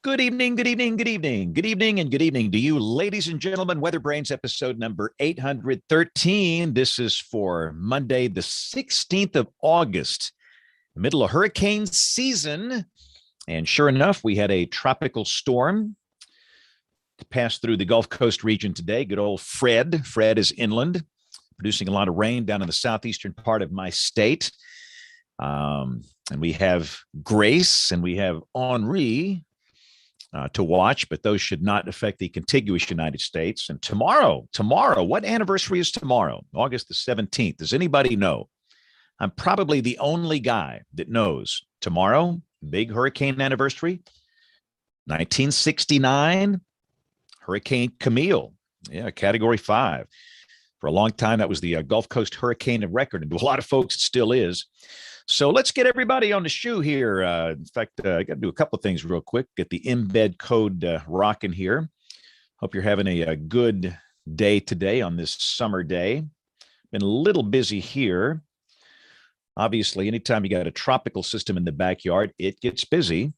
Good evening, good evening, good evening, good evening, and good evening to you, ladies and gentlemen. WeatherBrains episode number 813. This is for Monday, the 16th of August, the middle of hurricane season. And sure enough, we had a tropical storm to pass through the Gulf Coast region today. Good old Fred. Fred is inland, producing a lot of rain down in the southeastern part of my state. And we have Grace and we have Henri to watch, but those should not affect the contiguous United States. And tomorrow, what anniversary is tomorrow? August the 17th. Does anybody know? I'm probably the only guy that knows. Tomorrow, big hurricane anniversary, 1969, Hurricane Camille. Yeah, Category 5. For a long time, that was the Gulf Coast hurricane of record, and to a lot of folks, it still is. So let's get everybody on the shoe here. In fact, I got to do a couple of things real quick. Get the embed code rocking here. Hope you're having a good day today on this summer day. Been a little busy here. Obviously, anytime you got a tropical system in the backyard, it gets busy.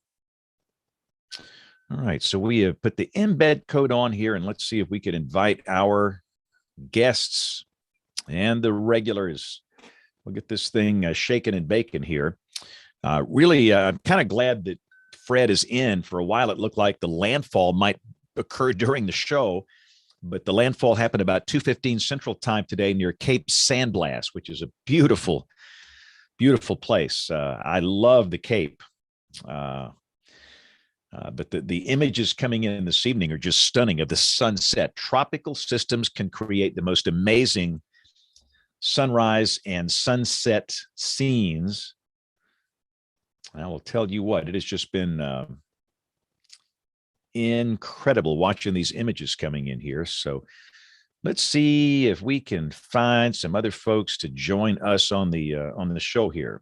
All right, so we have put the embed code on here, and let's see if we could invite our guests and the regulars. We'll get this thing shaking and baking here. Really, I'm kind of glad that Fred is in. For a while, it looked like the landfall might occur during the show, but the landfall happened about 2:15 Central Time today near Cape Sandblast, which is a beautiful, beautiful place. I love the Cape. But the images coming in this evening are just stunning of the sunset. Tropical systems can create the most amazing sunrise and sunset scenes. I will tell you what, it has just been incredible watching these images coming in here. So let's see if we can find some other folks to join us on the show here.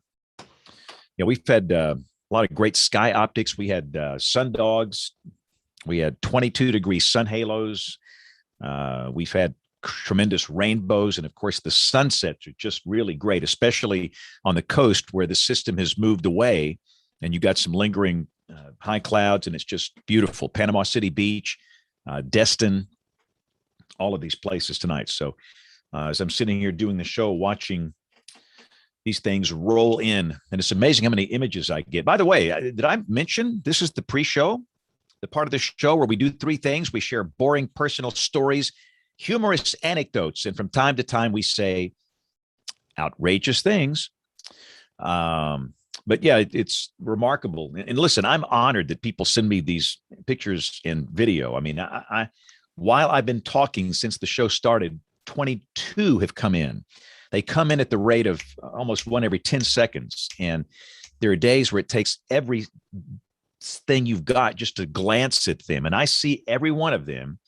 Yeah, we've had a lot of great sky optics. We had sun dogs. We had 22-degree sun halos. We've had tremendous rainbows. And of course, the sunsets are just really great, especially on the coast where the system has moved away and you got some lingering high clouds, and it's just beautiful. Panama City Beach, Destin, all of these places tonight. So as I'm sitting here doing the show, watching these things roll in, and it's amazing how many images I get. By the way, did I mention this is the pre-show, the part of the show where we do three things? We share boring personal stories, humorous anecdotes, and from time to time we say outrageous things. But yeah, it's remarkable. And listen, I'm honored that people send me these pictures and video. I mean, I while I've been talking since the show started, 22 have come in. They come in at the rate of almost one every 10 seconds. And there are days where it takes every thing you've got just to glance at them. And I see every one of them,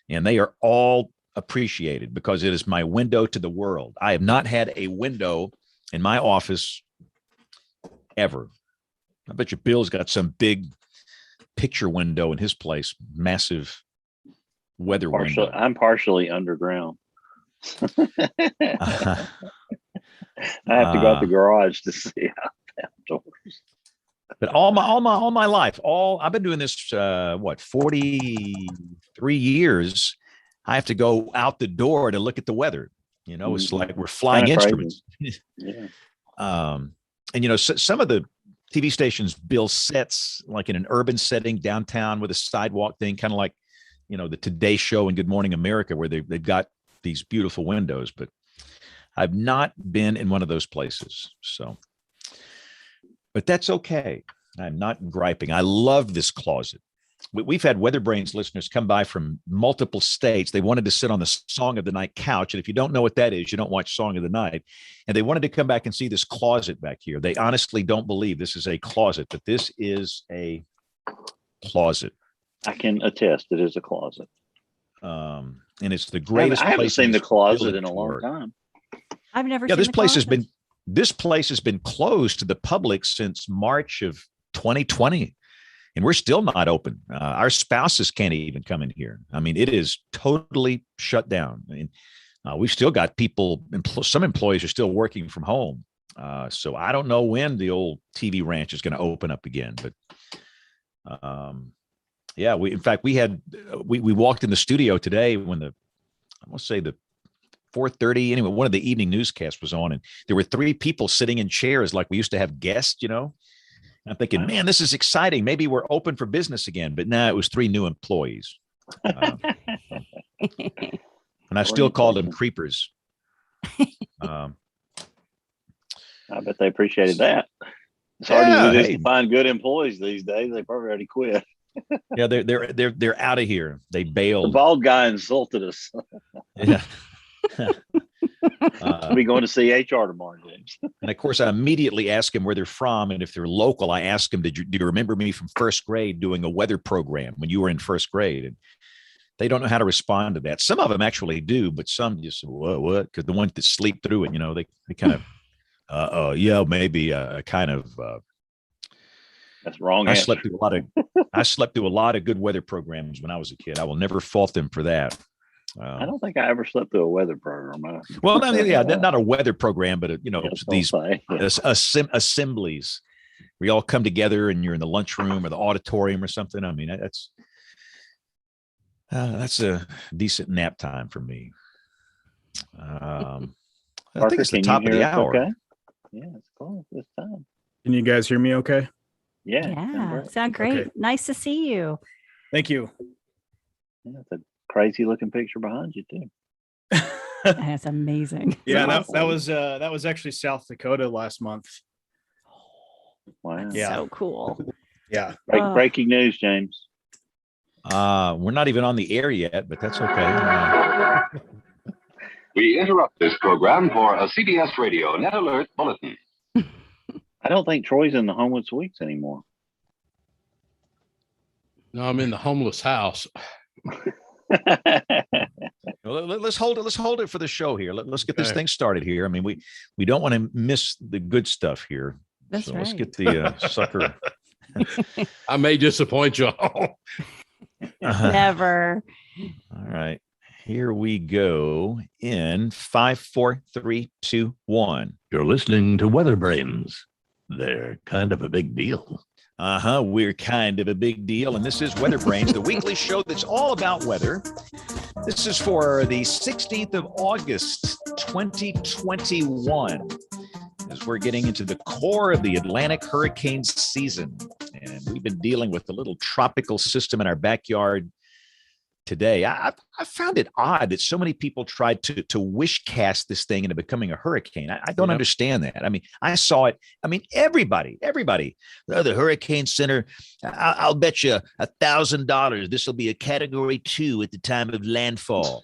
and they are all appreciated because it is my window to the world. I have not had a window in my office ever. I bet you Bill's got some big picture window in his place, massive weather window. I'm partially underground. I have to go out the garage to see outdoors. But all my life, I've been doing this 43 years. I have to go out the door to look at the weather. You know, it's like we're flying instruments. Yeah. And you know, some of the TV stations build sets like in an urban setting downtown with a sidewalk thing, kind of like, you know, the Today Show and Good Morning America, where they've got these beautiful windows. But I've not been in one of those places. So, but that's okay. I'm not griping. I love this closet. We've had WeatherBrains listeners come by from multiple states. They wanted to sit on the Song of the Night couch. And if you don't know what that is, you don't watch Song of the Night. And they wanted to come back and see this closet back here. They honestly don't believe this is a closet, but this is a closet. I can attest it is a closet. And it's the greatest. I haven't seen the closet in a long time. I've never seen this place has been closed to the public since March of 2020. And we're still not open. Our spouses can't even come in here. I mean, it is totally shut down. I mean, we've still got people, some employees are still working from home. So I don't know when the old TV ranch is going to open up again. But Yeah, in fact, we walked in the studio today when I want to say the 4:30, anyway, one of the evening newscasts was on, and there were 3 people sitting in chairs like we used to have guests, And I'm thinking, man, this is exciting. Maybe we're open for business again. But it was 3 new employees. And I still called them creepers. I bet they appreciated that. It's hard as it is to find good employees these days. They probably already quit. Yeah, they're out of here. They bailed. The bald guy insulted us. Yeah. I'll be going to see HR tomorrow, James. And of course, I immediately ask them where they're from. And if they're local, I ask them, do you remember me from first grade doing a weather program when you were in first grade? And they don't know how to respond to that. Some of them actually do, but some just, what? Because the ones that sleep through it, they kind of, yeah, maybe kind of. That's wrong. I slept through a lot of good weather programs when I was a kid. I will never fault them for that. I don't think I ever slept through a weather program. Well, not a weather program, but these assemblies where you all come together and you're in the lunchroom or the auditorium or something. I mean, that's a decent nap time for me. I think it's the top of the hour. Okay? Yeah, it's close this time. Can you guys hear me okay? Yeah. Sound great. Okay. Nice to see you. Thank you. Yeah, it's a crazy looking picture behind you too. That's amazing. Yeah, that was actually South Dakota last month. Wow. So cool. Yeah. Breaking news, James. We're not even on the air yet, but that's okay. We interrupt this program for a CBS Radio Net Alert Bulletin. I don't think Troy's in the homeless suites anymore. No, I'm in the homeless house. Let's hold it for the show here. Let's get this thing started here. I mean, we don't want to miss the good stuff here. That's right. Let's get the sucker. I may disappoint you all. Never. All right. Here we go in 5, 4, 3, 2, 1. You're listening to WeatherBrains. They're kind of a big deal. We're kind of a big deal. And this is WeatherBrains, the weekly show that's all about weather. This is for the 16th of August, 2021, as we're getting into the core of the Atlantic hurricane season. And we've been dealing with the little tropical system in our backyard today. I found it odd that so many people tried to wish cast this thing into becoming a hurricane. I don't understand that. I mean, I saw it. I mean, everybody, the Hurricane Center, I'll bet you $1,000 this will be a Category 2 at the time of landfall.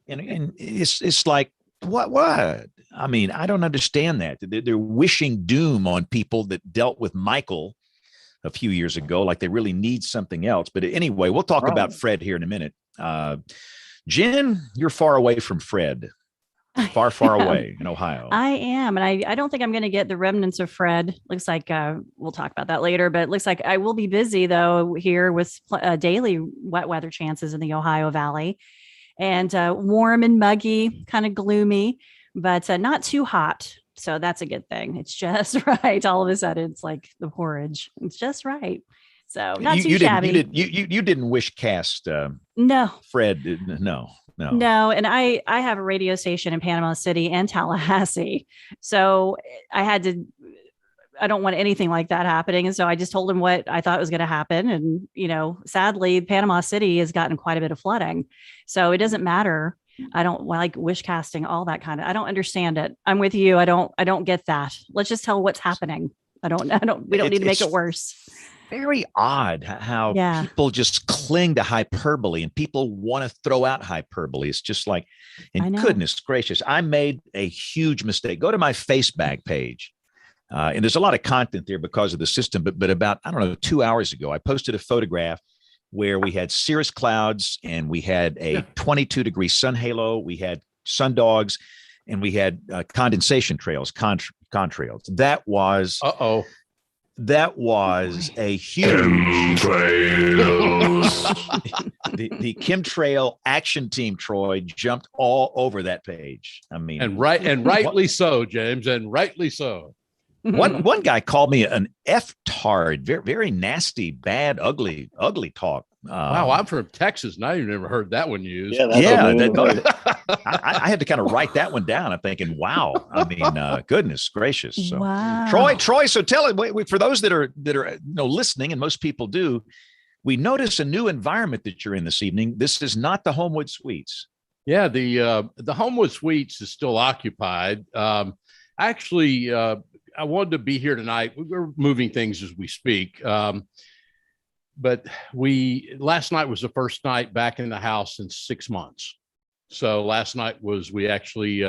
And it's like, what? I mean, I don't understand that. They're wishing doom on people that dealt with Michael a few years ago, like they really need something else. But anyway, we'll talk about Fred here in a minute. Jen, you're far away from Fred, far away in Ohio. I am. And I don't think I'm going to get the remnants of Fred. Looks like we'll talk about that later, but it looks like I will be busy though here with daily wet weather chances in the Ohio Valley, and warm and muggy, kind of gloomy, but not too hot. So that's a good thing. It's just right. All of a sudden, it's like the porridge. It's just right. So not too shabby. You didn't wish cast. No, Fred. No. And I have a radio station in Panama City and Tallahassee. So I don't want anything like that happening. And so I just told him what I thought was going to happen. And, sadly, Panama City has gotten quite a bit of flooding. So it doesn't matter. I don't like wish casting, all that kind of, I don't understand it. I'm with you. I don't get that. Let's just tell what's happening. We don't need to make it worse. Very odd how people just cling to hyperbole, and people want to throw out hyperbole. It's just like, and goodness gracious, I made a huge mistake. Go to my Faceback page. And there's a lot of content there because of the system, but about, 2 hours ago, I posted a photograph where we had cirrus clouds and we had a 22-degree sun halo, we had sundogs, and we had condensation trails, contrails. That was a huge the chemtrail action team, Troy, jumped all over that page. I mean, and rightly so, James, and rightly so. One guy called me an F-tard, very, very nasty, bad, ugly talk. Wow, I'm from Texas, and I even never heard that one used. Yeah, I had to kind of write that one down. I'm thinking, wow. I mean, goodness gracious. So, Wow. Troy. So tell it for those that are listening, and most people do. We notice a new environment that you're in this evening. This is not the Homewood Suites. Yeah, the Homewood Suites is still occupied. Actually, I wanted to be here tonight. We're moving things as we speak. But last night was the first night back in the house in 6 months. So last night we actually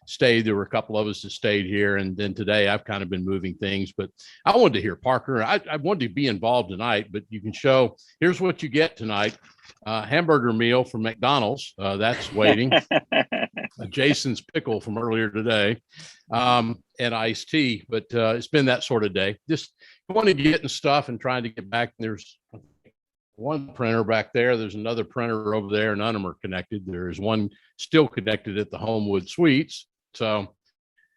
stayed. There were a couple of us that stayed here. And then today I've kind of been moving things, but I wanted to hear Parker. I wanted to be involved tonight, but you can show, here's what you get tonight. Hamburger meal from McDonald's. That's waiting. Jason's pickle from earlier today, and iced tea. But it's been that sort of day. Just wanting to get stuff and trying to get back. There's one printer back there. There's another printer over there. None of them are connected. There is one still connected at the Homewood Suites. So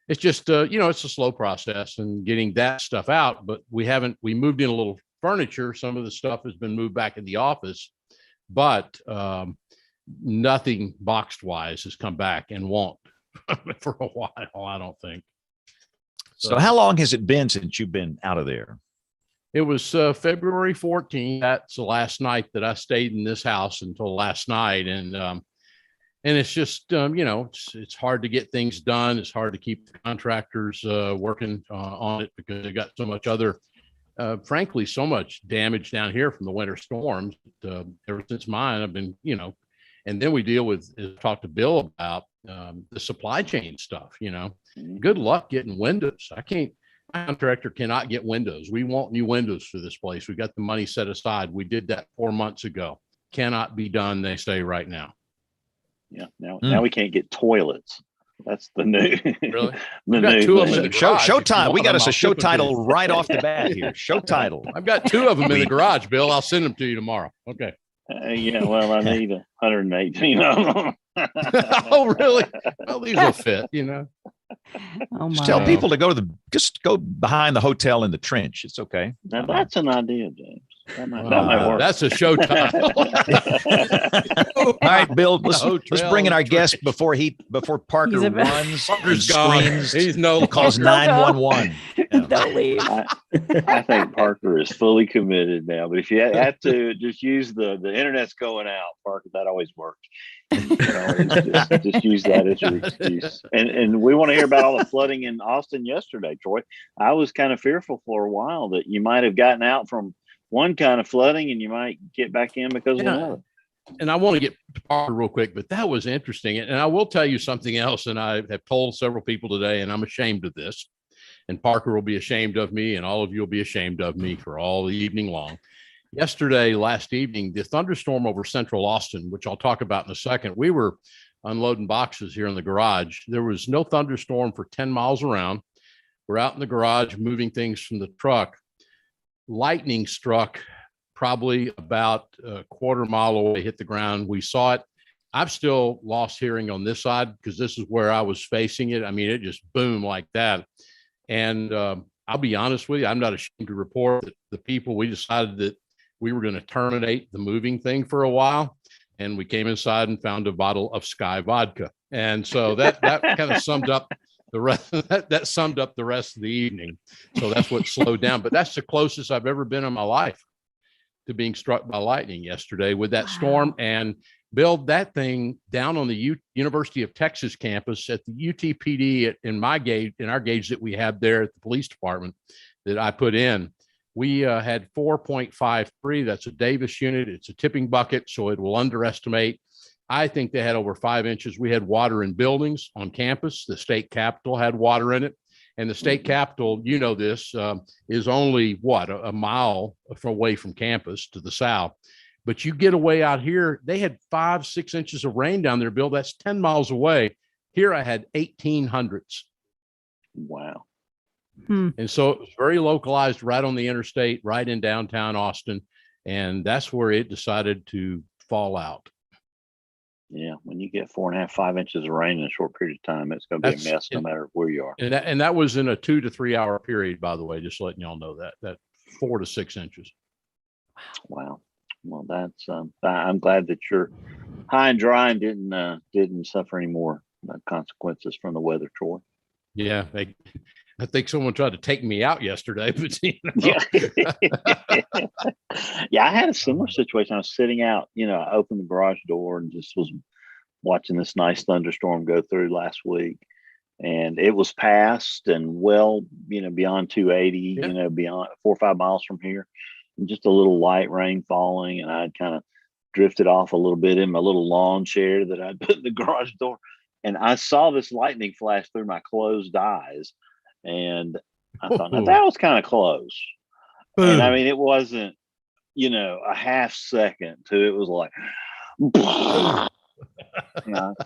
it's just, it's a slow process and getting that stuff out. But we moved in a little furniture. Some of the stuff has been moved back in the office, but nothing boxed wise has come back and won't for a while, I don't think. So how long has it been since you've been out of there? It was February 14th. That's the last night that I stayed in this house until last night. And it's just, it's hard to get things done. It's hard to keep the contractors working on it because they got so much frankly, so much damage down here from the winter storms. Ever since mine, I've been, and then we deal with, talk to Bill about the supply chain stuff, good luck getting windows. My contractor cannot get windows. We want new windows for this place. We got the money set aside. We did that 4 months ago. Cannot be done, they say right now. Yeah. Now we can't get toilets. That's the new. Really? The new two of them in the garage. Showtime. We got us a show title right off the bat here. Show title. I've got two of them in the garage, Bill. I'll send them to you tomorrow. Okay. Yeah. Well, I need 118 of them. Oh, really? Well, these will fit, Oh Just my. tell people to just go behind the hotel in the trench. It's okay. Now that's an idea, James. That might work. That's a show title. All right, Bill, let's bring in our guest before Parker runs. Parker's gone. He's calls 911. Don't leave. I think Parker is fully committed now. But if you have to just use the internet's going out, Parker, that always works. Just use that as your excuse. And we want to hear about all the flooding in Austin yesterday, Troy. I was kind of fearful for a while that you might have gotten out from one kind of flooding and you might get back in because of another. And I want to get to Parker real quick, but that was interesting. And I will tell you something else. And I have told several people today, and I'm ashamed of this. And Parker will be ashamed of me, and all of you will be ashamed of me for all the evening long. Last evening, the thunderstorm over central Austin, which I'll talk about in a second, we were unloading boxes here in the garage. There was no thunderstorm for 10 miles around. We're out in the garage moving things from the truck. Lightning struck probably about a quarter mile away, hit the ground. We saw it. I've still lost hearing on this side because this is where I was facing it. I mean, it just boomed like that. And I'll be honest with you, I'm not ashamed to report that the people, we decided that we were going to terminate the moving thing for a while. And we came inside and found a bottle of Sky vodka. And so that kind of summed up the rest. That summed up the rest of the evening. So that's what slowed down. But that's the closest I've ever been in my life to being struck by lightning yesterday with that storm. And Bill, that thing down on the University of Texas campus at the UTPD in our gauge that we have there at the police department that I put in, we had 4.53. That's a Davis unit. It's a tipping bucket, so it will underestimate. I think they had over 5 inches. We had water in buildings on campus. The state capitol had water in it. And the state capitol, this, is only a mile away from campus to the south. But you get away out here, they had 5-6 inches of rain down there, Bill. That's 10 miles away. Here I had 1800s. Wow. And so it was very localized right on the interstate, right in downtown Austin. And that's where it decided to fall out. Yeah, when you get 4.5, 5 inches of rain in a short period of time, it's going to be a mess no matter where you are. And that was in a 2 to 3 hour period, by the way, just letting y'all know that 4 to 6 inches. Wow. Well, that's I'm glad that you're high and dry and didn't suffer any more consequences from the weather, Troy. Yeah, I think someone tried to take me out yesterday, but Yeah. Yeah, I had a similar situation. I was sitting out, I opened the garage door and just was watching this nice thunderstorm go through last week. And it was past and well, beyond 280, Yeah. beyond 4 or 5 miles from here. And just a little light rain falling. And I'd kind of drifted off a little bit in my little lawn chair that I'd put in the garage door. And I saw this lightning flash through my closed eyes. And I thought, now that was kind of close. Boom. And I mean, it wasn't, a half second to it was like, I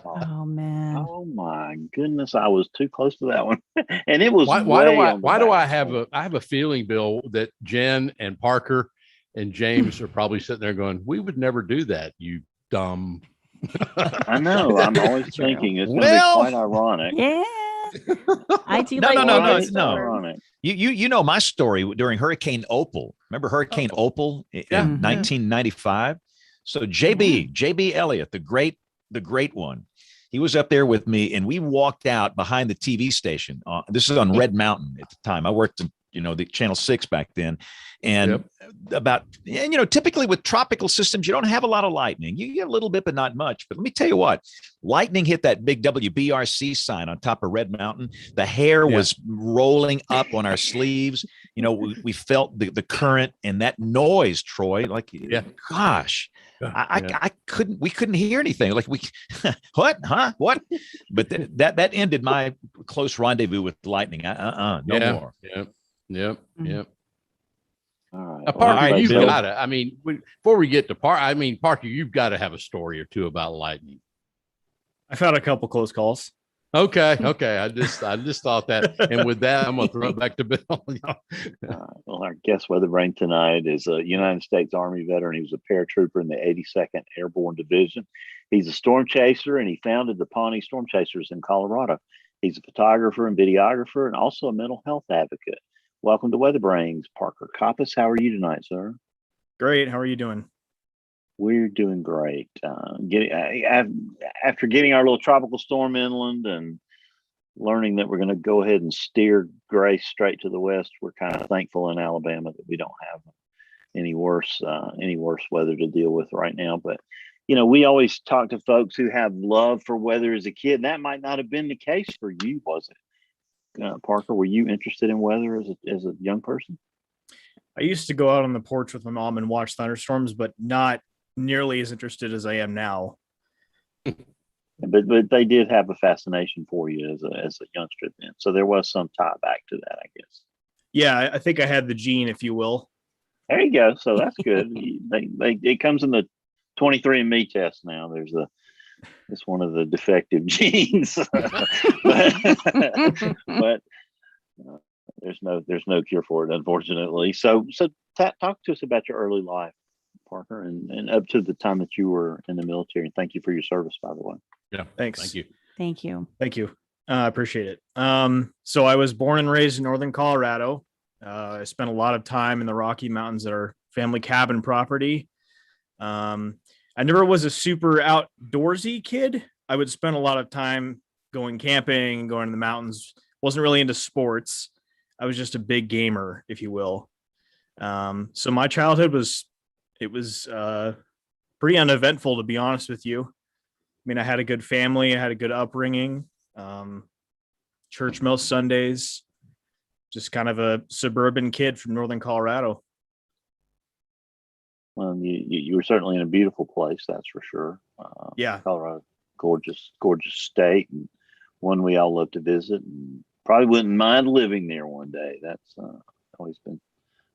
thought, Oh man. oh my goodness, I was too close to that one. And it was why way do I have a feeling, Bill, that Jen and Parker and James are probably sitting there going, we would never do that, you dumb. I know. I'm always thinking it's going to be quite ironic. Yeah. I do No, like no. Ironic. You know my story during Hurricane Opal. Remember Hurricane Opal in 1995? So JB Elliott, the great one, he was up there with me, and we walked out behind the TV station. This is on Red Mountain at the time. I worked in, the Channel 6 back then. And typically with tropical systems, you don't have a lot of lightning. You get a little bit, but not much. But let me tell you what, lightning hit that big WBRC sign on top of Red Mountain. The hair was rolling up on our sleeves. We felt the current and that noise, Troy, gosh. We couldn't hear anything. Like what? But that ended my close rendezvous with lightning. No more. Yep. All right. Parker, you've Bill. got to. I mean, before we get to Parker, you've got to have a story or two about lightning. I've had a couple close calls. Okay. I just thought that. And with that, I'm going to throw it back to Bill. Well, our guest WeatherBrain tonight is a United States Army veteran. He was a paratrooper in the 82nd Airborne Division. He's a storm chaser, and he founded the Pawnee Storm Chasers in Colorado. He's a photographer and videographer and also a mental health advocate. Welcome to WeatherBrains, Parker Coppice. How are you tonight, sir? Great. How are you doing? We're doing great. After getting our little tropical storm inland and learning that we're going to go ahead and steer Grace straight to the west, we're kind of thankful in Alabama that we don't have any worse weather to deal with right now. But we always talk to folks who have love for weather as a kid. And that might not have been the case for you, was it? Parker, were you interested in weather as a young person? I used to go out on the porch with my mom and watch thunderstorms, but not nearly as interested as I am now. But they did have a fascination for you as a youngster then. So there was some tie back to that, I guess. Yeah, I think I had the gene, if you will. There you go. So that's good. It comes in the 23andMe test now. It's one of the defective genes, but there's no cure for it, unfortunately. So talk to us about your early life, Parker, and up to the time that you were in the military. And thank you for your service, by the way. Yeah, thanks. Thank you. I appreciate it. So I was born and raised in northern Colorado. I spent a lot of time in the Rocky Mountains at our family cabin property. I never was a super outdoorsy kid. I would spend a lot of time going camping and going to the mountains. Wasn't really into sports. I was just a big gamer, if you will. So my childhood was pretty uneventful, to be honest with you. I mean, I had a good family. I had a good upbringing. Church most Sundays. Just kind of a suburban kid from northern Colorado. Well, you were certainly in a beautiful place, that's for sure. Yeah, Colorado, gorgeous state, and one we all love to visit, and probably wouldn't mind living there one day. That's always been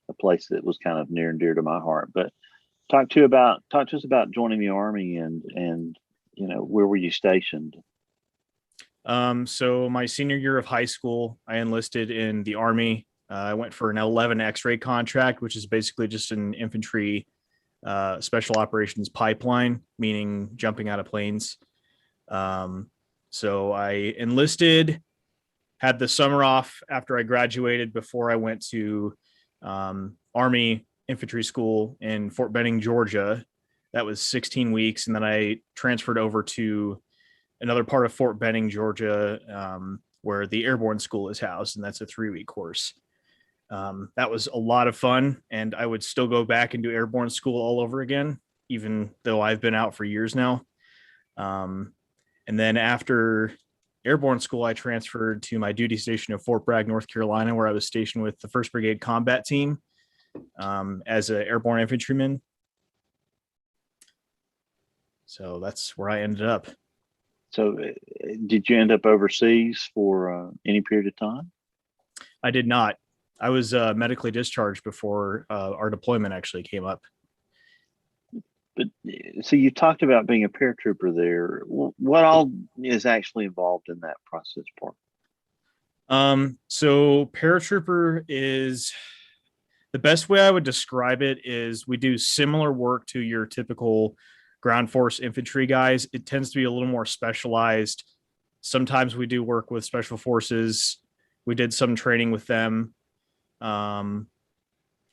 a place that was kind of near and dear to my heart. But talk to us about joining the Army and where were you stationed? So my senior year of high school, I enlisted in the Army. I went for an 11 X-ray contract, which is basically just an infantry special operations pipeline, meaning jumping out of planes. So I enlisted, had the summer off after I graduated before I went to Army infantry school in Fort Benning, Georgia. That was 16 weeks. And then I transferred over to another part of Fort Benning, Georgia, where the airborne school is housed. And that's a 3-week course. That was a lot of fun. And I would still go back and do airborne school all over again, even though I've been out for years now. And then after airborne school, I transferred to my duty station of Fort Bragg, North Carolina, where I was stationed with the 1st Brigade Combat Team as an airborne infantryman. So that's where I ended up. So did you end up overseas for any period of time? I did not. I was medically discharged before our deployment actually came up. But so you talked about being a paratrooper there. What all is actually involved in that process part? So paratrooper is, the best way I would describe it is we do similar work to your typical ground force infantry guys. It tends to be a little more specialized. Sometimes we do work with special forces. We did some training with them.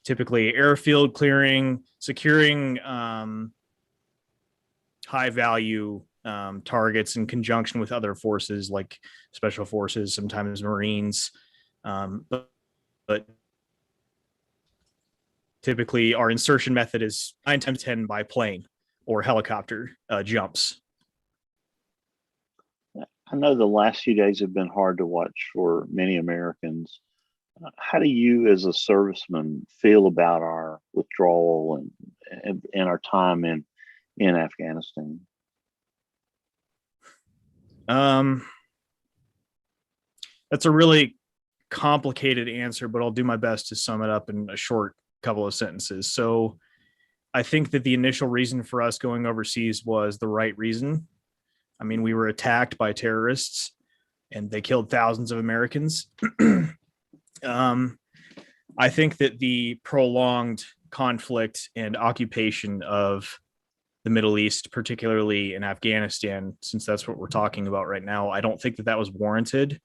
Typically airfield clearing, securing high value targets in conjunction with other forces like special forces, sometimes Marines. But typically our insertion method is 9 times 10 by plane or helicopter jumps. I know the last few days have been hard to watch for many Americans. How do you as a serviceman feel about our withdrawal and our time in Afghanistan? That's a really complicated answer, but I'll do my best to sum it up in a short couple of sentences. So I think that the initial reason for us going overseas was the right reason. I mean, we were attacked by terrorists and they killed thousands of Americans. I think that the prolonged conflict and occupation of the Middle East, particularly in Afghanistan, since that's what we're talking about right now, I don't think that that was warranted.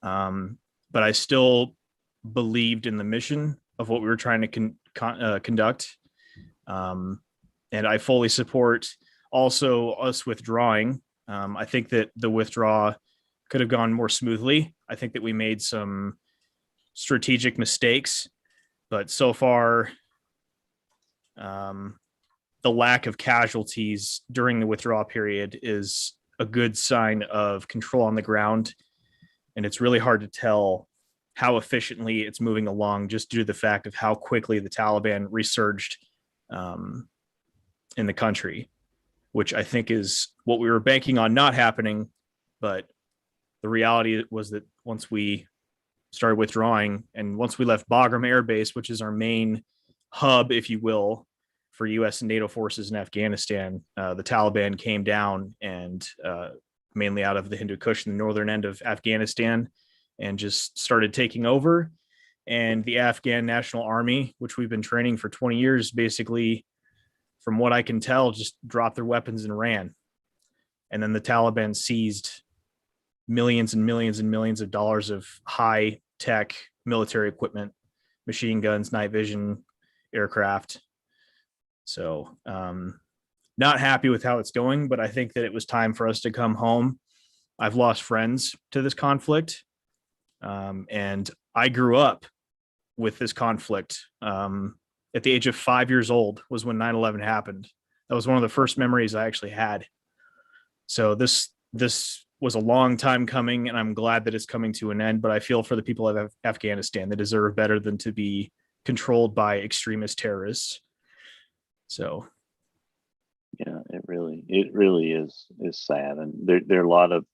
But I still believed in the mission of what we were trying to conduct. And I fully support also us withdrawing. I think that the withdrawal could have gone more smoothly. I think that we made some strategic mistakes, but so far, the lack of casualties during the withdrawal period is a good sign of control on the ground. And it's really hard to tell how efficiently it's moving along just due to the fact of how quickly the Taliban resurged in the country, which I think is what we were banking on not happening. But the reality was that once we started withdrawing and once we left Bagram Air Base, which is our main hub, if you will, for U.S. and NATO forces in Afghanistan, the Taliban came down and mainly out of the Hindu Kush in the northern end of Afghanistan and just started taking over. And the Afghan National Army, which we've been training for 20 years, basically, from what I can tell, just dropped their weapons and ran. And then the Taliban seized millions and millions and millions of dollars of high tech military equipment, machine guns, night vision, aircraft. So not happy with how it's going, but I think that it was time for us to come home. I've lost friends to this conflict. And I grew up with this conflict. At the age of 5 years old was when 9/11 happened. That was one of the first memories I actually had. So this was a long time coming, and I'm glad that it's coming to an end, but I feel for the people of Afghanistan. They deserve better than to be controlled by extremist terrorists. So yeah, it really is sad. And there are a lot of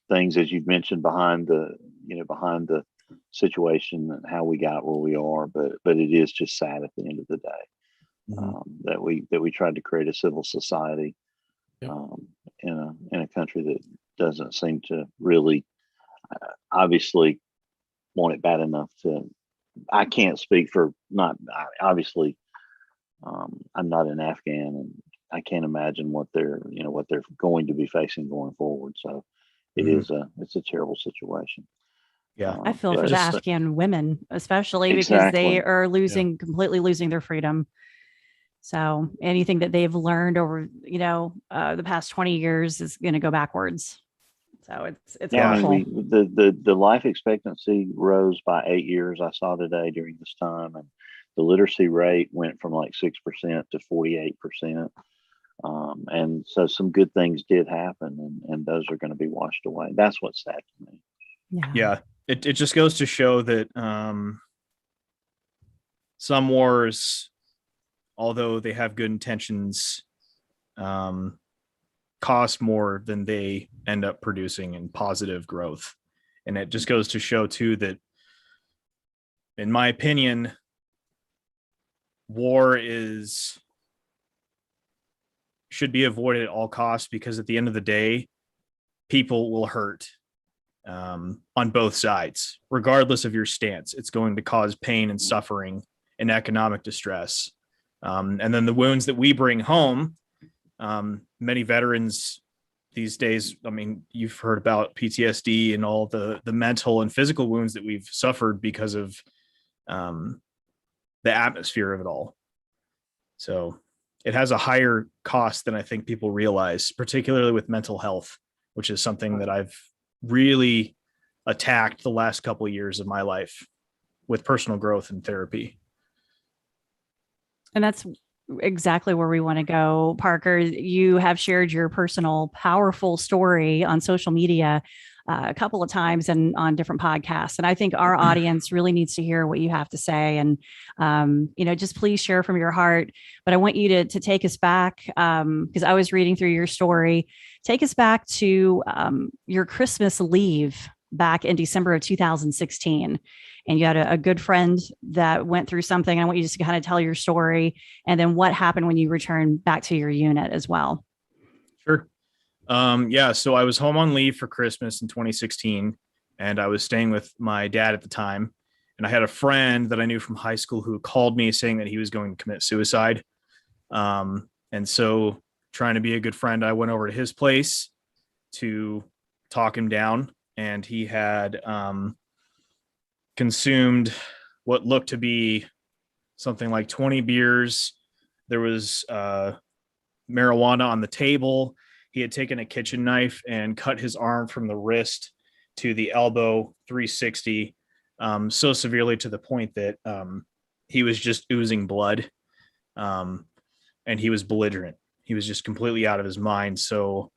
things, as you've mentioned, behind the situation and how we got where we are, but it is just sad at the end of the day. That we tried to create a civil society in a country that doesn't seem to really obviously want it bad enough to. I can't speak for obviously. I'm not an Afghan, and I can't imagine what they're going to be facing going forward. So it's a terrible situation. Yeah. I feel for the Just Afghan women, especially because Exactly. they are completely losing their freedom. So anything that they've learned over, the past 20 years is going to go backwards. So it's Yeah, I awful. mean, the life expectancy rose by 8 years. I saw today during this time, and the literacy rate went from like 6% to 48%. And so some good things did happen, and those are going to be washed away. That's what's sad to me. Yeah. It just goes to show that some wars, although they have good intentions, cost more than they end up producing in positive growth. And it just goes to show too that, in my opinion, war should be avoided at all costs, because at the end of the day, people will hurt on both sides, regardless of your stance. It's going to cause pain and suffering and economic distress. And then the wounds that we bring home, many veterans these days, I mean, you've heard about PTSD and all the mental and physical wounds that we've suffered because of the atmosphere of it all. So it has a higher cost than I think people realize, particularly with mental health, which is something that I've really attacked the last couple of years of my life with personal growth and therapy. And that's exactly where we want to go. Parker, you have shared your personal, powerful story on social media a couple of times and on different podcasts. And I think our audience really needs to hear what you have to say. And, just please share from your heart. But I want you to take us back, because I was reading through your story. Take us back to your Christmas leave back in December of 2016. And you had a good friend that went through something. I want you just to kind of tell your story, and then what happened when you returned back to your unit as well. Sure. So I was home on leave for Christmas in 2016, and I was staying with my dad at the time. And I had a friend that I knew from high school who called me saying that he was going to commit suicide. And so, trying to be a good friend, I went over to his place to talk him down, and he had consumed what looked to be something like 20 beers. There was marijuana on the table. He had taken a kitchen knife and cut his arm from the wrist to the elbow, 360, so severely to the point that he was just oozing blood, and he was belligerent. He was just completely out of his mind. So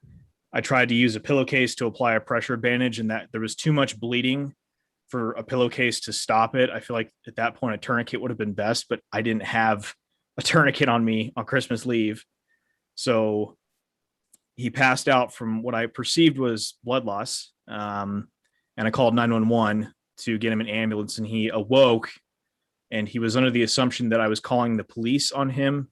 I tried to use a pillowcase to apply a pressure bandage, and that there was too much bleeding for a pillowcase to stop it. I feel like at that point a tourniquet would have been best, but I didn't have a tourniquet on me on Christmas leave. So he passed out from what I perceived was blood loss. And I called 911 to get him an ambulance, and he awoke, and he was under the assumption that I was calling the police on him.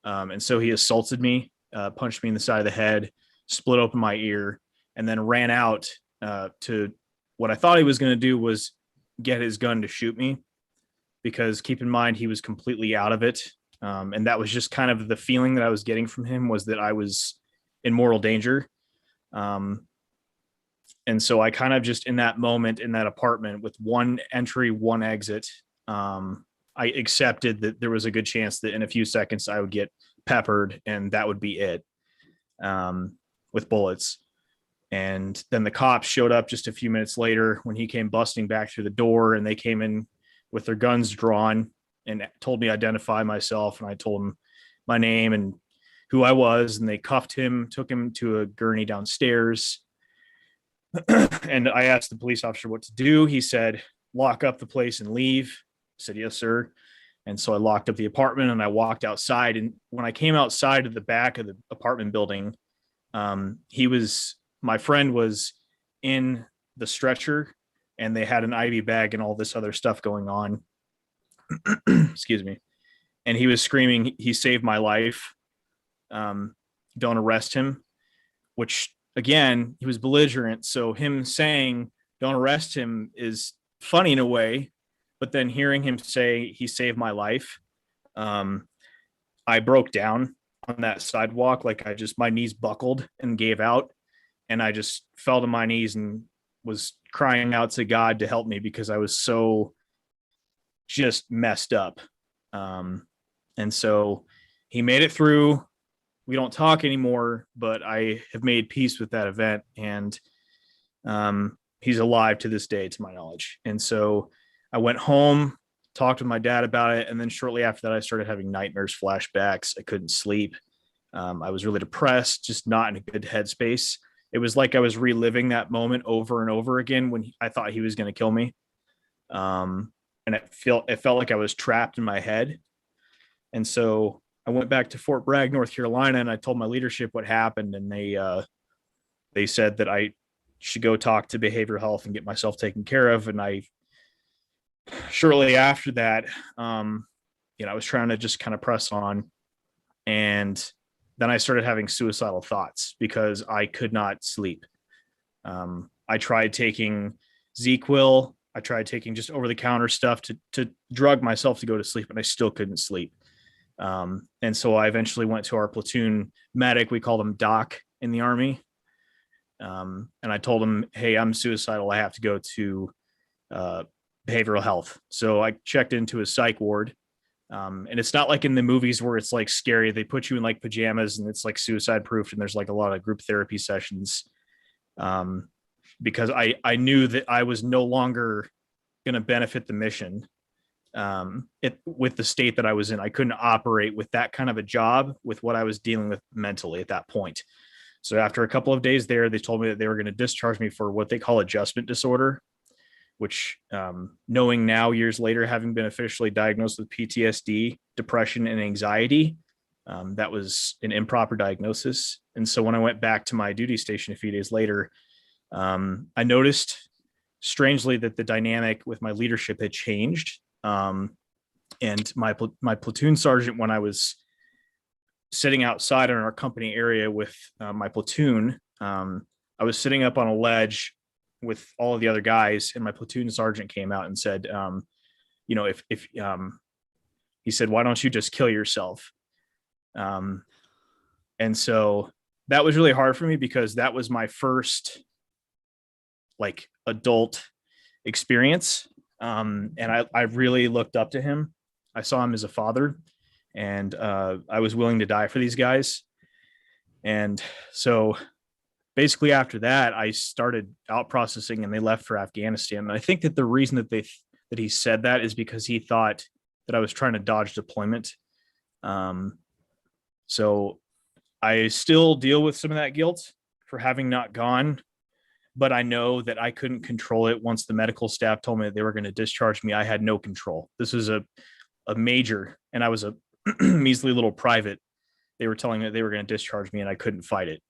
And so he assaulted me, punched me in the side of the head, split open my ear, and then ran out to what I thought he was going to do was get his gun to shoot me, because keep in mind, he was completely out of it. And that was just kind of the feeling that I was getting from him, was that I was in mortal danger. And so I kind of just, in that moment, in that apartment with one entry, one exit, I accepted that there was a good chance that in a few seconds I would get peppered, and that would be it, with bullets. And then the cops showed up just a few minutes later when he came busting back through the door, and they came in with their guns drawn and told me to identify myself. And I told them my name and who I was, and they cuffed him, took him to a gurney downstairs. And I asked the police officer what to do. He said, lock up the place and leave. I said, yes, sir. And so I locked up the apartment and I walked outside. And when I came outside of the back of the apartment building, my friend was in the stretcher, and they had an IV bag and all this other stuff going on. Excuse me. And he was screaming, he saved my life. Don't arrest him, which again, he was belligerent. So him saying, don't arrest him is funny in a way, but then hearing him say he saved my life, I broke down on that sidewalk. Like my knees buckled and gave out, and I just fell to my knees and was crying out to God to help me because I was so just messed up. And so he made it through. We don't talk anymore, but I have made peace with that event, and he's alive to this day, to my knowledge. And so I went home, talked with my dad about it, and then shortly after that, I started having nightmares, flashbacks. I couldn't sleep. I was really depressed, just not in a good headspace. It was like I was reliving that moment over and over again when I thought he was going to kill me. And it felt like I was trapped in my head. And so I went back to Fort Bragg, North Carolina, and I told my leadership what happened. And they said that I should go talk to behavioral health and get myself taken care of. And I, shortly after that, I was trying to just kind of press on. And then I started having suicidal thoughts because I could not sleep. I tried taking ZQuil. I tried taking just over-the-counter stuff to drug myself to go to sleep, and I still couldn't sleep. And so I eventually went to our platoon medic. We called him Doc in the Army. And I told him, hey, I'm suicidal. I have to go to behavioral health. So I checked into his psych ward. And it's not like in the movies where it's like scary. They put you in like pajamas and it's like suicide proof. And there's like a lot of group therapy sessions. Because I knew that I was no longer going to benefit the mission. With the state that I was in, I couldn't operate with that kind of a job with what I was dealing with mentally at that point. So after a couple of days there, they told me that they were going to discharge me for what they call adjustment disorder, which, knowing now years later, having been officially diagnosed with PTSD, depression, and anxiety, that was an improper diagnosis. And so when I went back to my duty station a few days later, I noticed strangely that the dynamic with my leadership had changed. And my platoon sergeant, when I was sitting outside in our company area with my platoon, I was sitting up on a ledge with all of the other guys, and my platoon sergeant came out and said, if he said, why don't you just kill yourself? And so that was really hard for me because that was my first like adult experience. And I really looked up to him. I saw him as a father, and I was willing to die for these guys. And so basically after that, I started out processing, and they left for Afghanistan. And I think that the reason that he said that is because he thought that I was trying to dodge deployment. So I still deal with some of that guilt for having not gone, but I know that I couldn't control it. Once the medical staff told me that they were going to discharge me, I had no control. This was a major, and I was a measly little private. They were telling me that they were going to discharge me, and I couldn't fight it.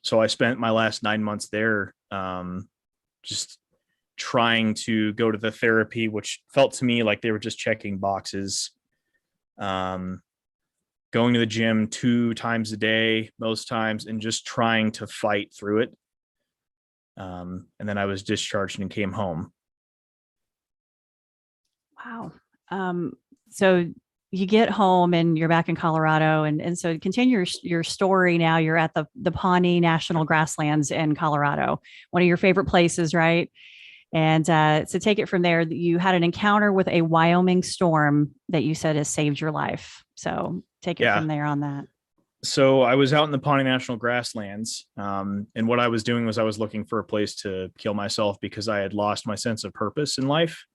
So I spent my last 9 months there, just trying to go to the therapy, which felt to me like they were just checking boxes. Going to the gym 2 times a day, most times, and just trying to fight through it. And then I was discharged and came home. Wow. So you get home and you're back in Colorado, and so continue your story. Now you're at the Pawnee National Grasslands in Colorado, one of your favorite places, right? And so take it from there. You had an encounter with a Wyoming storm that you said has saved your life. So take it from there on that. So I was out in the Pawnee National Grasslands, and what I was doing was I was looking for a place to kill myself because I had lost my sense of purpose in life.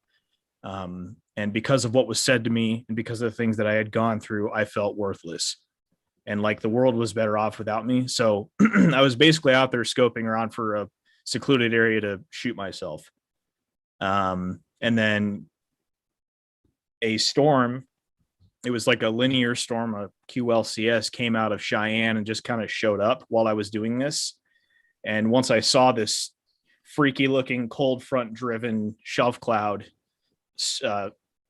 And because of what was said to me and because of the things that I had gone through, I felt worthless and like the world was better off without me. So I was basically out there scoping around for a secluded area to shoot myself. And then a storm, it was like a linear storm, a QLCS, came out of Cheyenne and just kind of showed up while I was doing this. And once I saw this freaky looking cold front driven shelf cloud,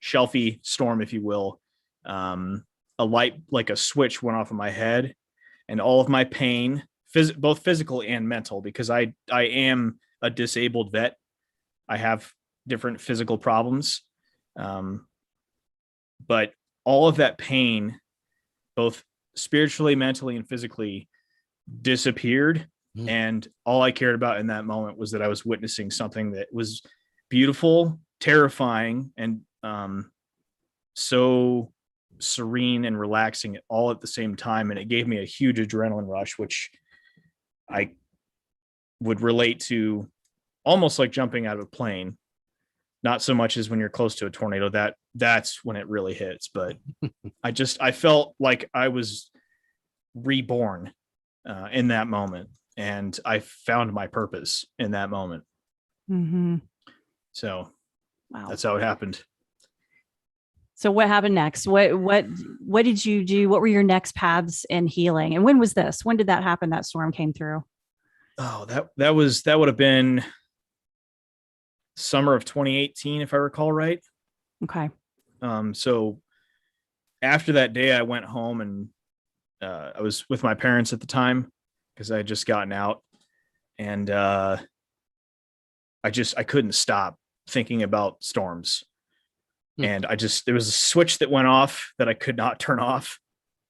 shelfy storm, if you will, a light, like a switch, went off in my head, and all of my pain, both physical and mental, because I am a disabled vet. I have different physical problems. But all of that pain, both spiritually, mentally, and physically, disappeared And all I cared about in that moment was that I was witnessing something that was beautiful, terrifying, and so serene and relaxing all at the same time. And it gave me a huge adrenaline rush, which I would relate to almost like jumping out of a plane. Not so much as when you're close to a tornado, that's when it really hits. But I felt like I was reborn in that moment. And I found my purpose in that moment. Mm-hmm. So Wow. That's how it happened. So what happened next? What did you do? What were your next paths in healing? And when was this? When did that happen? That storm came through? Oh, that would have been summer of 2018, if I recall right. Okay. So after that day, I went home and I was with my parents at the time because I had just gotten out, and I couldn't stop thinking about storms. And there was a switch that went off that I could not turn off.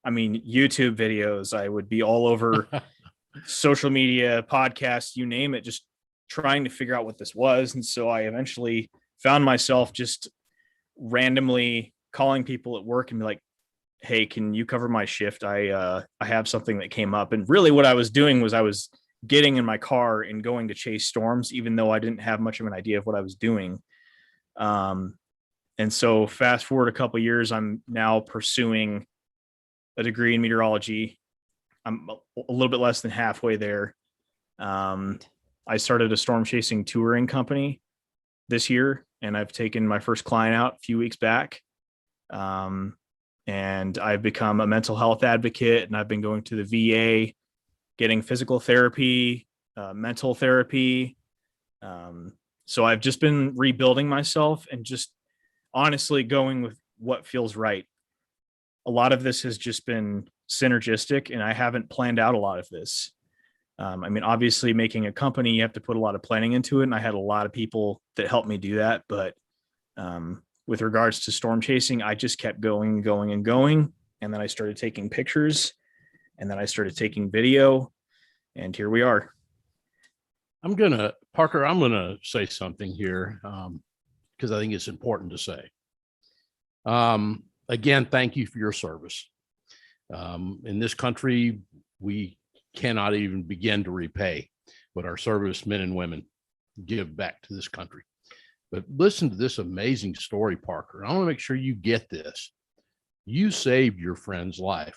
I mean, YouTube videos, I would be all over social media, podcasts, you name it, just trying to figure out what this was. And so I eventually found myself just randomly calling people at work and be like, hey, can you cover my shift? I have something that came up. And really what I was doing was I was getting in my car and going to chase storms, even though I didn't have much of an idea of what I was doing. And so fast forward a couple of years, I'm now pursuing a degree in meteorology. I'm a little bit less than halfway there. I started a storm chasing touring company this year, and I've taken my first client out a few weeks back. And I've become a mental health advocate, and I've been going to the VA, getting physical therapy, mental therapy. So I've just been rebuilding myself and just honestly going with what feels right. A lot of this has just been synergistic, and I haven't planned out a lot of this. I mean, obviously making a company, you have to put a lot of planning into it. And I had a lot of people that helped me do that. But with regards to storm chasing, I just kept going and going and going. And then I started taking pictures, and then I started taking video, and here we are. Parker, I'm going to say something here because I think it's important to say. Again, thank you for your service. In this country, we cannot even begin to repay what our servicemen and women give back to this country. But listen to this amazing story, Parker. I want to make sure you get this. You saved your friend's life.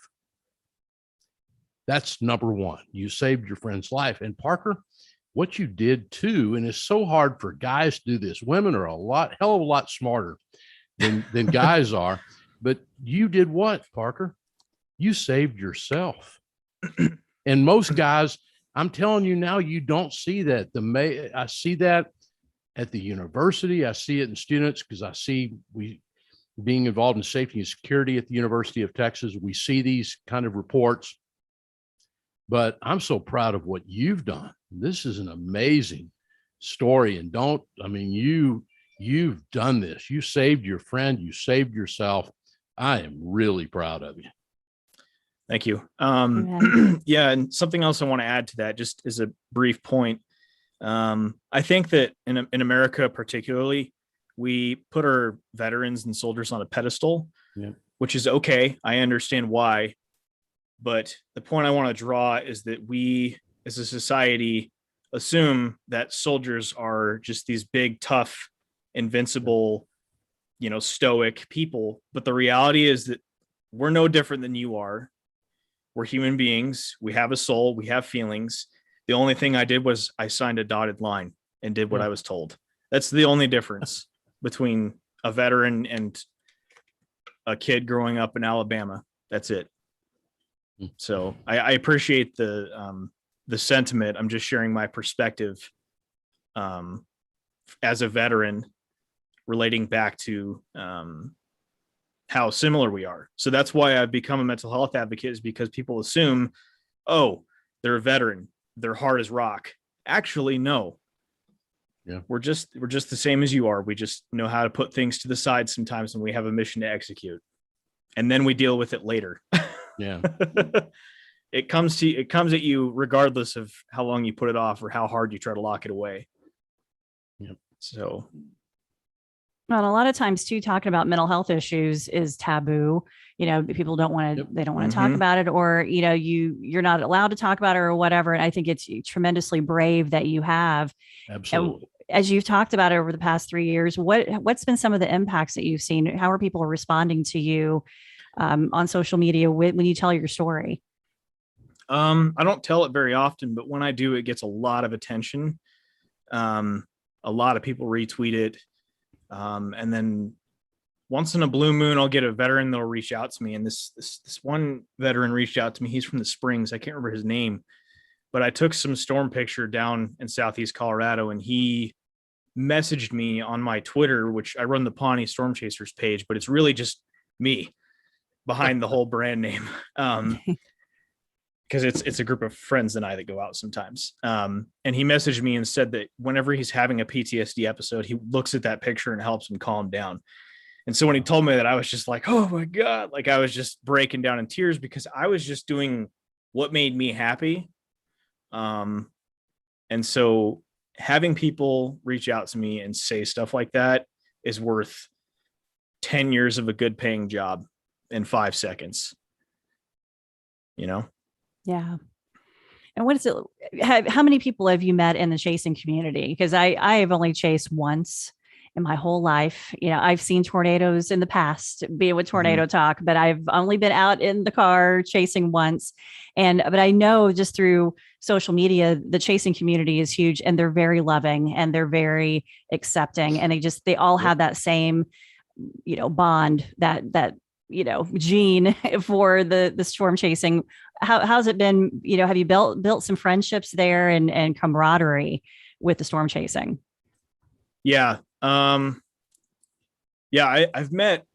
That's number one. You saved your friend's life. And Parker, what you did too, and it's so hard for guys to do this. Women are hell of a lot smarter than guys are. But you did what, Parker? You saved yourself. And most guys, I'm telling you now, you don't see that. I see that at the university. I see it in students because I see being involved in safety and security at the University of Texas. We see these kind of reports. But I'm so proud of what you've done. This is an amazing story. And you've done this. You saved your friend. You saved yourself. I am really proud of you. Thank you. Yeah. And something else I want to add to that, just as a brief point. I think that in America, particularly, we put our veterans and soldiers on a pedestal, which is okay. I understand why. But the point I want to draw is that we as a society assume that soldiers are just these big, tough, invincible, stoic people. But the reality is that we're no different than you are. We're human beings. We have a soul. We have feelings. The only thing I did was I signed a dotted line and did what I was told. That's the only difference between a veteran and a kid growing up in Alabama. That's it. So I appreciate the sentiment. I'm just sharing my perspective as a veteran, relating back to how similar we are. So that's why I've become a mental health advocate, is because people assume, oh, they're a veteran, they're hard as rock. Actually, no. Yeah. We're just the same as you are. We just know how to put things to the side sometimes when we have a mission to execute. And then we deal with it later. Yeah. it comes at you regardless of how long you put it off or how hard you try to lock it away. Yep. So. Well, a lot of times too, talking about mental health issues is taboo. People don't want to, Yep. they don't want to talk about it, or, you're not allowed to talk about it or whatever. And I think it's tremendously brave that you have. Absolutely. And as you've talked about it over the past 3 years, what's been some of the impacts that you've seen? How are people responding to you on social media when you tell your story? I don't tell it very often, but when I do, it gets a lot of attention. A lot of people retweet it. And then once in a blue moon, I'll get a veteran that'll reach out to me. And this one veteran reached out to me. He's from the Springs. I can't remember his name, but I took some storm picture down in Southeast Colorado, and he messaged me on my Twitter, which I run the Pawnee Storm Chasers page, but it's really just me behind the whole brand name. Because it's a group of friends and I that go out sometimes. And he messaged me and said that whenever he's having a PTSD episode, he looks at that picture and helps him calm down. And so when he told me that, I was just like, oh my God, like I was just breaking down in tears because I was just doing what made me happy. And so having people reach out to me and say stuff like that is worth 10 years of a good paying job in 5 seconds, Yeah. And what is it? How many people have you met in the chasing community? Because I have only chased once in my whole life. I've seen tornadoes in the past, be it with Tornado Talk, but I've only been out in the car chasing once. But I know just through social media, the chasing community is huge, and they're very loving and they're very accepting, and they all have that same, bond, that gene for the storm chasing. How's it been? Have you built some friendships there and camaraderie with the storm chasing? Yeah. I've met,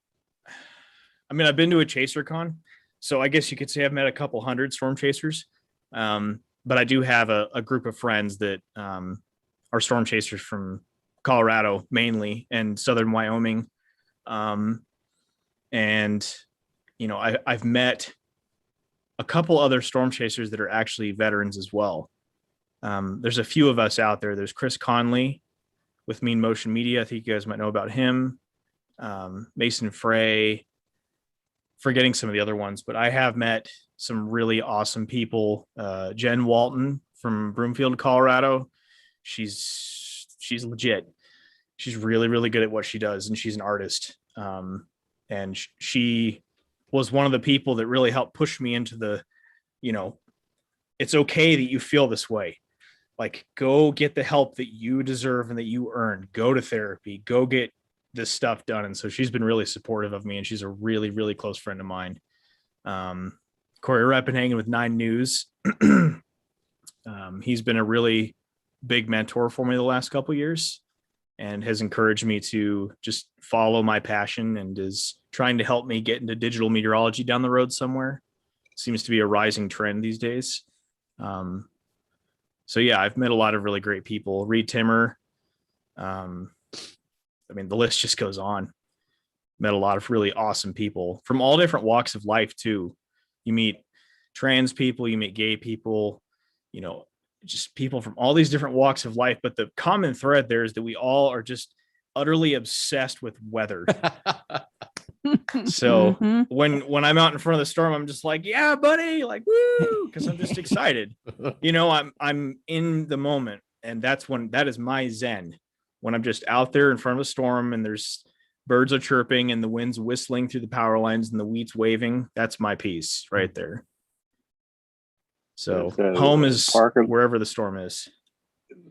I've been to a chaser con, so I guess you could say I've met a couple hundred storm chasers. But I do have a group of friends that are storm chasers from Colorado mainly and Southern Wyoming. And I've met a couple other storm chasers that are actually veterans as well. There's a few of us out there. There's Chris Conley with Mean Motion Media. I think you guys might know about him. Mason Frey, forgetting some of the other ones, but I have met some really awesome people. Jen Walton from Broomfield, Colorado. She's legit. She's really, really good at what she does, and she's an artist. And she was one of the people that really helped push me into the, it's okay that you feel this way. Like, go get the help that you deserve and that you earn. Go to therapy, go get this stuff done. And so she's been really supportive of me, and she's a really, really close friend of mine. Corey Reppenhagen with 9 News. He's been a really big mentor for me the last couple of years and has encouraged me to just follow my passion and is trying to help me get into digital meteorology down the road somewhere. Seems to be a rising trend these days. So yeah, I've met a lot of really great people. Reed Timmer. The list just goes on. Met a lot of really awesome people from all different walks of life too. You meet trans people, you meet gay people, just people from all these different walks of life. But the common thread there is that we all are just utterly obsessed with weather. So when I'm out in front of the storm, I'm just like, yeah, buddy, like, woo, because I'm just excited. I'm in the moment, and that is my zen. When I'm just out there in front of a storm and there's birds are chirping and the wind's whistling through the power lines and the wheat's waving, that's my peace right there. So home is Parker, wherever the storm is.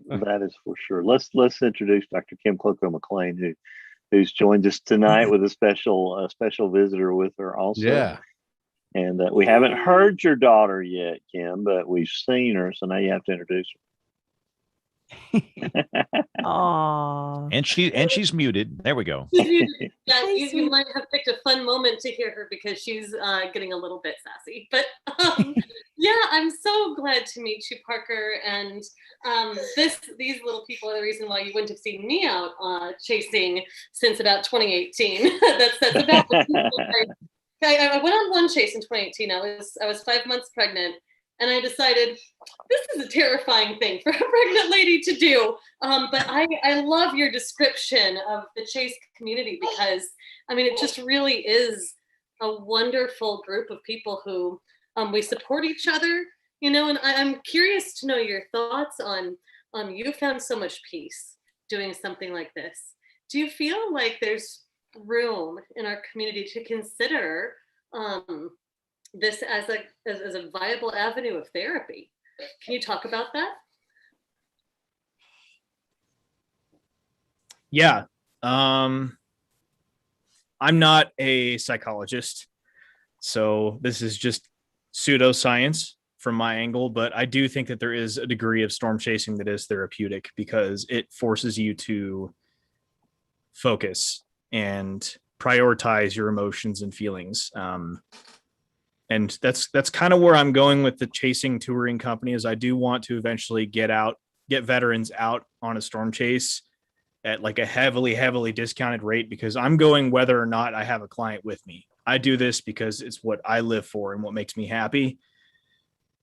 That is for sure. Let's introduce Dr. Kim Clocko McLean, who's joined us tonight with a special visitor with her also. Yeah. And we haven't heard your daughter yet, Kim, but we've seen her, so now you have to introduce her. Oh, and she's muted. There we go. You might have picked a fun moment to hear her because she's getting a little bit sassy. But yeah, I'm so glad to meet you, Parker. And these little people are the reason why you wouldn't have seen me out chasing since about 2018. that's about the people I went on one chase in 2018. I was 5 months pregnant. And I decided this is a terrifying thing for a pregnant lady to do. But I love your description of the chase community, because I mean, it just really is a wonderful group of people who we support each other, you know, and I'm curious to know your thoughts on you found so much peace doing something like this. Do you feel like there's room in our community to consider this as a viable avenue of therapy? Can you talk about that? Yeah. I'm not a psychologist, so this is just pseudoscience from my angle, but I do think that there is a degree of storm chasing that is therapeutic because it forces you to focus and prioritize your emotions and feelings. And that's kind of where I'm going with the chasing touring company. Is I do want to eventually get veterans out on a storm chase at like a heavily discounted rate, because I'm going whether or not I have a client with me. I do this because it's what I live for and what makes me happy.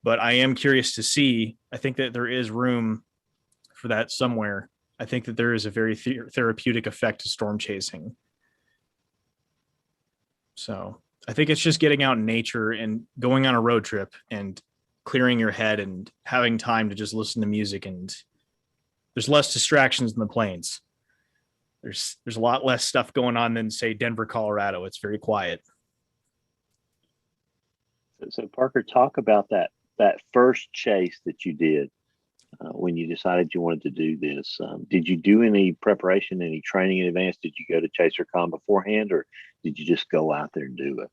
But I am curious to see, I think that there is room for that somewhere. I think that there is a very therapeutic effect to storm chasing. So I think it's just getting out in nature and going on a road trip and clearing your head and having time to just listen to music, and there's less distractions in the plains. There's a lot less stuff going on than, say, Denver, Colorado. It's very quiet. So Parker, talk about that first chase that you did when you decided you wanted to do this. Did you do any preparation, any training in advance? Did you go to ChaserCon beforehand, or did you just go out there and do it?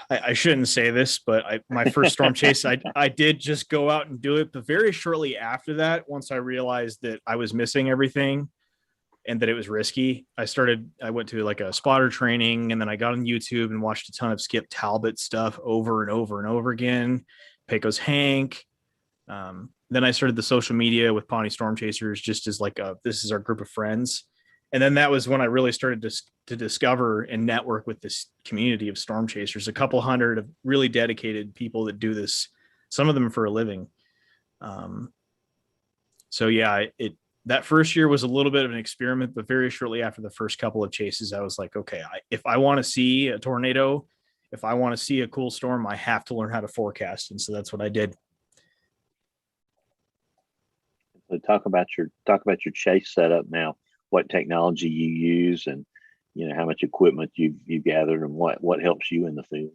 I shouldn't say this, but my first storm chase, I did just go out and do it. But very shortly after that, once I realized that I was missing everything and that it was risky, I went to like a spotter training, and then I got on YouTube and watched a ton of Skip Talbot stuff over and over and over again. Pecos Hank. Then I started the social media with Pawnee Storm Chasers, just as like this is our group of friends. And then that was when I really started to discover and network with this community of storm chasers, a couple hundred of really dedicated people that do this, some of them for a living. So yeah, that first year was a little bit of an experiment, but very shortly after the first couple of chases, I was like, okay, if I want to see a tornado, if I want to see a cool storm, I have to learn how to forecast. And so that's what I did. So talk about your chase setup now. What technology you use, and how much equipment you've gathered, and what helps you in the field.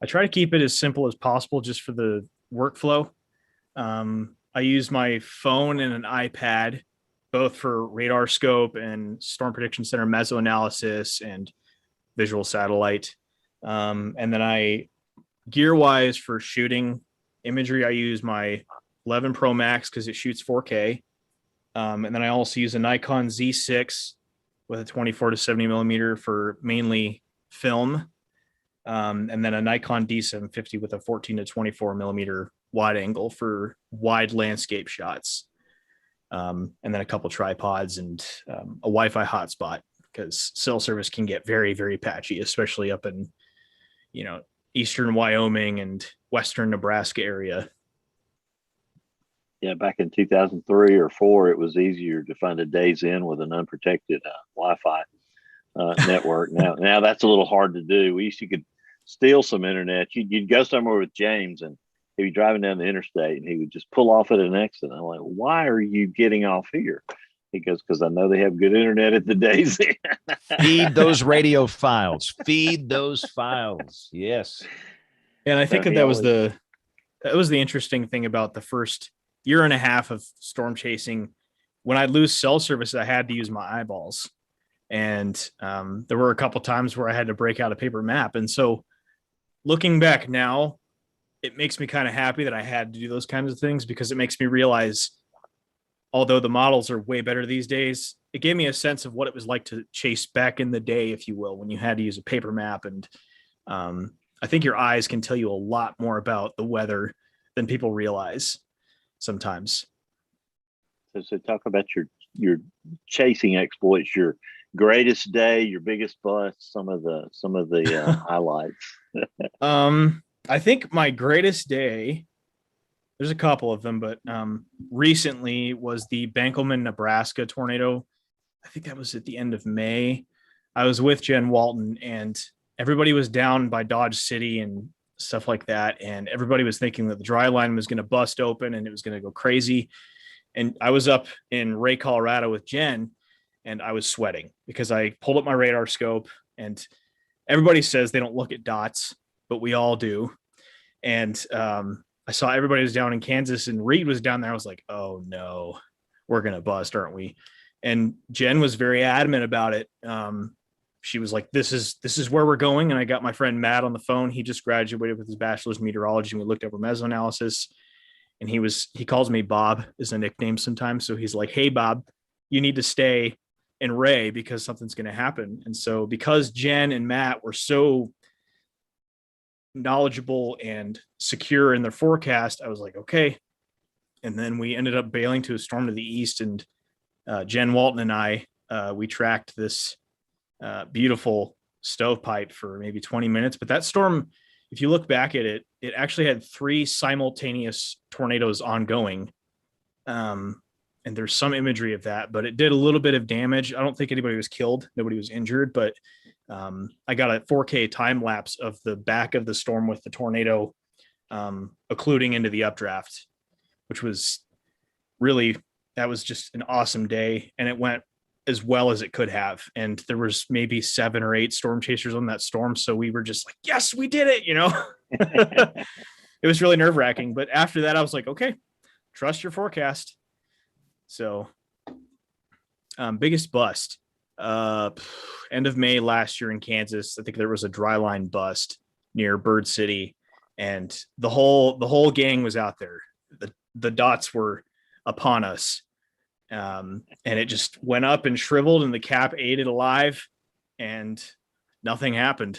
I try to keep it as simple as possible just for the workflow. I use my phone and an iPad, both for radar scope and Storm Prediction Center mesoanalysis and visual satellite. And then gear wise for shooting imagery, I use my 11 Pro Max because it shoots 4K. And then I also use a Nikon Z6 with a 24 to 70 millimeter for mainly film. And then a Nikon D750 with a 14 to 24 millimeter wide angle for wide landscape shots. And then a couple tripods and a Wi-Fi hotspot, because cell service can get very, very patchy, especially up in, eastern Wyoming and western Nebraska area. Yeah, back in 2003 or 4, it was easier to find a day's in with an unprotected Wi-Fi network. Now that's a little hard to do. We used to could steal some internet. You'd go somewhere with James, and he'd be driving down the interstate, and he would just pull off at an exit. I'm like, why are you getting off here? He goes, because I know they have good internet at the day's in. Feed those radio files. Feed those files. Yes. And I think that was the interesting thing about the first year and a half of storm chasing. When I'd lose cell service, I had to use my eyeballs. And there were a couple times where I had to break out a paper map. And so looking back now, it makes me kind of happy that I had to do those kinds of things, because it makes me realize, although the models are way better these days, it gave me a sense of what it was like to chase back in the day, if you will, when you had to use a paper map. And I think your eyes can tell you a lot more about the weather than people realize sometimes. So talk about your chasing exploits, your greatest day, your biggest bust, some of the highlights. I think my greatest day, there's a couple of them, but recently was the Benkelman, Nebraska tornado. I think that was at the end of May. I was with Jen Walton, and everybody was down by Dodge City and stuff like that. And everybody was thinking that the dry line was going to bust open and it was going to go crazy. And I was up in Ray, Colorado with Jen, and I was sweating because I pulled up my radar scope, and everybody says they don't look at dots, but we all do. And I saw everybody was down in Kansas, and Reed was down there. I was like, oh no, we're going to bust, aren't we? And Jen was very adamant about it. She was like, this is where we're going. And I got my friend Matt on the phone. He just graduated with his bachelor's in meteorology, and we looked over mesoanalysis. And he calls me Bob as a nickname sometimes. So he's like, hey, Bob, you need to stay in Ray because something's going to happen. And so because Jen and Matt were so knowledgeable and secure in their forecast, I was like, okay. And then we ended up bailing to a storm to the east, and Jen Walton and I, we tracked this beautiful stovepipe for maybe 20 minutes. But that storm, if you look back at it, it actually had 3 simultaneous tornadoes ongoing. And there's some imagery of that, but it did a little bit of damage. I don't think anybody was killed. Nobody was injured, but I got a 4K time lapse of the back of the storm with the tornado occluding into the updraft, which was really, that was just an awesome day. And it went as well as it could have. And there was maybe 7 or 8 storm chasers on that storm. So we were just like, yes, we did it. It was really nerve wracking. But after that, I was like, okay, trust your forecast. So biggest bust, end of May last year in Kansas. I think there was a dry line bust near Bird City, and the whole gang was out there. The dots were upon us. And it just went up and shriveled, and the cap ate it alive, and nothing happened.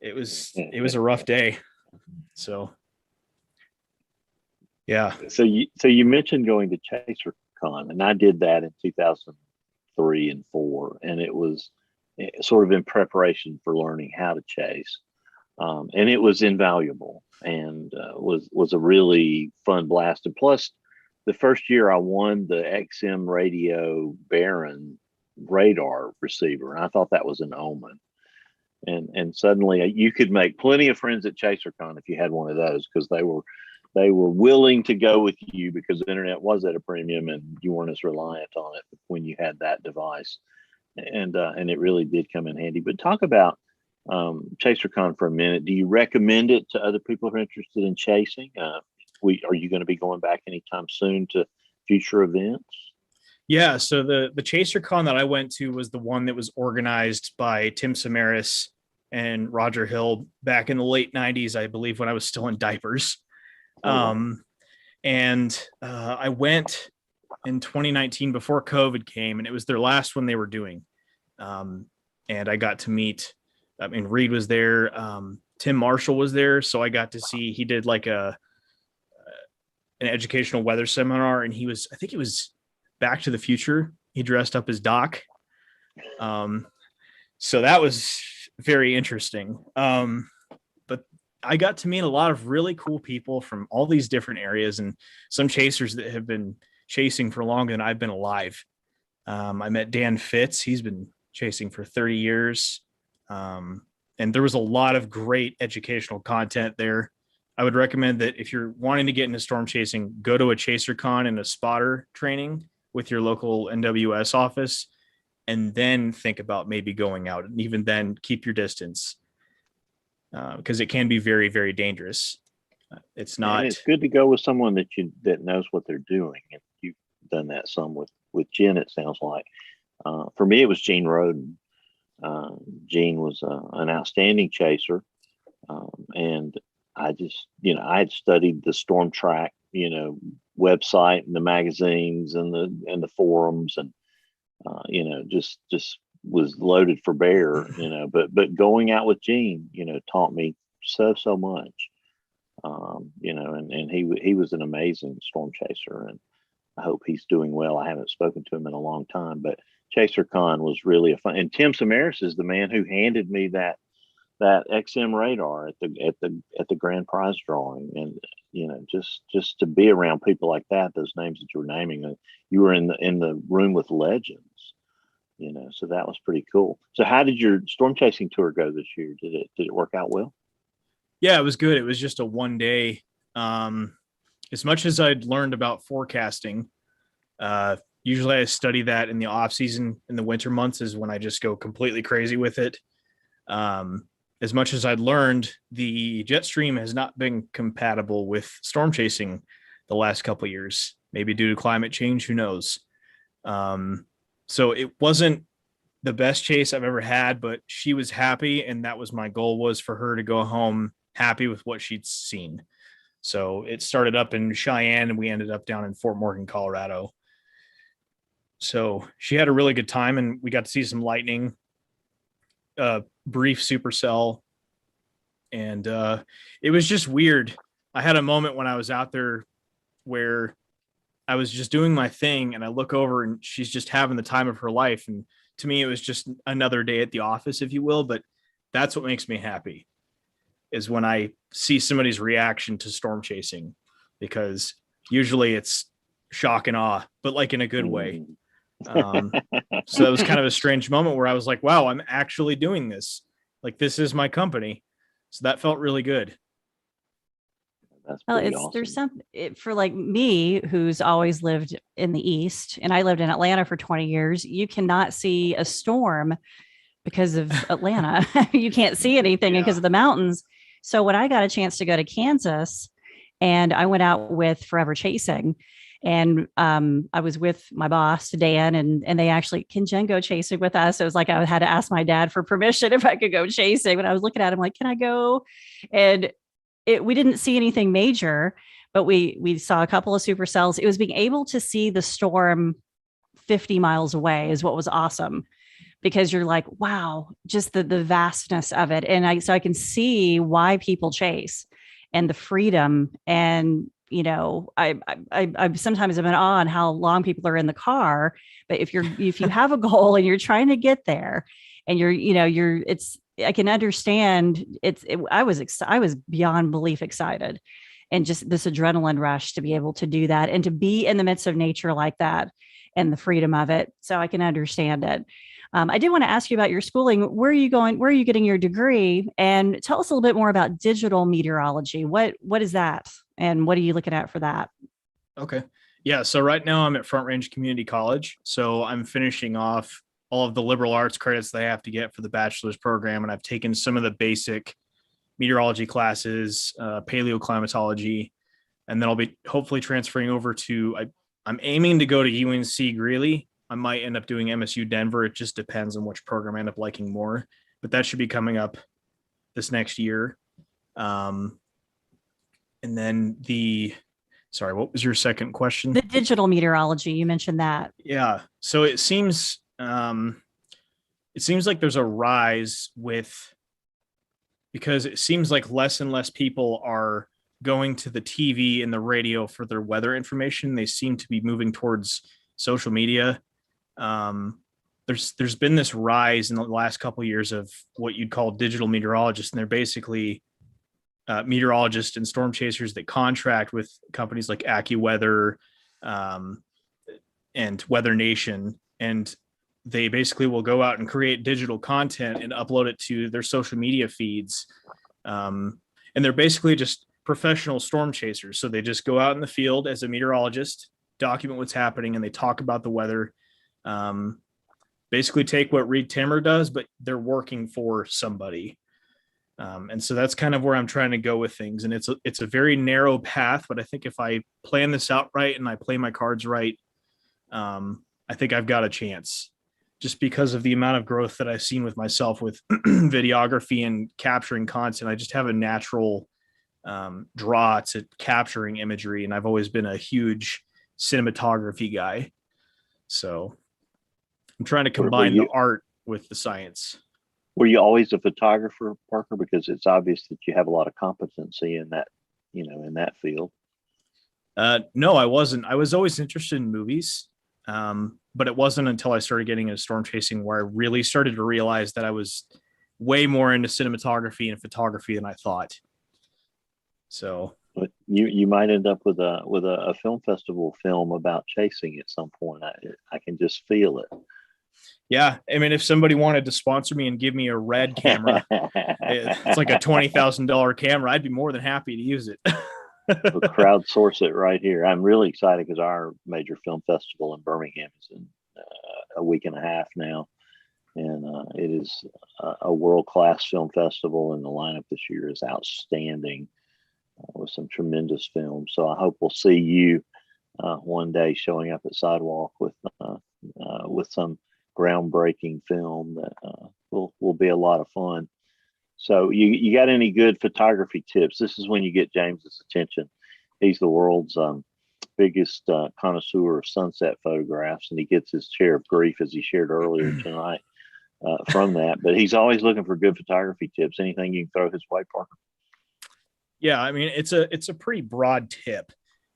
It was a rough day. So, yeah. So you mentioned going to ChaserCon, and I did that in 2003 and 4, and it was sort of in preparation for learning how to chase. And it was invaluable, and was a really fun blast. And plus, the first year I won the XM Radio Baron radar receiver, and I thought that was an omen. And suddenly you could make plenty of friends at ChaserCon if you had one of those, because they were willing to go with you because the internet was at a premium and you weren't as reliant on it when you had that device. And it really did come in handy. But talk about ChaserCon for a minute. Do you recommend it to other people who are interested in chasing? Are you going to be going back anytime soon to future events? Yeah. So the ChaserCon that I went to was the one that was organized by Tim Samaras and Roger Hill back in the late 90s, I believe, when I was still in diapers. And I went in 2019 before COVID came, and it was their last one they were doing. And I got to meet, Reed was there. Tim Marshall was there. So I got to see, he did like an educational weather seminar, and I think it was Back to the Future. He dressed up as Doc. So that was very interesting. But I got to meet a lot of really cool people from all these different areas, and some chasers that have been chasing for longer than I've been alive. I met Dan Fitz. He's been chasing for 30 years. And there was a lot of great educational content there. I would recommend that if you're wanting to get into storm chasing, go to a ChaserCon and a spotter training with your local NWS office, and then think about maybe going out, and even then keep your distance, because it can be very, very dangerous. It's not. And it's good to go with someone that knows what they're doing. And you've done that some with Jen, it sounds like. For me, it was Gene Roden. Gene was an outstanding chaser, and I just, I had studied the Storm Track, website and the magazines and the forums, and just was loaded for bear, but going out with Gene, taught me so much, and he was an amazing storm chaser, and I hope he's doing well. I haven't spoken to him in a long time, but ChaserCon was really a fun, and Tim Samaras is the man who handed me that that XM radar at the grand prize drawing, and just to be around people like that, those names that you were naming, you were in the room with legends. So that was pretty cool. So how did your storm chasing tour go this year? Did it work out well? Yeah, it was good. It was just a one day. As much as I'd learned about forecasting, usually I study that in the off season. In the winter months is when I just go completely crazy with it. As much as I'd learned, the jet stream has not been compatible with storm chasing the last couple of years, maybe due to climate change, who knows? So it wasn't the best chase I've ever had, but she was happy. And that was my goal, was for her to go home happy with what she'd seen. So it started up in Cheyenne and we ended up down in Fort Morgan, Colorado. So she had a really good time and we got to see some lightning, brief supercell. And it was just weird. I had a moment when I was out there where I was just doing my thing and I look over and she's just having the time of her life. And to me, it was just another day at the office, if you will. But that's what makes me happy, is when I see somebody's reaction to storm chasing, because usually it's shock and awe, but like in a good way. So that was kind of a strange moment where I was like, wow, I'm actually doing this. Like, this is my company. So that felt really good. That's Well, pretty it's awesome. there's some for like me, who's always lived in the East, and I lived in Atlanta for 20 years. You cannot see a storm because of Atlanta. You can't see anything because of the mountains. So when I got a chance to go to Kansas, and I went out with Forever Chasing, and I was with my boss, Dan, and they actually, can Jen go chasing with us? It was like I had to ask my dad for permission if I could go chasing. When I was looking at him like, can I go? And we didn't see anything major, but we saw a couple of supercells. It was being able to see the storm 50 miles away is what was awesome, because you're like, wow, just the vastness of it. And I can see why people chase, and the freedom. And I sometimes am in awe on how long people are in the car. But if you have a goal and you're trying to get there, and I can understand I was beyond belief excited, and just this adrenaline rush to be able to do that and to be in the midst of nature like that and the freedom of it. So I can understand it. I did want to ask you about your schooling. Where are you going? Where are you getting your degree? And tell us a little bit more about digital meteorology. What is that? And what are you looking at for that? Okay. Yeah. So right now I'm at Front Range Community College. So I'm finishing off all of the liberal arts credits that I have to get for the bachelor's program. And I've taken some of the basic meteorology classes, paleoclimatology, and then I'll be hopefully transferring over to, I'm aiming to go to UNC Greeley. I might end up doing MSU Denver. It just depends on which program I end up liking more, but that should be coming up this next year. And then sorry, what was your second question? The digital meteorology, you mentioned that. Yeah. So it seems like there's a rise because it seems like less and less people are going to the TV and the radio for their weather information. They seem to be moving towards social media. There's been this rise in the last couple of years of what you'd call digital meteorologists, and they're basically meteorologists and storm chasers that contract with companies like AccuWeather and Weather Nation, and they basically will go out and create digital content and upload it to their social media feeds. And they're basically just professional storm chasers. So they just go out in the field as a meteorologist, document what's happening, and they talk about the weather. Basically take what Reed Timmer does, but they're working for somebody. And so that's kind of where I'm trying to go with things. And it's a very narrow path, but I think if I plan this out right and I play my cards right, I think I've got a chance, just because of the amount of growth that I've seen with myself with videography and capturing content. I just have a natural draw to capturing imagery. And I've always been a huge cinematography guy. So I'm trying to combine the art with the science. Were you always a photographer, Parker? Because it's obvious that you have a lot of competency in that, in that field. No, I wasn't. I was always interested in movies. But it wasn't until I started getting into storm chasing where I really started to realize that I was way more into cinematography and photography than I thought. So But you might end up with a film festival film about chasing at some point. I can just feel it. yeah, I mean, if somebody wanted to sponsor me and give me a red camera, it's like a $20,000 camera, I'd be more than happy to use it. We'll crowdsource it right here. I'm really excited because our major film festival in Birmingham is in a week and a half now, and it is a world-class film festival, and the lineup this year is outstanding with some tremendous films. So I hope we'll see you one day showing up at Sidewalk with some groundbreaking film that will be a lot of fun. So you got any good photography tips? This is when you get James's attention. He's the world's biggest connoisseur of sunset photographs, and he gets his share of grief, as he shared earlier tonight, from that. But he's always looking for good photography tips. Anything you can throw his way, Parker? Yeah, I mean, it's a pretty broad tip.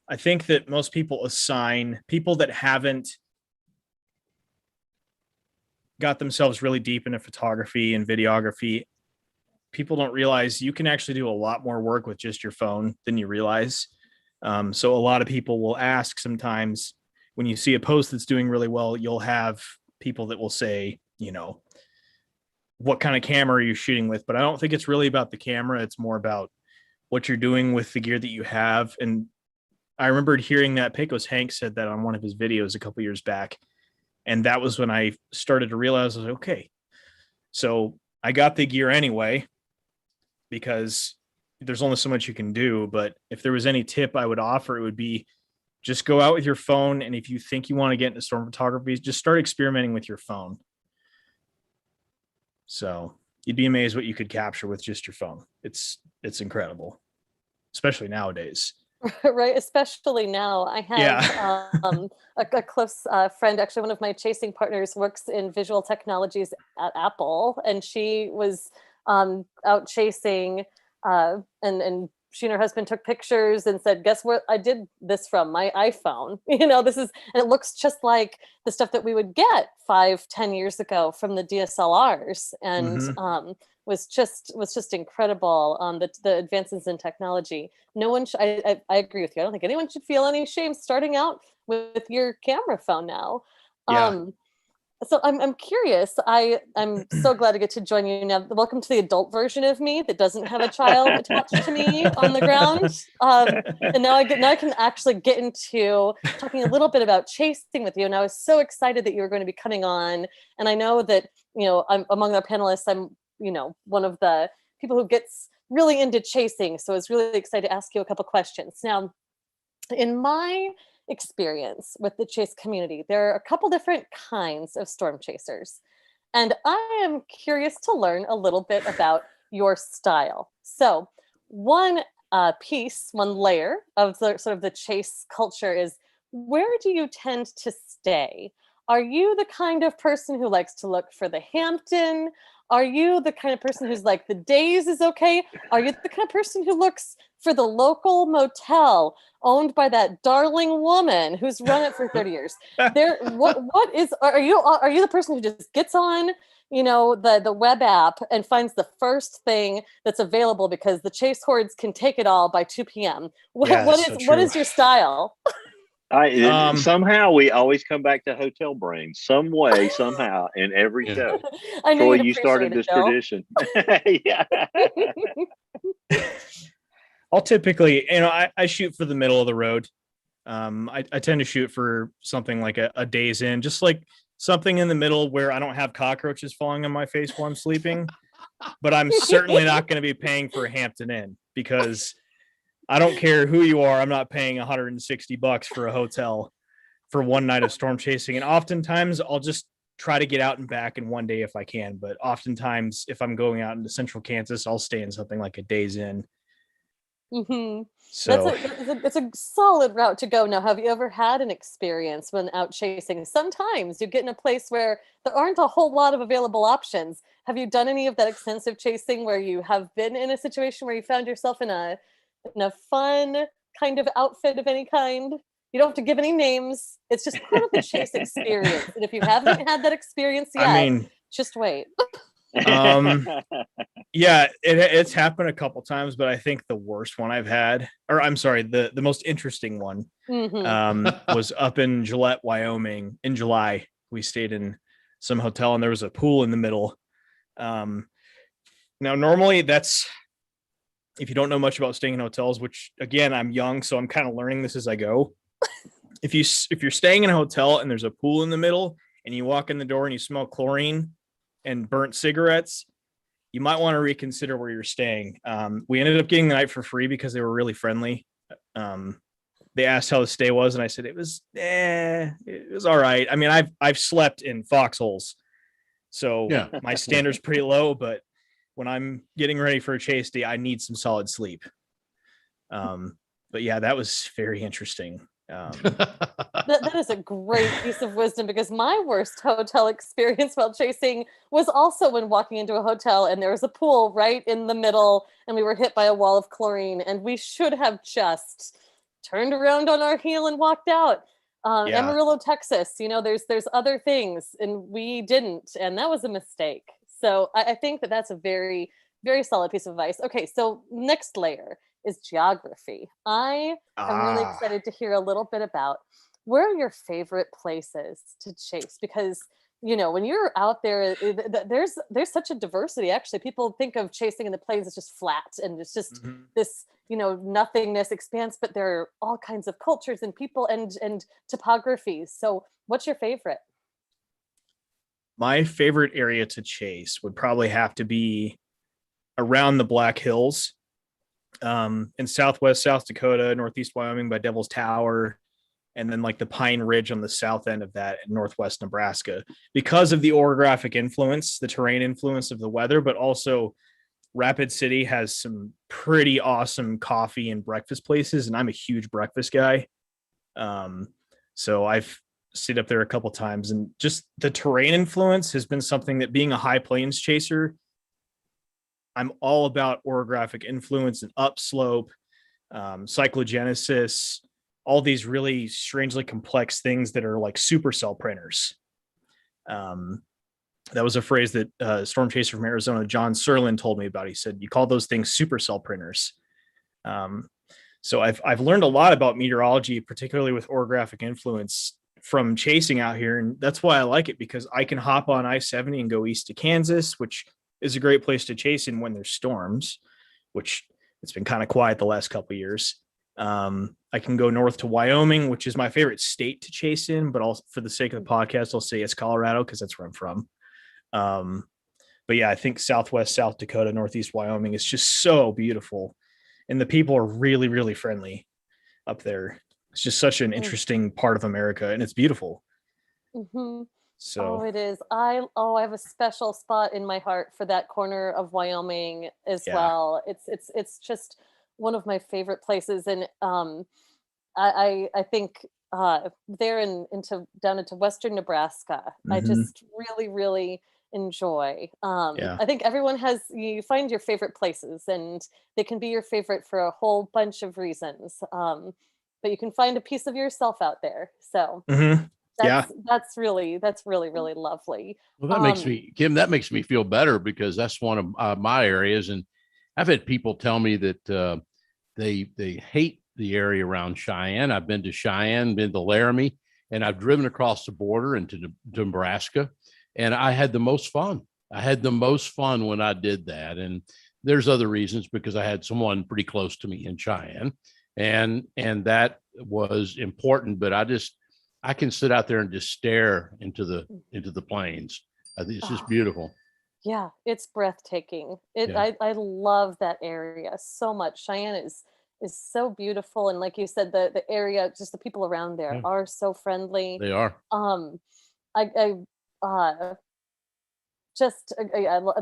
I think that most people assign people that haven't got themselves really deep into photography and videography. People don't realize you can actually do a lot more work with just your phone than you realize. So a lot of people will ask sometimes when you see a post that's doing really well, you'll have people that will say, you know, what kind of camera are you shooting with? But I don't think it's really about the camera. It's more about what you're doing with the gear that you have. And I remembered hearing that Pecos Hank said that on one of his videos a couple years back. And that was when I started to realize, I was like, okay, so I got the gear anyway, because there's only so much you can do. But if there was any tip I would offer, it would be just go out with your phone. And if you think you want to get into storm photography, just start experimenting with your phone. So you'd be amazed what you could capture with just your phone. It's incredible, especially nowadays. Right, especially now. I have a close friend, actually one of my chasing partners works in visual technologies at Apple, and she was out chasing and she and her husband took pictures and said, guess what I did this from? My iPhone. This is, and it looks just like the stuff that we would get 5-10 years ago from the DSLRs, and was just incredible. The advances in technology. No one, I agree with you. I don't think anyone should feel any shame starting out with your camera phone now. Yeah. So I'm curious. I'm so glad to get to join you now. Welcome to the adult version of me that doesn't have a child attached to me on the ground. And now I can actually get into talking a little bit about chasing with you. And I was so excited that you were going to be coming on. And I know that, I'm among our panelists, I'm, one of the people who gets really into chasing. So I was really excited to ask you a couple questions. Now, in my experience with the chase community, there are a couple different kinds of storm chasers, and I am curious to learn a little bit about your style. So one layer of the sort of the chase culture is, where do you tend to stay? Are you the kind of person who likes to look for the Hampton? Are you the kind of person who's like, the Days is okay? Are you the kind of person who looks for the local motel owned by that darling woman who's run it for 30 years? Are you the person who just gets on, the web app and finds the first thing that's available because the chase hordes can take it all by 2 p.m.? What is your style? Somehow we always come back to hotel brains, some way, somehow, in every show. I know Troy, you started this tradition. Yeah. I'll typically, I shoot for the middle of the road. I tend to shoot for something like a Days Inn, just like something in the middle where I don't have cockroaches falling on my face while I'm sleeping. But I'm certainly not going to be paying for a Hampton Inn, because I don't care who you are. I'm not paying $160 for a hotel for one night of storm chasing. And oftentimes I'll just try to get out and back in one day if I can. But oftentimes, if I'm going out into central Kansas, I'll stay in something like a Days Inn. Mm-hmm. So it's a solid route to go. Now, have you ever had an experience when out chasing? Sometimes you get in a place where there aren't a whole lot of available options. Have you done any of that extensive chasing where you have been in a situation where you found yourself in a fun kind of outfit of any kind? You don't have to give any names. It's just part of the chase experience. And if you haven't had that experience yet, just wait. Yeah, it's happened a couple times, but I think the worst one I've had, or I'm sorry, the most interesting one, was up in Gillette, Wyoming in July. We stayed in some hotel and there was a pool in the middle. Now, normally that's, if you don't know much about staying in hotels, which again, I'm young, so I'm kind of learning this as I go. If you're staying in a hotel and there's a pool in the middle and you walk in the door and you smell chlorine and burnt cigarettes, you might want to reconsider where you're staying. We ended up getting the night for free because they were really friendly. They asked how the stay was, and I said it was all right. I mean, I've slept in foxholes, so Yeah. my standard's pretty low. But when I'm getting ready for a chase day, I need some solid sleep. But yeah, that was very interesting. That is a great piece of wisdom, because my worst hotel experience while chasing was also when walking into a hotel and there was a pool right in the middle and we were hit by a wall of chlorine, and we should have just turned around on our heel and walked out. Amarillo, Texas, there's other things, and we didn't, and that was a mistake. So I think that's a very, very solid piece of advice. Okay, so next layer is geography. I am really excited to hear a little bit about where are your favorite places to chase, because when you're out there, there's such a diversity. Actually, people think of chasing in the plains as just flat and it's just this nothingness expanse, but there are all kinds of cultures and people and topographies. So what's your favorite? My favorite area to chase would probably have to be around the Black Hills, in southwest South Dakota, northeast Wyoming by Devil's Tower, and then like the Pine Ridge on the south end of that in northwest Nebraska, because of the orographic influence, the terrain influence of the weather, but also Rapid City has some pretty awesome coffee and breakfast places, and I'm a huge breakfast guy. So I've stayed up there a couple times, and just the terrain influence has been something that, being a high plains chaser, I'm all about orographic influence and upslope, cyclogenesis, all these really strangely complex things that are like supercell printers. That was a phrase that storm chaser from Arizona, John Serlin, told me about. He said, you call those things supercell printers. So I've learned a lot about meteorology, particularly with orographic influence, from chasing out here. And that's why I like it, because I can hop on I-70 and go east to Kansas, which is a great place to chase in when there's storms, which it's been kind of quiet the last couple of years. I can go north to Wyoming, which is my favorite state to chase in, but also for the sake of the podcast, I'll say it's Colorado because that's where I'm from. But yeah, I think southwest South Dakota, northeast Wyoming is just so beautiful. And the people are really, really friendly up there. It's just such an interesting part of America, and it's beautiful. Mm-hmm. So it is. I have a special spot in my heart for that corner of Wyoming as well. It's just one of my favorite places, and I think there down into western Nebraska, I just really, really enjoy. I think everyone you find your favorite places, and they can be your favorite for a whole bunch of reasons. But you can find a piece of yourself out there. So. That's really, really lovely. Well, that makes me, Kim, that makes me feel better, because that's one of my areas. And I've had people tell me that they hate the area around Cheyenne. I've been to Cheyenne, been to Laramie, and I've driven across the border into Nebraska, and I had the most fun. I had the most fun when I did that. And there's other reasons, because I had someone pretty close to me in Cheyenne, and that was important. But I can sit out there and just stare into the plains. It's just beautiful. Yeah, it's breathtaking. I love that area so much. Cheyenne is so beautiful, and like you said, the area, just the people around there are so friendly. They are. I love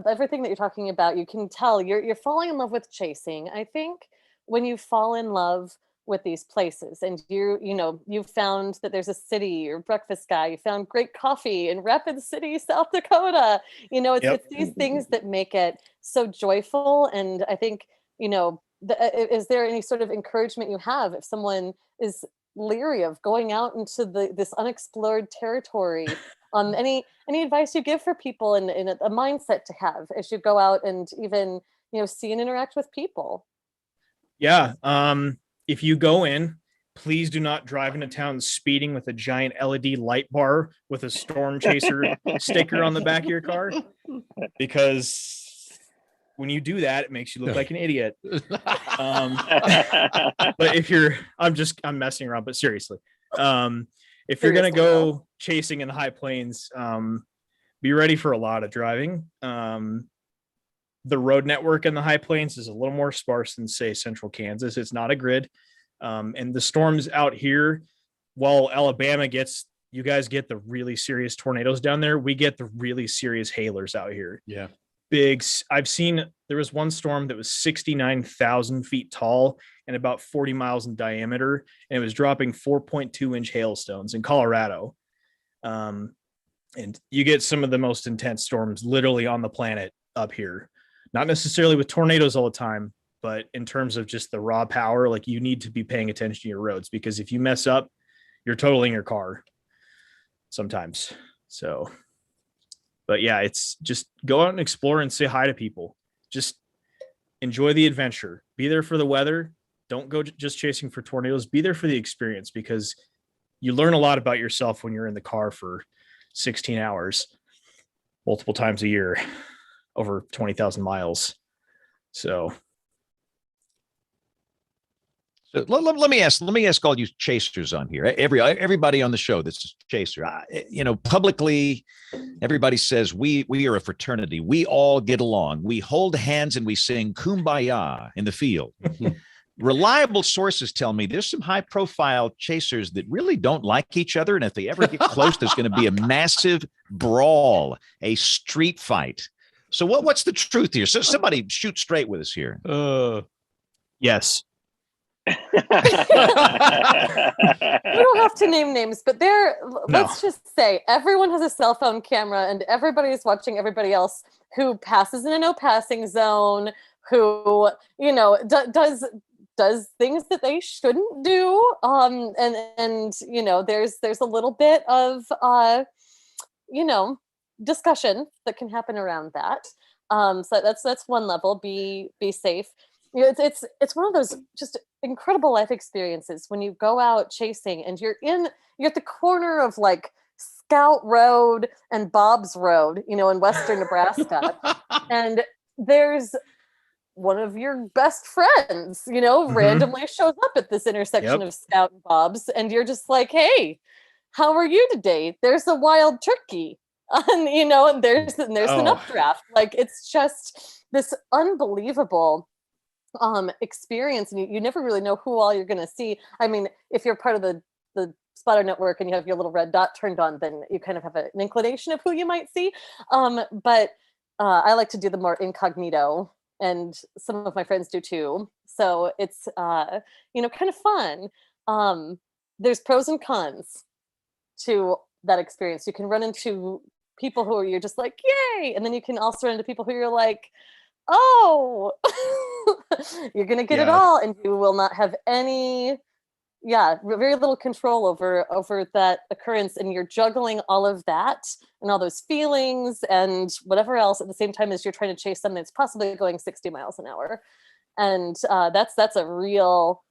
everything that you're talking about. You can tell you're falling in love with chasing. I think when you fall in love with these places, and you found that there's a city, you're a breakfast guy, you found great coffee in Rapid City, South Dakota, it's these things that make it so joyful. And I think, is there any sort of encouragement you have if someone is leery of going out into this unexplored territory? Any advice you give for people in a mindset to have as you go out and even, see and interact with people? Yeah. If you go in, please do not drive into town speeding with a giant LED light bar with a storm chaser sticker on the back of your car, because when you do that, it makes you look like an idiot. But I'm messing around, but seriously, if you're going to go chasing in the high plains, be ready for a lot of driving. The road network in the high plains is a little more sparse than, say, central Kansas. It's not a grid. And the storms out here, while Alabama you guys get the really serious tornadoes down there, we get the really serious hailers out here. Yeah. There was one storm that was 69,000 feet tall and about 40 miles in diameter, and it was dropping 4.2-inch hailstones in Colorado. And you get some of the most intense storms literally on the planet up here. Not necessarily with tornadoes all the time, but in terms of just the raw power, like, you need to be paying attention to your roads, because if you mess up, you're totaling your car sometimes. So, but yeah, it's just go out and explore and say hi to people. Just enjoy the adventure. Be there for the weather. Don't go just chasing for tornadoes. Be there for the experience, because you learn a lot about yourself when you're in the car for 16 hours, multiple times a year, over 20,000 miles. So let me ask all you chasers on here, everybody on the show that's a chaser. Publicly, everybody says we are a fraternity. We all get along. We hold hands and we sing Kumbaya in the field. Reliable sources tell me there's some high-profile chasers that really don't like each other, and if they ever get close, there's going to be a massive brawl, a street fight. So what's the truth here? So somebody shoot straight with us here. Yes. We don't have to name names, but let's just say everyone has a cell phone camera and everybody is watching everybody else who passes in a no passing zone, who, does things that they shouldn't do. And there's a little bit of, discussion that can happen around that. So that's one level. Be safe. It's one of those just incredible life experiences when you go out chasing and you're at the corner of like Scout Road and Bob's Road, in western Nebraska, and there's one of your best friends, randomly shows up at this intersection of Scout and Bob's, and you're just like, hey, how are you today? There's a wild turkey. And there's an updraft. Like, it's just this unbelievable experience, and you never really know who all you're going to see. I mean, if you're part of the spotter network and you have your little red dot turned on, then you kind of have an inclination of who you might see. But I like to do the more incognito, and some of my friends do too. So it's kind of fun. There's pros and cons to that experience. You can run into people who you're just like, yay, and then you can also run into people who you're like, oh, you're gonna get it all, and you will not have any very little control over that occurrence, and you're juggling all of that and all those feelings and whatever else at the same time as you're trying to chase something that's possibly going 60 miles an hour. And that's a real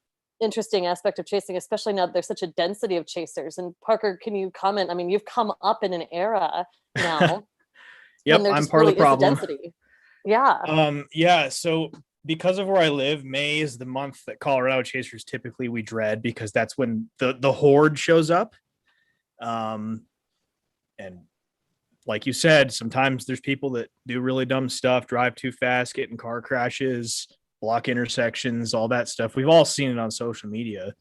interesting aspect of chasing, especially now that there's such a density of chasers. And Parker, can you comment? I mean, you've come up in an era now. Yep, I'm part of the problem. Yeah. So because of where I live, May is the month that Colorado chasers typically we dread, because that's when the horde shows up. And like you said, sometimes there's people that do really dumb stuff, drive too fast, get in car crashes, block intersections, all that stuff. We've all seen it on social media.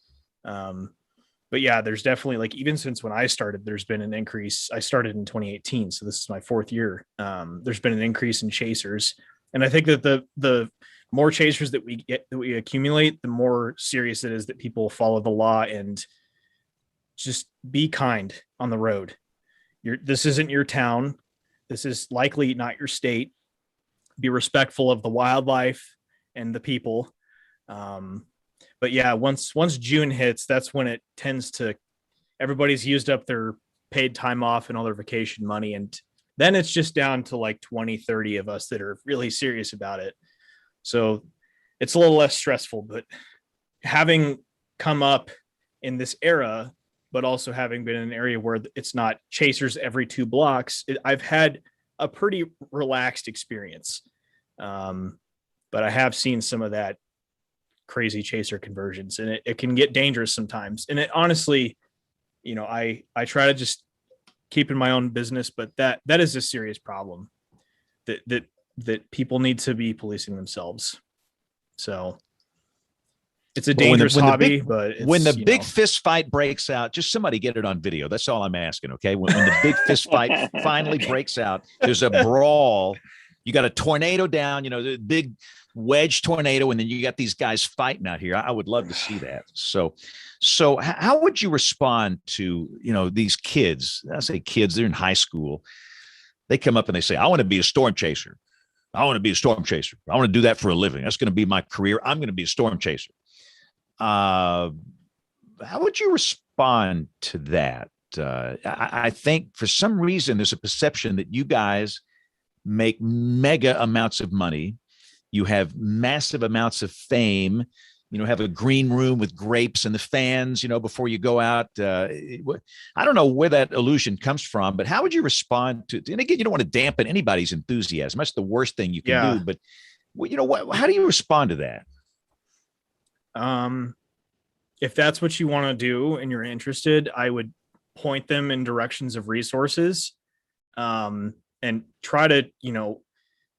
But yeah, there's definitely, like, even since when I started, there's been an increase. I started in 2018, so this is my 4th year. There's been an increase in chasers. And I think that the more chasers that we accumulate, the more serious it is that people follow the law and just be kind on the road. This isn't your town. This is likely not your state. Be respectful of the wildlife and the people. But yeah, once June hits, that's when it tends to, everybody's used up their paid time off and all their vacation money. And then it's just down to like 20, 30 of us that are really serious about it. So it's a little less stressful, but having come up in this era, but also having been in an area where it's not chasers every 2 blocks, I've had a pretty relaxed experience. But I have seen some of that crazy chaser conversions, and it can get dangerous sometimes. And it honestly, you know, I try to just keep in my own business, but that is a serious problem that people need to be policing themselves. So it's a dangerous hobby, but it's, when the big fist fight breaks out, just somebody get it on video. That's all I'm asking. Okay. When the big fist fight finally breaks out, there's a brawl. You got a tornado down, you know, the big wedge tornado, and then you got these guys fighting out here. I would love to see that. So how would you respond to, you know, these kids? I say kids, they're in high school. They come up and they say, I want to be a storm chaser. I want to be a storm chaser. I want to do that for a living. That's going to be my career. I'm going to be a storm chaser. How would you respond to that? I think for some reason there's a perception that you guys make mega amounts of money. You have massive amounts of fame, you know, have a green room with grapes and the fans, you know, before you go out. I don't know where that illusion comes from, but how would you respond to, and again, you don't want to dampen anybody's enthusiasm. That's the worst thing you can do, but you know, how do you respond to that? If that's what you want to do and you're interested, I would point them in directions of resources, and try to, you know,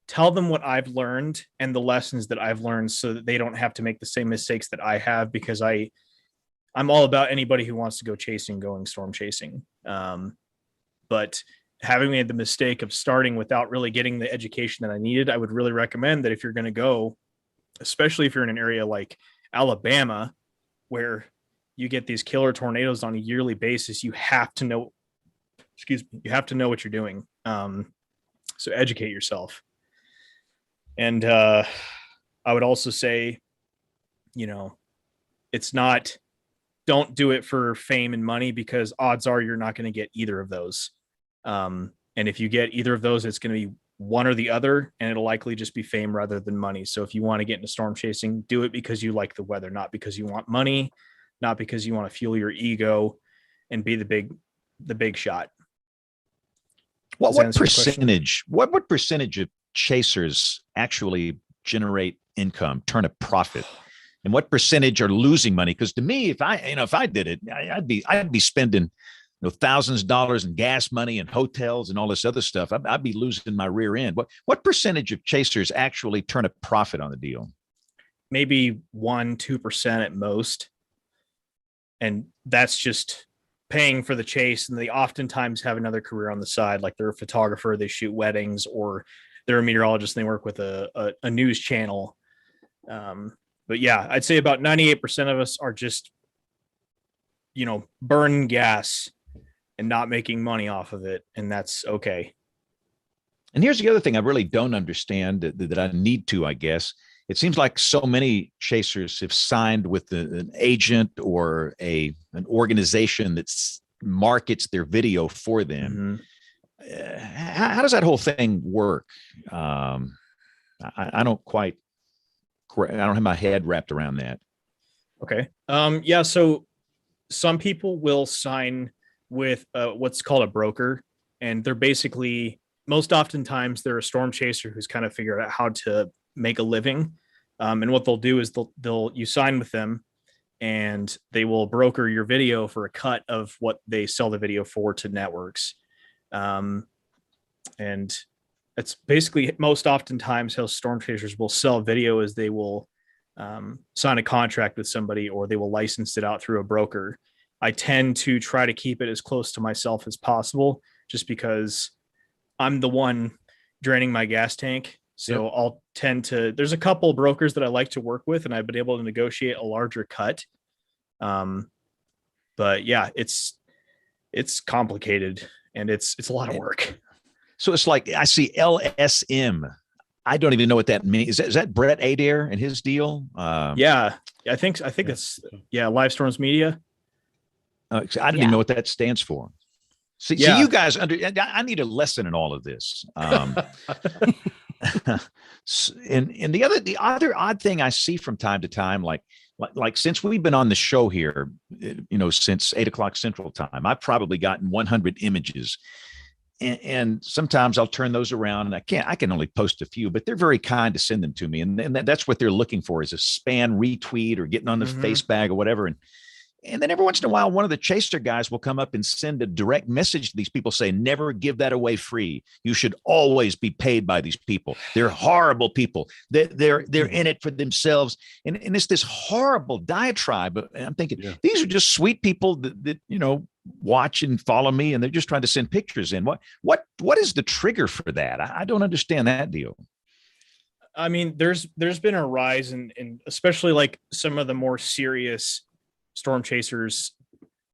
tell them what I've learned and the lessons that I've learned so that they don't have to make the same mistakes that I have, because I'm all about anybody who wants to go chasing, going storm chasing. But having made the mistake of starting without really getting the education that I needed, I would really recommend that if you're going to go, especially if you're in an area like Alabama, where you get these killer tornadoes on a yearly basis, you have to know what you're doing. So educate yourself. And I would also say, you know, don't do it for fame and money, because odds are you're not going to get either of those. And if you get either of those, it's going to be one or the other, and it'll likely just be fame rather than money. So if you want to get into storm chasing, do it because you like the weather, not because you want money, not because you want to fuel your ego and be the big shot. What percentage of chasers actually generate income, turn a profit, and what percentage are losing money? Because to me, if I did it, I'd be spending, you know, thousands of dollars in gas money and hotels and all this other stuff. I'd be losing my rear end. What percentage of chasers actually turn a profit on the deal? Maybe 1-2% at most, and that's just paying for the chase. And they oftentimes have another career on the side, like they're a photographer, they shoot weddings, or they're a meteorologist and they work with a news channel. But yeah, I'd say about 98% of us are just, you know, burning gas and not making money off of it. And that's okay. And here's the other thing I really don't understand that I need to, I guess. It seems like so many chasers have signed with an agent or an organization that markets their video for them. Mm-hmm. How does that whole thing work? I don't have my head wrapped around that. Okay. Yeah. So some people will sign with what's called a broker, and they're basically, most oftentimes they're a storm chaser who's kind of figured out how to make a living. And what they'll do is you sign with them, and they will broker your video for a cut of what they sell the video for to networks. And it's basically most oftentimes how storm chasers will sell video, is they will sign a contract with somebody, or they will license it out through a broker. I tend to try to keep it as close to myself as possible, just because I'm the one draining my gas tank. So I'll tend to, there's a couple of brokers that I like to work with, and I've been able to negotiate a larger cut. But yeah, it's complicated, and it's a lot of work. So it's like, I see LSM. I don't even know what that means. Is that Brett Adair and his deal? Yeah, I think it's Live Storms Media. I don't even know what that stands for. See, Yeah. you guys I need a lesson in all of this. And the other odd thing I see from time to time, like since we've been on the show here, since 8 o'clock Central Time, I've probably gotten 100 images. And sometimes I'll turn those around, and I can only post a few, but they're very kind to send them to me. And that's what they're looking for, is a spam retweet or getting on the face bag or whatever. And then every once in a while, one of the chaser guys will come up and send a direct message to these people saying, never give that away free. You should always be paid by these people. They're horrible people. They're in it for themselves. And it's this horrible diatribe. And I'm thinking, these are just sweet people that watch and follow me, and they're just trying to send pictures in. What is the trigger for that? I don't understand that deal. I mean, there's been a rise in especially like some of the more serious storm chasers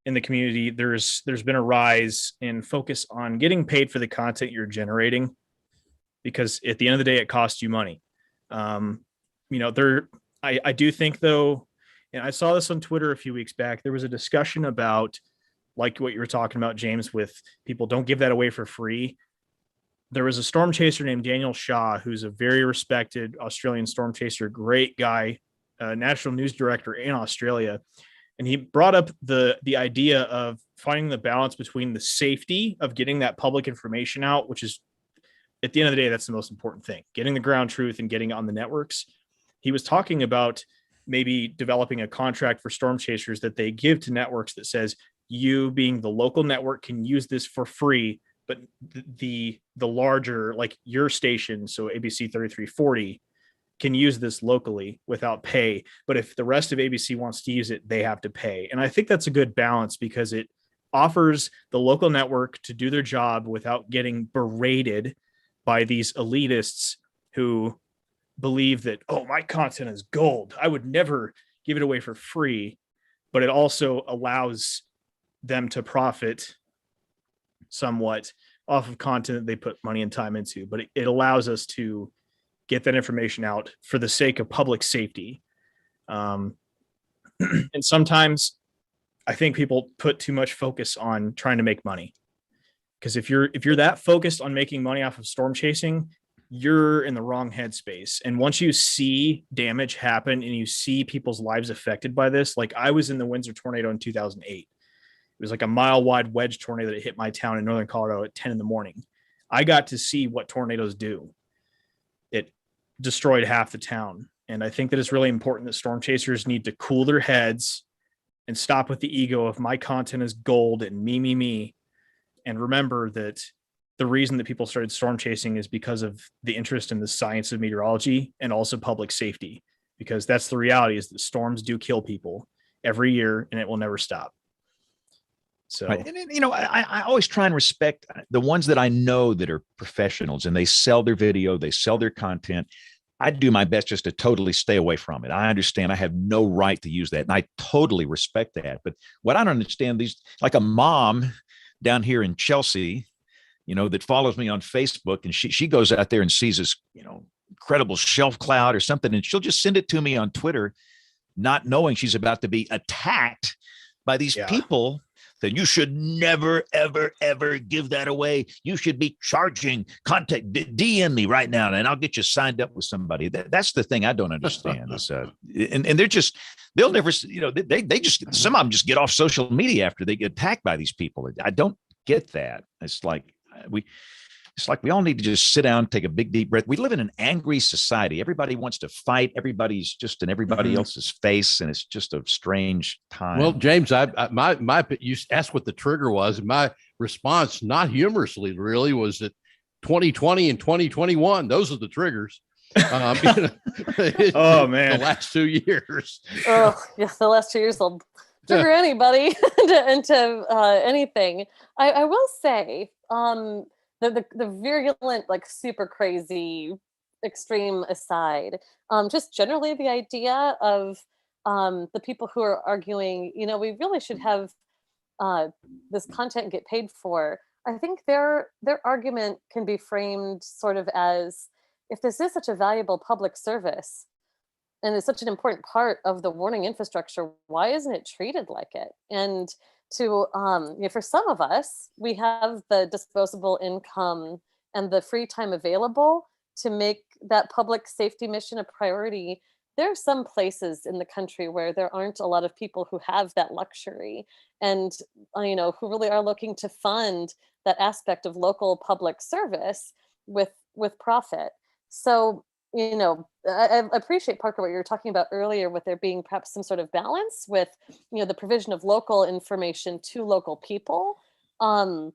in the community. There's been a rise in focus on getting paid for the content you're generating, because at the end of the day, it costs you money. I do think, though, and I saw this on Twitter a few weeks back, there was a discussion about, like what you were talking about, James, with people don't give that away for free. There was a storm chaser named Daniel Shaw, who's a very respected Australian storm chaser, great guy, national news director in Australia. And he brought up the idea of finding the balance between the safety of getting that public information out, which is, at the end of the day, that's the most important thing, getting the ground truth and getting on the networks. He was talking about maybe developing a contract for storm chasers that they give to networks that says, you being the local network can use this for free, but the larger, like your station, so ABC 3340, can use this locally without pay. But if the rest of ABC wants to use it, they have to pay. And I think that's a good balance, because it offers the local network to do their job without getting berated by these elitists who believe that, oh, my content is gold, I would never give it away for free. But it also allows them to profit somewhat off of content that they put money and time into. But it allows us to get that information out for the sake of public safety. And sometimes I think people put too much focus on trying to make money, because if you're that focused on making money off of storm chasing, you're in the wrong headspace. And once you see damage happen and you see people's lives affected by this, like I was in the Windsor tornado in 2008. It was like a mile-wide wedge tornado that hit my town in northern Colorado at 10 in the morning. I got to see what tornadoes do. It destroyed half the town. And I think that it's really important that storm chasers need to cool their heads and stop with the ego of my content is gold and me, and remember that the reason that people started storm chasing is because of the interest in the science of meteorology and also public safety, because that's the reality, is that storms do kill people every year and it will never stop. So, right. And I always try and respect the ones that I know that are professionals and they sell their video, they sell their content. I do my best just to totally stay away from it. I understand I have no right to use that, and I totally respect that. But what I don't understand, like a mom down here in Chelsea, that follows me on Facebook, and she goes out there and sees this, incredible shelf cloud or something, and she'll just send it to me on Twitter, not knowing she's about to be attacked by these people. That you should never, ever, ever give that away. You should be charging. Contact, DM me right now, and I'll get you signed up with somebody. That's the thing I don't understand. Is, and they'll never, they just, some of them just get off social media after they get attacked by these people. I don't get that. It's like we all need to just sit down, take a big deep breath. We live in an angry society. Everybody wants to fight. Everybody's just in everybody else's face, and it's just a strange time. Well, James, you asked what the trigger was, and my response, not humorously, really, was that 2020 and 2021. Those are the triggers. Oh man, the last 2 years. Oh yeah, the last 2 years will trigger anybody into anything. I will say. The virulent, like super crazy, extreme aside, just generally the idea of the people who are arguing, we really should have this content get paid for. I think their argument can be framed sort of as, if this is such a valuable public service and it's such an important part of the warning infrastructure, why isn't it treated like it? And to for some of us, we have the disposable income and the free time available to make that public safety mission a priority. There are some places in the country where there aren't a lot of people who have that luxury, and who really are looking to fund that aspect of local public service with profit. So I appreciate, Parker, what you were talking about earlier, with there being perhaps some sort of balance with the provision of local information to local people, and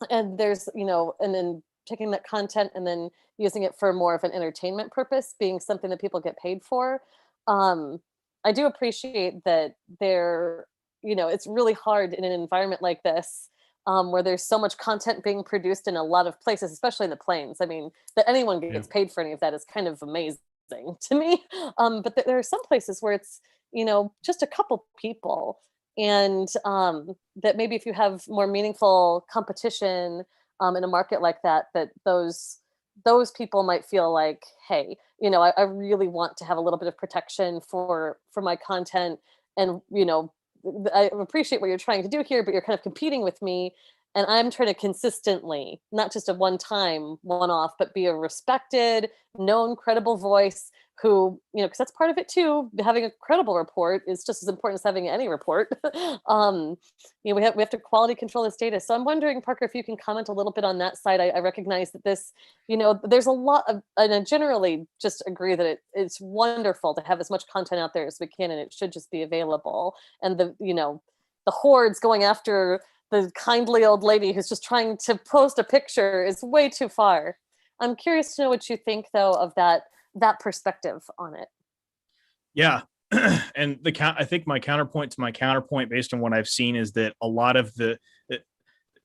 there's and then taking that content and then using it for more of an entertainment purpose being something that people get paid for. I do appreciate that it's really hard in an environment like this, where there's so much content being produced in a lot of places, especially in the plains. I mean, that anyone gets paid for any of that is kind of amazing to me. But there are some places where it's, just a couple people, and that maybe if you have more meaningful competition in a market like that, that those people might feel like, hey, I really want to have a little bit of protection for my content, and I appreciate what you're trying to do here, but you're kind of competing with me, and I'm trying to consistently, not just a one-time, one-off, but be a respected, known, credible voice who, because that's part of it too. Having a credible report is just as important as having any report. We have to quality control this data. So I'm wondering, Parker, if you can comment a little bit on that side. I recognize that this, there's a lot of, and I generally just agree that it's wonderful to have as much content out there as we can, and it should just be available. And the hordes going after the kindly old lady who's just trying to post a picture is way too far. I'm curious to know what you think, though, of that perspective on it. Yeah. And I think my counterpoint based on what I've seen is that a lot of it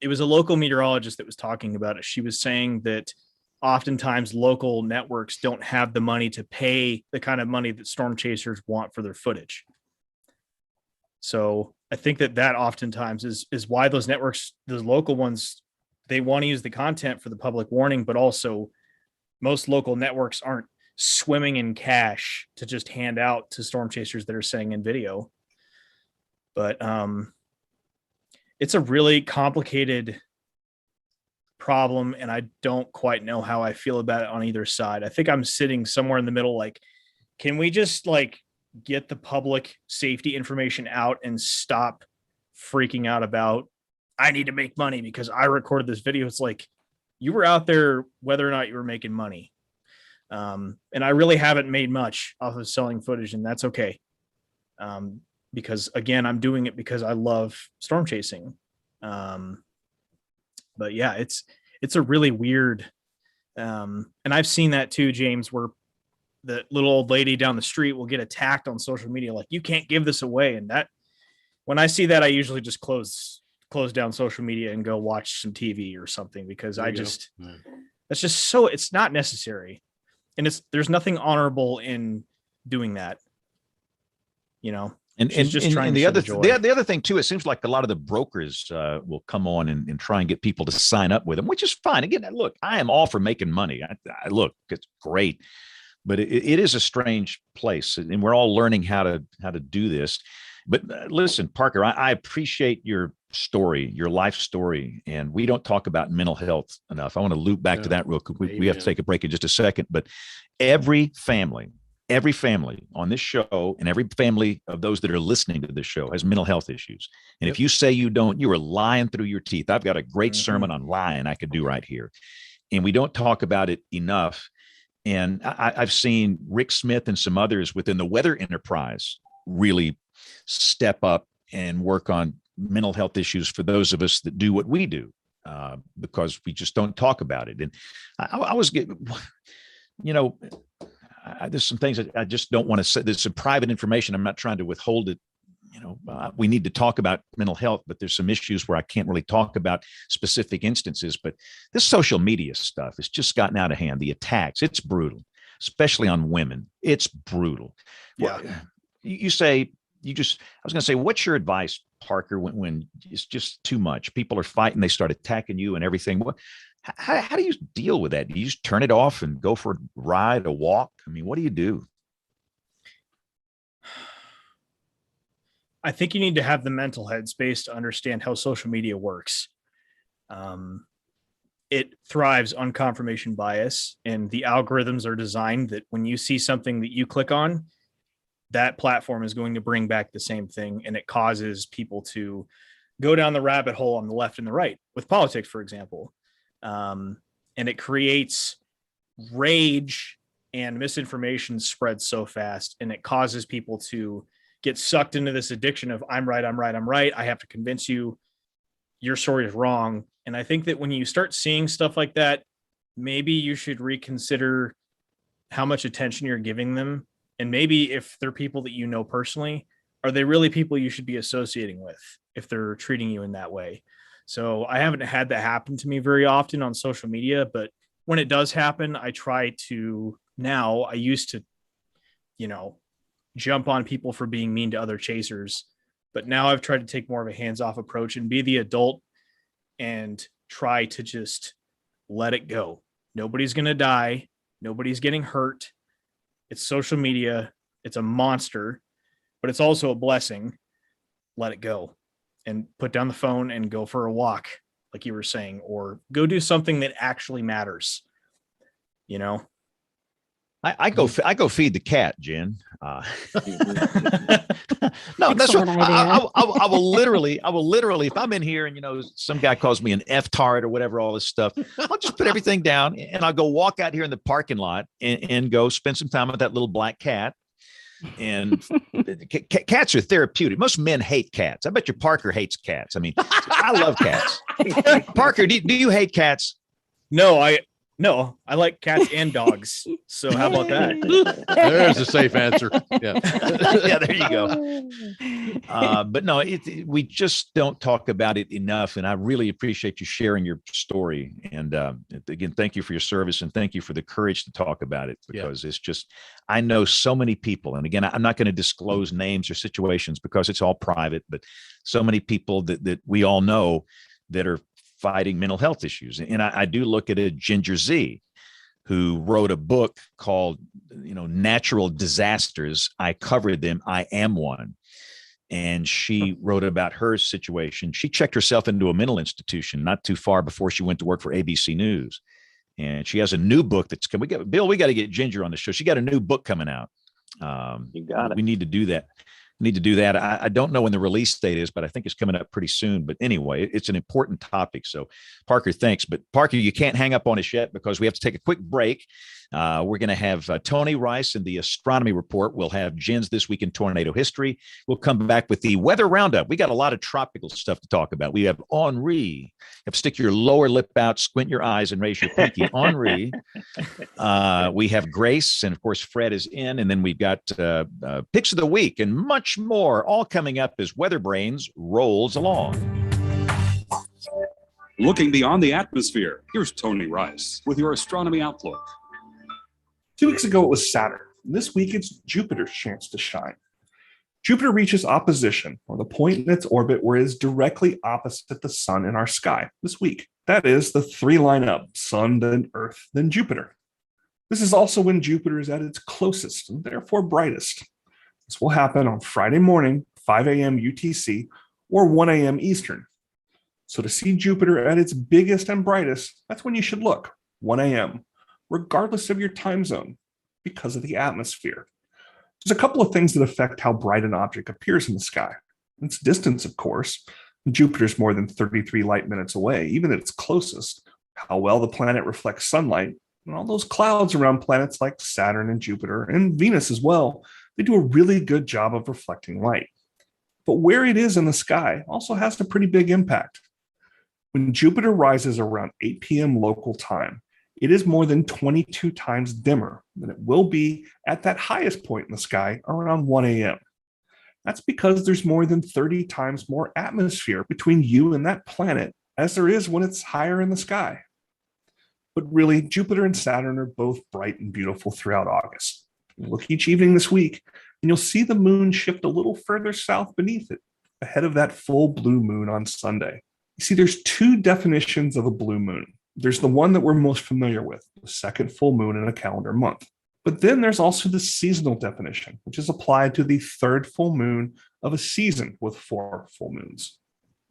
was a local meteorologist that was talking about it. She was saying that oftentimes local networks don't have the money to pay the kind of money that storm chasers want for their footage. So I think that oftentimes is why those networks, those local ones, they want to use the content for the public warning, but also most local networks aren't swimming in cash to just hand out to storm chasers that are saying in video. But it's a really complicated problem, and I don't quite know how I feel about it on either side. I think I'm sitting somewhere in the middle. Like, can we just get the public safety information out and stop freaking out about, I need to make money because I recorded this video? It's like, you were out there whether or not you were making money. And I really haven't made much off of selling footage, and that's okay. Because again, I'm doing it because I love storm chasing. But yeah, it's a really weird, and I've seen that too, James, where the little old lady down the street will get attacked on social media. Like, you can't give this away. And that, when I see that, I usually just close down social media and go watch some TV or something, because that's just so, it's not necessary. And there's nothing honorable in doing that, And the other thing too, it seems like a lot of the brokers will come on and try and get people to sign up with them, which is fine. Again, look, I am all for making money. I look, it's great, but it is a strange place, and we're all learning how to do this. But listen, Parker, I appreciate your story, your life story, and we don't talk about mental health enough. I want to loop back to that real quick. We have to take a break in just a second, but every family on this show, and every family of those that are listening to this show, has mental health issues. And if you say you don't, you are lying through your teeth. I've got a great sermon on lying I could do right here. And we don't talk about it enough. And I've seen Rick Smith and some others within the weather enterprise really step up and work on mental health issues for those of us that do what we do, because we just don't talk about it. And I was getting, there's some things that I just don't want to say. There's some private information. I'm not trying to withhold it. We need to talk about mental health, but there's some issues where I can't really talk about specific instances. But this social media stuff has just gotten out of hand. The attacks, it's brutal, especially on women. It's brutal. Yeah. Well, I was going to say, what's your advice, Parker, when it's just too much? People are fighting, they start attacking you and everything. How do you deal with that? Do you just turn it off and go for a ride, a walk? I mean, what do you do? I think you need to have the mental headspace to understand how social media works. It thrives on confirmation bias, and the algorithms are designed that when you see something that you click on, that platform is going to bring back the same thing, and it causes people to go down the rabbit hole on the left and the right with politics, for example. And it creates rage, and misinformation spreads so fast, and it causes people to get sucked into this addiction of I'm right. I have to convince you your story is wrong. And I think that when you start seeing stuff like that, maybe you should reconsider how much attention you're giving them. And maybe if they're people that you know personally, are they really people you should be associating with if they're treating you in that way? So I haven't had that happen to me very often on social media, but when it does happen, I try to now. I used to, jump on people for being mean to other chasers, but now I've tried to take more of a hands-off approach and be the adult and try to just let it go. Nobody's going to die. Nobody's getting hurt. It's social media. It's a monster, but it's also a blessing. Let it go and put down the phone and go for a walk, like you were saying, or go do something that actually matters. I go feed the cat, Jen. No, that's what I will literally, if I'm in here and, some guy calls me an F-tard or whatever, all this stuff, I'll just put everything down and I'll go walk out here in the parking lot and go spend some time with that little black cat. And cats are therapeutic. Most men hate cats. I bet you Parker hates cats. I mean, I love cats. Parker, do you hate cats? No, I like cats and dogs. So how about that? There's a safe answer. Yeah. Yeah, there you go. But no, we just don't talk about it enough. And I really appreciate you sharing your story. And again, thank you for your service and thank you for the courage to talk about it, because it's just, I know so many people. And again, I'm not going to disclose names or situations because it's all private, but so many people that we all know that are fighting mental health issues. And I do look at a Ginger Z, who wrote a book called, Natural Disasters. I covered them. I am one. And she wrote about her situation. She checked herself into a mental institution not too far before she went to work for ABC News. And she has a new book we got to get Ginger on the show. She got a new book coming out. You got it. We need to do that. I don't know when the release date is, but I think it's coming up pretty soon. But anyway, it's an important topic. So Parker, thanks. But Parker, you can't hang up on us yet because we have to take a quick break. We're going to have Tony Rice in the astronomy report. We'll have Jen's This Week in Tornado History. We'll come back with the weather roundup. We got a lot of tropical stuff to talk about. We have Henri. You have to stick your lower lip out, squint your eyes, and raise your pinky. Henri. We have Grace, and of course, Fred is in. And then we've got Picks of the Week and much more, all coming up as WeatherBrains rolls along. Looking beyond the atmosphere, here's Tony Rice with your astronomy outlook. 2 weeks ago, it was Saturn. This week, it's Jupiter's chance to shine. Jupiter reaches opposition, or the point in its orbit where it is directly opposite the sun in our sky this week. That is, the three line up: Sun, then Earth, then Jupiter. This is also when Jupiter is at its closest and therefore brightest. This will happen on Friday morning, 5 a.m. UTC, or 1 a.m. Eastern. So to see Jupiter at its biggest and brightest, that's when you should look, 1 a.m., regardless of your time zone, because of the atmosphere. There's a couple of things that affect how bright an object appears in the sky. Its distance, of course. Jupiter's more than 33 light minutes away, even at its closest. How well the planet reflects sunlight, and all those clouds around planets like Saturn and Jupiter, and Venus as well, they do a really good job of reflecting light. But where it is in the sky also has a pretty big impact. When Jupiter rises around 8 p.m. local time, it is more than 22 times dimmer than it will be at that highest point in the sky around 1 a.m. That's because there's more than 30 times more atmosphere between you and that planet as there is when it's higher in the sky. But really, Jupiter and Saturn are both bright and beautiful throughout August. You look each evening this week, and you'll see the moon shift a little further south beneath it, ahead of that full blue moon on Sunday. You see, there's two definitions of a blue moon. There's the one that we're most familiar with, the second full moon in a calendar month. But then there's also the seasonal definition, which is applied to the third full moon of a season with 4 full moons.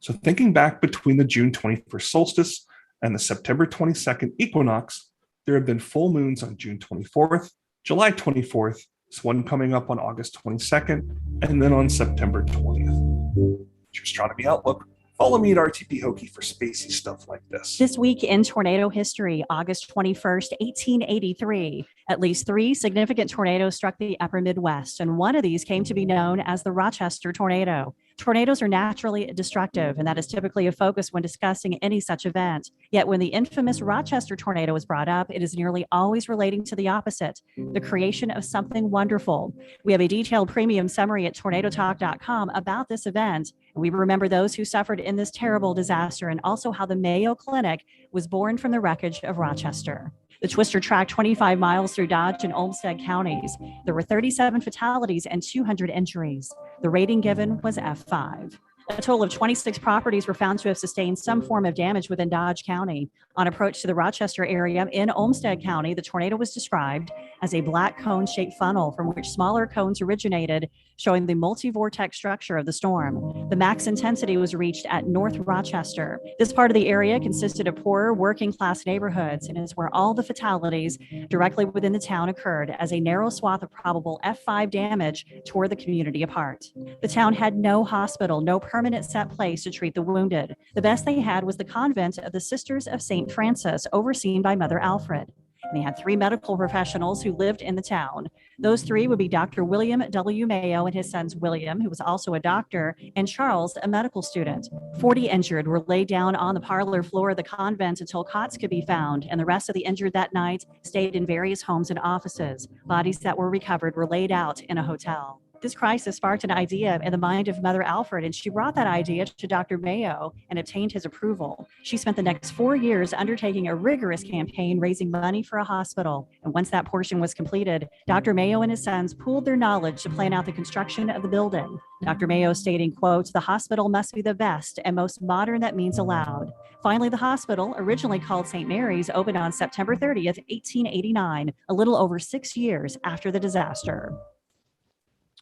So thinking back between the June 21st solstice and the September 22nd equinox, there have been full moons on June 24th, July 24th, one coming up on August 22nd, and then on September 20th. Your Astronomy Outlook. Follow me at RTP Hokie for spacey stuff like this. This week in tornado history, August 21st, 1883, at least 3 significant tornadoes struck the upper Midwest, and one of these came to be known as the Rochester Tornado. Tornadoes are naturally destructive, and that is typically a focus when discussing any such event. Yet when the infamous Rochester tornado is brought up, it is nearly always relating to the opposite, the creation of something wonderful. We have a detailed premium summary at tornadotalk.com about this event. We remember those who suffered in this terrible disaster and also how the Mayo Clinic was born from the wreckage of Rochester. The twister tracked 25 miles through Dodge and Olmsted counties. There were 37 fatalities and 200 injuries. The rating given was F5. A total of 26 properties were found to have sustained some form of damage within Dodge County. On approach to the Rochester area in Olmsted County, the tornado was described as a black cone-shaped funnel from which smaller cones originated, showing the multi-vortex structure of the storm. The max intensity was reached at North Rochester. This part of the area consisted of poorer working-class neighborhoods and is where all the fatalities directly within the town occurred, as a narrow swath of probable F5 damage tore the community apart. The town had no hospital, no permanent set place to treat the wounded. The best they had was the convent of the Sisters of St. Francis, overseen by Mother Alfred. And they had 3 medical professionals who lived in the town. Those 3 would be Dr. William W. Mayo and his sons William, who was also a doctor, and Charles, a medical student. 40 injured were laid down on the parlor floor of the convent until cots could be found, and the rest of the injured that night stayed in various homes and offices. Bodies that were recovered were laid out in a hotel. This crisis sparked an idea in the mind of Mother Alfred, and she brought that idea to Dr. Mayo and obtained his approval. She spent the next 4 years undertaking a rigorous campaign raising money for a hospital. And once that portion was completed, Dr. Mayo and his sons pooled their knowledge to plan out the construction of the building. Dr. Mayo stating, quote, "The hospital must be the best and most modern that means allowed." Finally, the hospital, originally called St. Mary's, opened on September 30th, 1889, a little over 6 years after the disaster.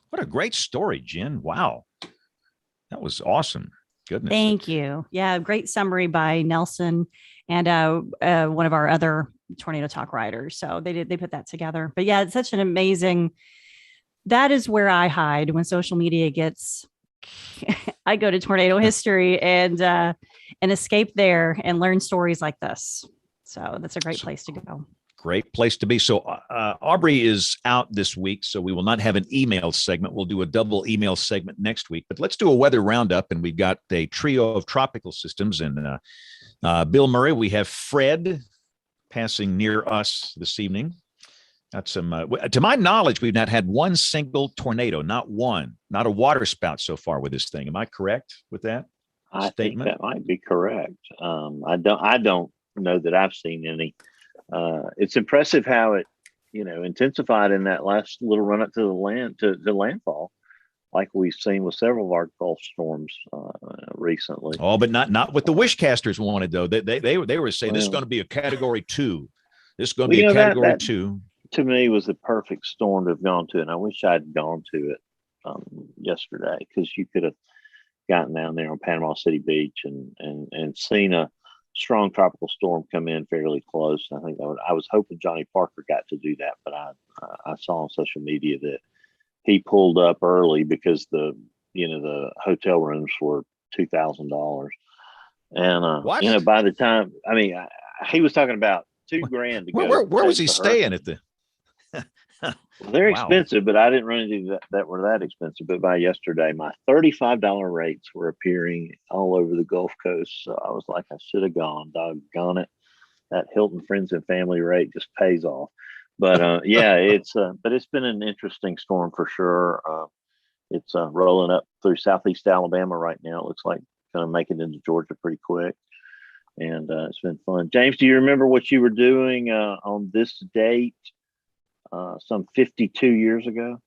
What a great story, Jen. Wow. That was awesome. Goodness. Thank you. Yeah, great summary by Nelson and one of our other Tornado Talk writers. So they put that together. But yeah, it's such an amazing, that is where I hide when social media gets, I go to tornado history and escape there and learn stories like this. So that's a great place to go. Great place to be. So Aubrey is out this week, so we will not have an email segment. We'll do a double email segment next week. But let's do a weather roundup, and we've got a trio of tropical systems. And Bill Murray, we have Fred passing near us this evening. Got some. To my knowledge, we've not had one single tornado, not one, not a water spout so far with this thing. Am I correct with that statement? I think that might be correct. I don't know that I've seen any. It's impressive how it, intensified in that last little run up to the landfall, like we've seen with several of our Gulf storms recently. Oh, but not what the wishcasters wanted though. They were saying this is going to be a Category 2. This is going to be a Category 2. To me, was the perfect storm to have gone to, and I wish I'd gone to it yesterday, because you could have gotten down there on Panama City Beach and seen a strong tropical storm come in fairly close. I think I was hoping Johnny Parker got to do that, but I saw on social media that he pulled up early because the hotel rooms were $2,000, and by the time, he was talking about $2,000 to go. Where was he staying at the? They're expensive, but I didn't run into that were that expensive. But by yesterday, my $35 rates were appearing all over the Gulf Coast. So I was like, I should have gone. Doggone it. That Hilton Friends and Family rate just pays off. But yeah, it's been an interesting storm for sure. It's rolling up through southeast Alabama right now. It looks like going to make it into Georgia pretty quick. And it's been fun. James, do you remember what you were doing on this date? Some 52 years ago.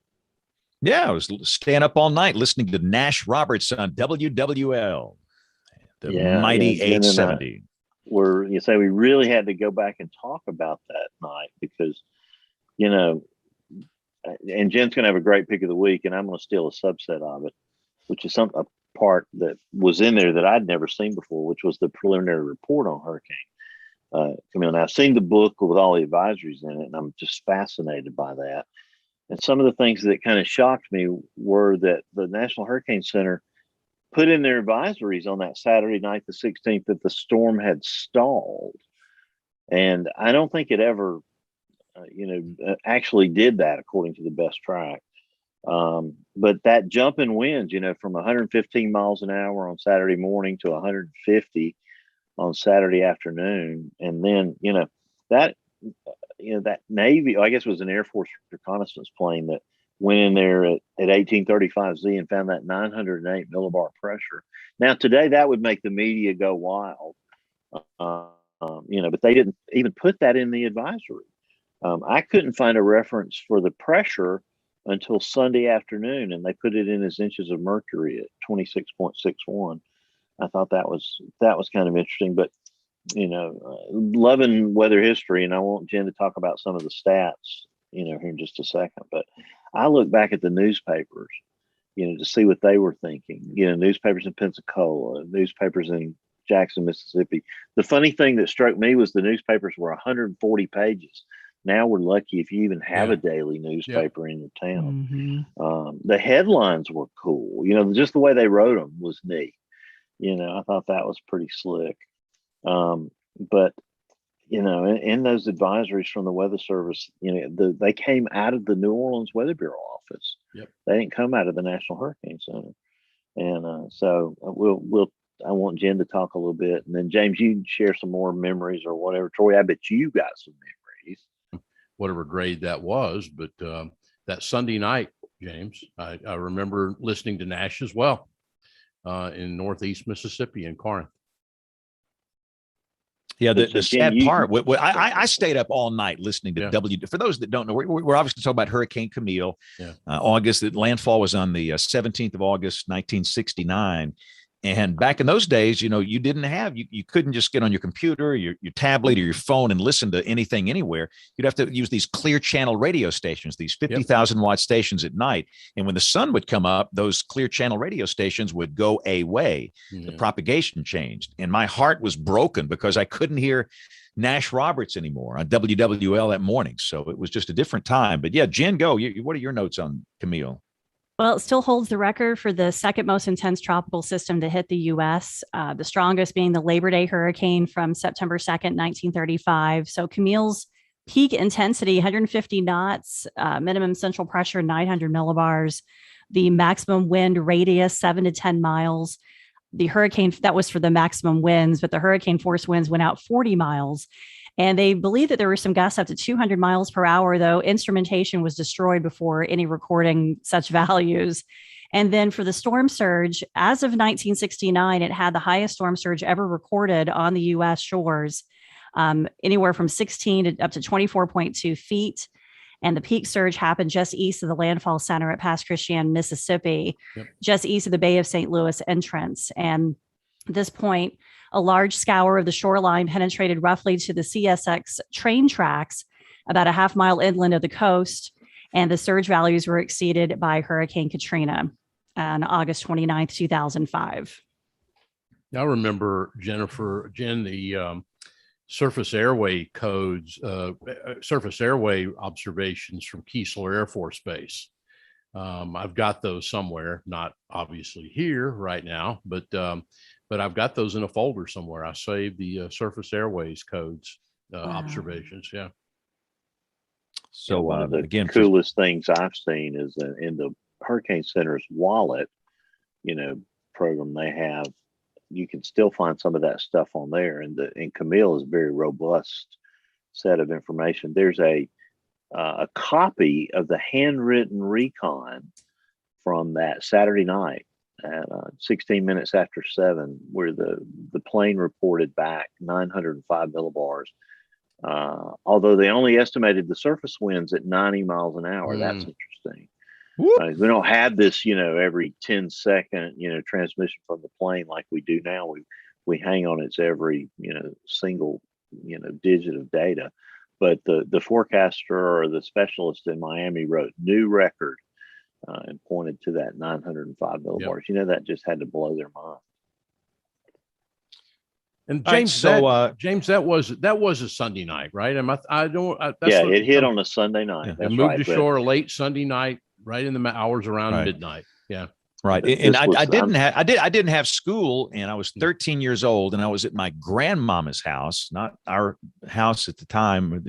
Yeah, I was staying up all night listening to Nash Roberts on WWL, the mighty 870. We really had to go back and talk about that night because, and Jen's going to have a great pick of the week, and I'm going to steal a subset of it, which is a part that was in there that I'd never seen before, which was the preliminary report on Hurricane Camille. Now, I've seen the book with all the advisories in it, and I'm just fascinated by that. And some of the things that kind of shocked me were that the National Hurricane Center put in their advisories on that Saturday night, the 16th, that the storm had stalled. And I don't think it ever, actually did that according to the best track. But that jump in winds, from 115 miles an hour on Saturday morning to 150 on Saturday afternoon. And then, that Navy, I guess it was an Air Force reconnaissance plane that went in there at 1835 Z and found that 908 millibar pressure. Now, today that would make the media go wild, but they didn't even put that in the advisory. I couldn't find a reference for the pressure until Sunday afternoon, and they put it in as inches of mercury at 26.61. I thought that was kind of interesting, but loving weather history, and I want Jen to talk about some of the stats, here in just a second. But I look back at the newspapers, to see what they were thinking. Newspapers in Pensacola, newspapers in Jackson, Mississippi. The funny thing that struck me was the newspapers were 140 pages. Now we're lucky if you even have a daily newspaper in your town. The headlines were cool. Just the way they wrote them was neat. I thought that was pretty slick. But in those advisories from the Weather Service, they came out of the New Orleans Weather Bureau office. Yep. They didn't come out of the National Hurricane Center. And so I want Jen to talk a little bit, and then James, you can share some more memories or whatever. Troy, I bet you got some memories. Whatever grade that was, but that Sunday night, James, I remember listening to Nash as well in Northeast Mississippi in Corinth. Yeah, the sad part, I stayed up all night listening to For those that don't know, we're obviously talking about Hurricane Camille. August, the landfall was on the 17th of August, 1969. And back in those days, you didn't have, you couldn't just get on your computer, your tablet, or your phone and listen to anything anywhere. You'd have to use these clear channel radio stations, these 50,000 watt stations at night. And when the sun would come up, those clear channel radio stations would go away. The propagation changed. And my heart was broken because I couldn't hear Nash Roberts anymore on WWL that morning. So it was just a different time. But yeah, Jen, go. What are your notes on Camille? Well, it still holds the record for the second most intense tropical system to hit the U.S., the strongest being the Labor Day hurricane from September 2nd, 1935. So Camille's peak intensity, 150 knots, minimum central pressure, 900 millibars, the maximum wind radius, 7 to 10 miles. The hurricane, that was for the maximum winds, but the hurricane force winds went out 40 miles. And they believe that there were some gusts up to 200 miles per hour, though instrumentation was destroyed before any recording such values. And then for the storm surge, as of 1969, it had the highest storm surge ever recorded on the U.S. shores, anywhere from 16 to up to 24.2 feet. And the peak surge happened just east of the landfall center at Pass Christian, Mississippi, just east of the Bay of St. Louis entrance. And at this point, a large scour of the shoreline penetrated roughly to the CSX train tracks about a half mile inland of the coast, and the surge values were exceeded by Hurricane Katrina on August 29th, 2005. I remember, Jen, the surface airway codes, surface airway observations from Keesler Air Force Base. I've got those somewhere, not obviously here right now, but I've got those in a folder somewhere. I saved the surface airways codes observations. Yeah. So one of the coolest things I've seen is in the Hurricane Center's wallet, program they have. You can still find some of that stuff on there, and Camille is a very robust set of information. There's a copy of the handwritten recon from that Saturday night at 16 minutes after 7, where the plane reported back 905 millibars. Although they only estimated the surface winds at 90 miles an hour. That's interesting. We don't have this, every 10-second, transmission from the plane like we do now. We hang on its every, single, digit of data. but the forecaster or the specialist in Miami wrote new record and pointed to that 905 millibars. Yep. That just had to blow their mind. And James, James, that was a Sunday night, right? It hit on a Sunday night. Yeah. That's it moved right, ashore late Sunday night, right in the hours around midnight. Yeah. Right. And I didn't have school, and I was 13 years old, and I was at my grandmama's house, not our house at the time.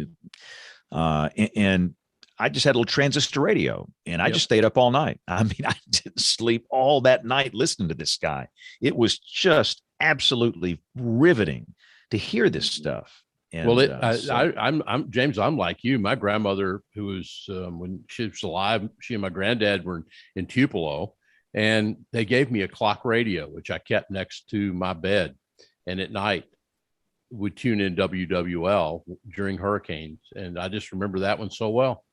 And I just had a little transistor radio, and I just stayed up all night. I mean, I didn't sleep all that night listening to this guy. It was just absolutely riveting to hear this stuff. And, I'm James. I'm like you. My grandmother, who was when she was alive, she and my granddad were in Tupelo, and they gave me a clock radio, which I kept next to my bed, and at night would tune in WWL during hurricanes, and I just remember that one so well.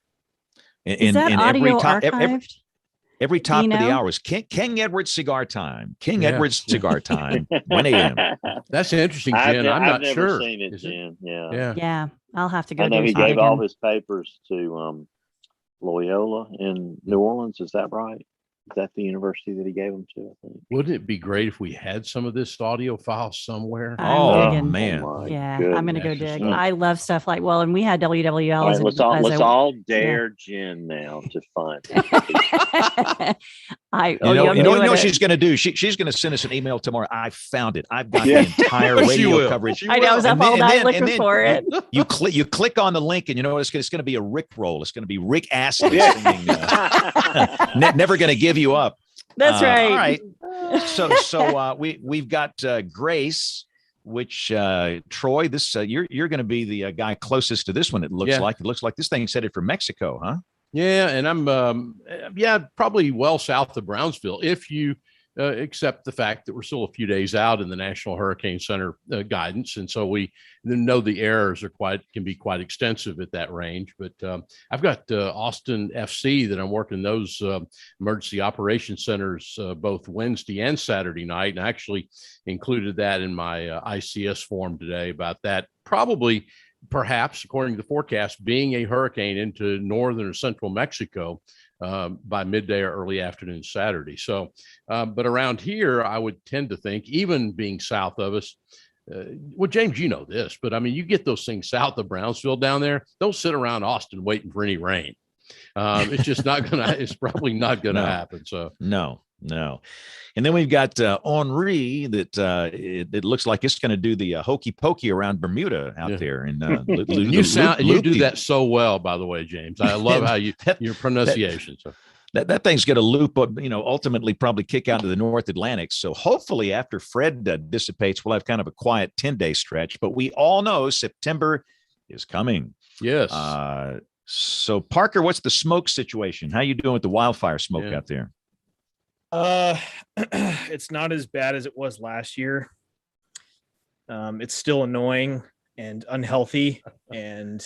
Is that audio archived? Every top of the hour was King Edward's cigar time. Edward's cigar time. 1 a.m. That's interesting, Jen. I'm not never sure. Seen it, Jen. Yeah. I'll have to go. I know he gave all his papers to Loyola in New Orleans. Is that right? Is that the university that he gave them to? I think. Wouldn't it be great if we had some of this audio file somewhere? Man. Yeah, I'm going to go dig. I love stuff like, and we had WWL. Right, let's all dare Jen now to find it. You know what she's going to do? She's going to send us an email tomorrow. I found it. I've got the entire radio coverage. I know. I was up all night looking for it. You click on the link, and you know what? It's going to be a Rick roll. It's going to be Rick Astley singing. Never going to give you up. That's right. All right. So we've got Grace, which Troy, this you're going to be the guy closest to this one. It looks like this thing's headed for Mexico, huh? Yeah, and I'm probably well south of Brownsville if you accept the fact that we're still a few days out in the National Hurricane Center guidance, and so we know the errors can be quite extensive at that range. But I've got Austin FC that I'm working those emergency operations centers both Wednesday and Saturday night, and I actually included that in my ICS form today about that. Perhaps, according to the forecast, being a hurricane into northern or central Mexico by midday or early afternoon Saturday. So, but around here, I would tend to think, even being south of us, James, you know this, but I mean, you get those things south of Brownsville down there, don't sit around Austin waiting for any rain. It's just not it's probably not gonna happen. So no. And then we've got Henri that it looks like it's going to do the hokey pokey around Bermuda out there. And you do that so well, by the way, James. I love how your pronunciation. That thing's going to loop up, ultimately probably kick out to the North Atlantic. So hopefully after Fred dissipates, we'll have kind of a quiet 10-day stretch. But we all know September is coming. Yes. So Parker, what's the smoke situation? How you doing with the wildfire smoke out there? It's not as bad as it was last year. It's still annoying and unhealthy and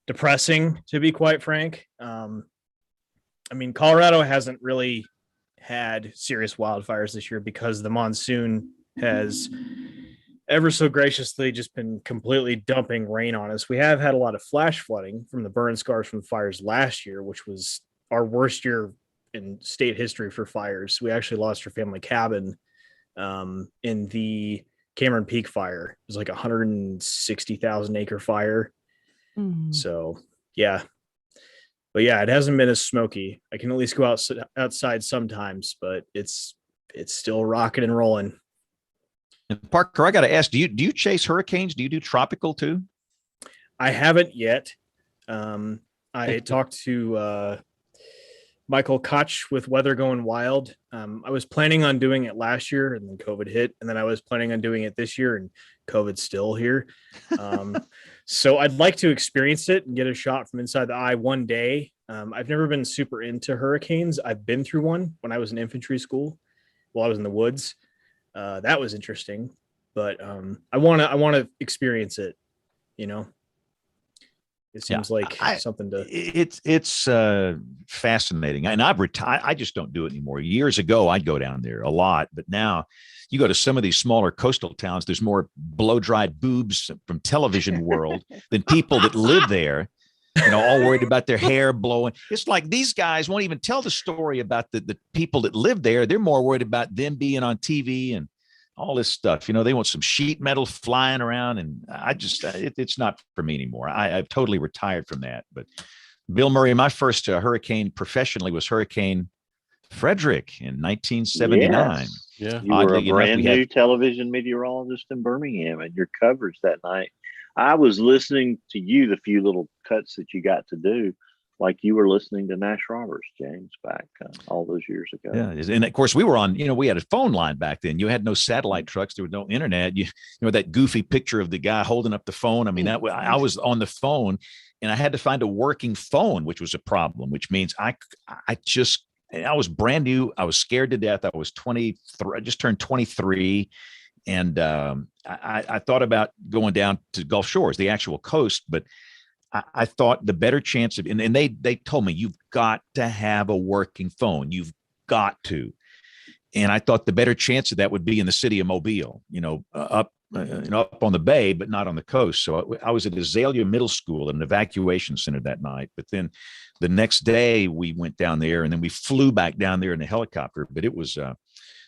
depressing, to be quite frank. I mean, Colorado hasn't really had serious wildfires this year because the monsoon has ever so graciously just been completely dumping rain on us. We have had a lot of flash flooding from the burn scars from the fires last year, which was our worst year in state history for fires. We actually lost our family cabin in the Cameron Peak fire. It was like 160,000 acre fire. So yeah, but yeah, it hasn't been as smoky. I can at least go outside sometimes, but it's still rocking and rolling. And Parker, I got to ask, do you chase hurricanes? Do you do tropical too? I haven't yet. I talked to Michael Koch with Weather Going Wild. I was planning on doing it last year, and then COVID hit, and then I was planning on doing it this year, and COVID's still here. So I'd like to experience it and get a shot from inside the eye one day. I've never been super into hurricanes. I've been through one when I was in infantry school while I was in the woods. That was interesting, but I want to experience it, it seems like something to. It's fascinating, and I've retired. I just don't do it anymore. Years ago, I'd go down there a lot, but now you go to some of these smaller coastal towns. There's more blow-dried boobs from television world than people that live there. All worried about their hair blowing. It's like these guys won't even tell the story about the people that live there. They're more worried about them being on TV and all this stuff. They want some sheet metal flying around, and I just it's not for me anymore. I've totally retired from that. But Bill Murray, my first hurricane professionally was Hurricane Frederick in 1979. Yes. Yeah, you were a brand new television meteorologist in Birmingham, and your coverage that night. I was listening to you, the few little cuts that you got to do, like you were listening to Nash Roberts, James, back all those years ago. Yeah, and of course we were on. We had a phone line back then. You had no satellite trucks. There was no internet. You know that goofy picture of the guy holding up the phone. I mean, I was on the phone, and I had to find a working phone, which was a problem. Which means I was brand new. I was scared to death. I was 23. I just turned 23. And I thought about going down to Gulf Shores, the actual coast, but I thought the better chance of, and they told me, you've got to have a working phone. You've got to. And I thought the better chance of that would be in the city of Mobile, up on the bay, but not on the coast. So I was at Azalea Middle School, an evacuation center that night. But then the next day we went down there, and then we flew back down there in a helicopter. But it was,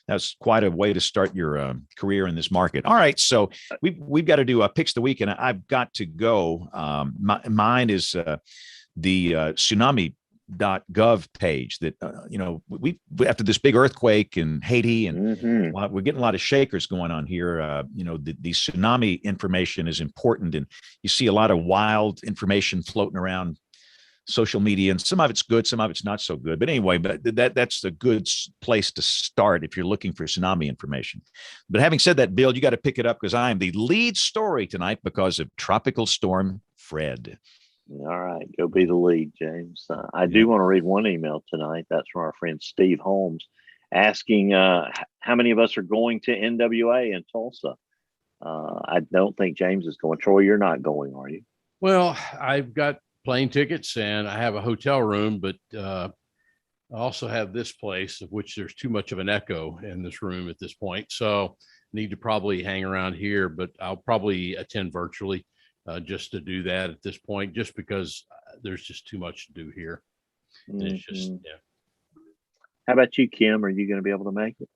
that's quite a way to start your career in this market. All right, so we've got to do picks of the week, and I've got to go. Mine is the tsunami.gov page that we after this big earthquake in Haiti, and we're getting a lot of shakers going on here. The tsunami information is important, and you see a lot of wild information floating around social media, and some of it's good, some of it's not so good. But anyway, that's a good place to start if you're looking for tsunami information. But having said that, Bill, you got to pick it up because I am the lead story tonight because of Tropical Storm Fred. All right, go be the lead, James. I do want to read one email tonight. That's from our friend Steve Holmes asking how many of us are going to NWA in Tulsa. I don't think James is going. Troy, you're not going, are you? Well, I've got plane tickets and I have a hotel room, but I also have this place of which there's too much of an echo in this room at this point. So need to probably hang around here, but I'll probably attend virtually just to do that at this point, just because there's just too much to do here. And it's just, How about you, Kim? Are you going to be able to make it?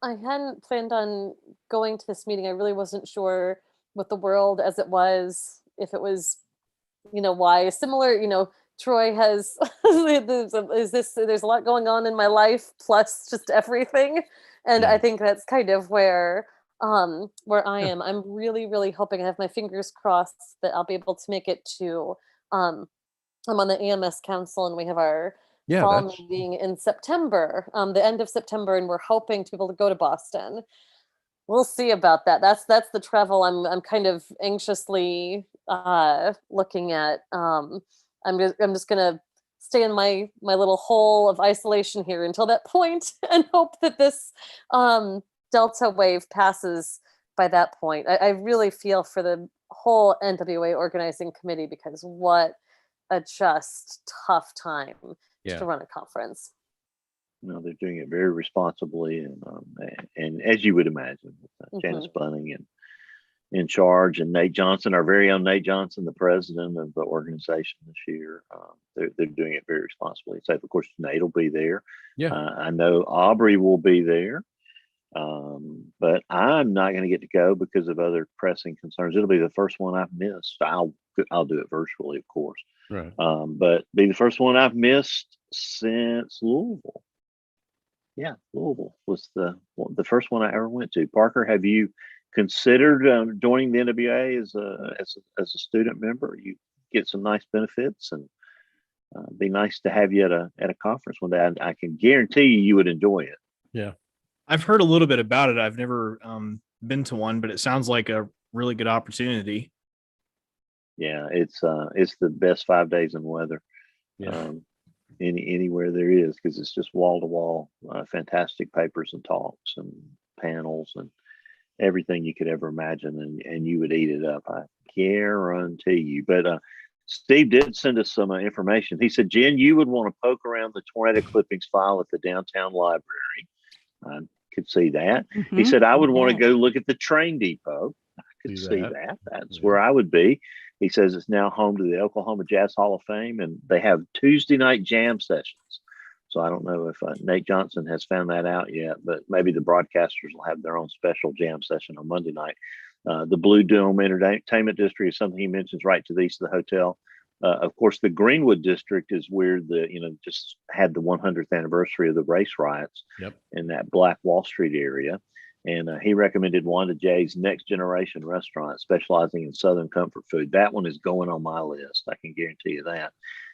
I hadn't planned on going to this meeting. I really wasn't sure with the world as it was, if it was, why similar, Troy has, there's a lot going on in my life, plus just everything. And I think that's kind of where I am. I'm really, really hoping, I have my fingers crossed that I'll be able to make it to, I'm on the AMS Council, and we have our fall meeting in September, the end of September, and we're hoping to be able to go to Boston. We'll see about that. That's the travel I'm kind of anxiously looking at. I'm just gonna stay in my little hole of isolation here until that point, and hope that this Delta wave passes by that point. I really feel for the whole NWA organizing committee, because what a just tough time to run a conference. They're doing it very responsibly, and as you would imagine, with Janice Bunning in charge, and Nate Johnson, our very own Nate Johnson, the president of the organization this year. They're doing it very responsibly. So, of course, Nate will be there. I know Aubrey will be there, but I'm not going to get to go because of other pressing concerns. It'll be the first one I've missed. I'll do it virtually, of course. Right. But be the first one I've missed since Louisville. Yeah, Louisville was the first one I ever went to. Parker, have you considered joining the NWA as a student member? You get some nice benefits, and be nice to have you at a conference one day. I can guarantee you would enjoy it. Yeah, I've heard a little bit about it. I've never been to one, but it sounds like a really good opportunity. Yeah, it's the best 5 days in weather. Anywhere there is, because it's just wall to wall, fantastic papers and talks and panels and everything you could ever imagine, and you would eat it up. I guarantee you. But Steve did send us some information. He said, Jen, you would want to poke around the tornado clippings file at the downtown library. I could see that. He said, I would want to go look at the train depot. I could see that. That's where I would be. He says it's now home to the Oklahoma Jazz Hall of Fame, and they have Tuesday night jam sessions. So I don't know if Nate Johnson has found that out yet, but maybe the broadcasters will have their own special jam session on Monday night. The Blue Dome Entertainment District is something he mentions right to the east of the hotel. Of course, the Greenwood District is where just had the 100th anniversary of the race riots in that Black Wall Street area. And he recommended Wanda J's Next Generation Restaurant, specializing in Southern comfort food. That one is going on my list. I can guarantee you that.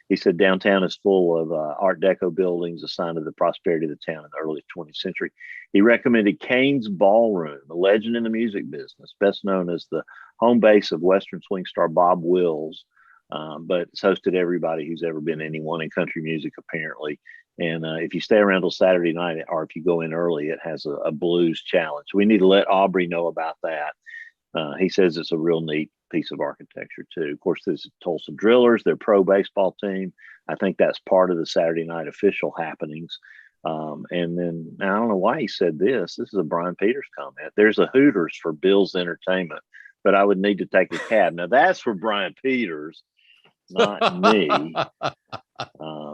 He said downtown is full of Art Deco buildings, a sign of the prosperity of the town in the early 20th century. He recommended Kane's Ballroom, a legend in the music business, best known as the home base of Western swing star Bob Wills, but it's hosted everybody who's ever been anyone in country music, apparently. And if you stay around till Saturday night, or if you go in early, it has a blues challenge. We need to let Aubrey know about that. He says it's a real neat piece of architecture too. Of course, there's Tulsa Drillers, their pro baseball team. I think that's part of the Saturday night official happenings. And then I don't know why he said this. This is a Brian Peters comment. There's a Hooters for Bill's Entertainment, but I would need to take a cab. Now that's for Brian Peters, not me.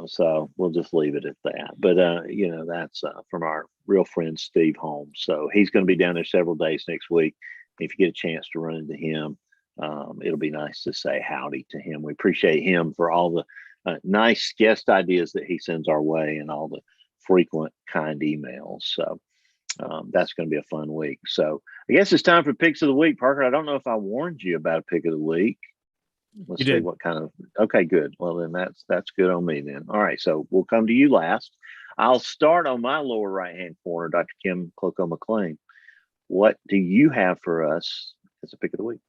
So we'll just leave it at that. But that's from our real friend Steve Holmes. So he's going to be down there several days next week. If you get a chance to run into him, it'll be nice to say howdy to him. We appreciate him for all the nice guest ideas that he sends our way and all the frequent kind emails. So that's going to be a fun week. So I guess it's time for picks of the week. Parker, I don't know if I warned you about a pick of the week. Let's see what kind of. Okay, good. Well, then that's good on me then. All right, so we'll come to you last. I'll start on my lower right-hand corner, Dr. Kim Clocko-McLean. What do you have for us as a pick of the week?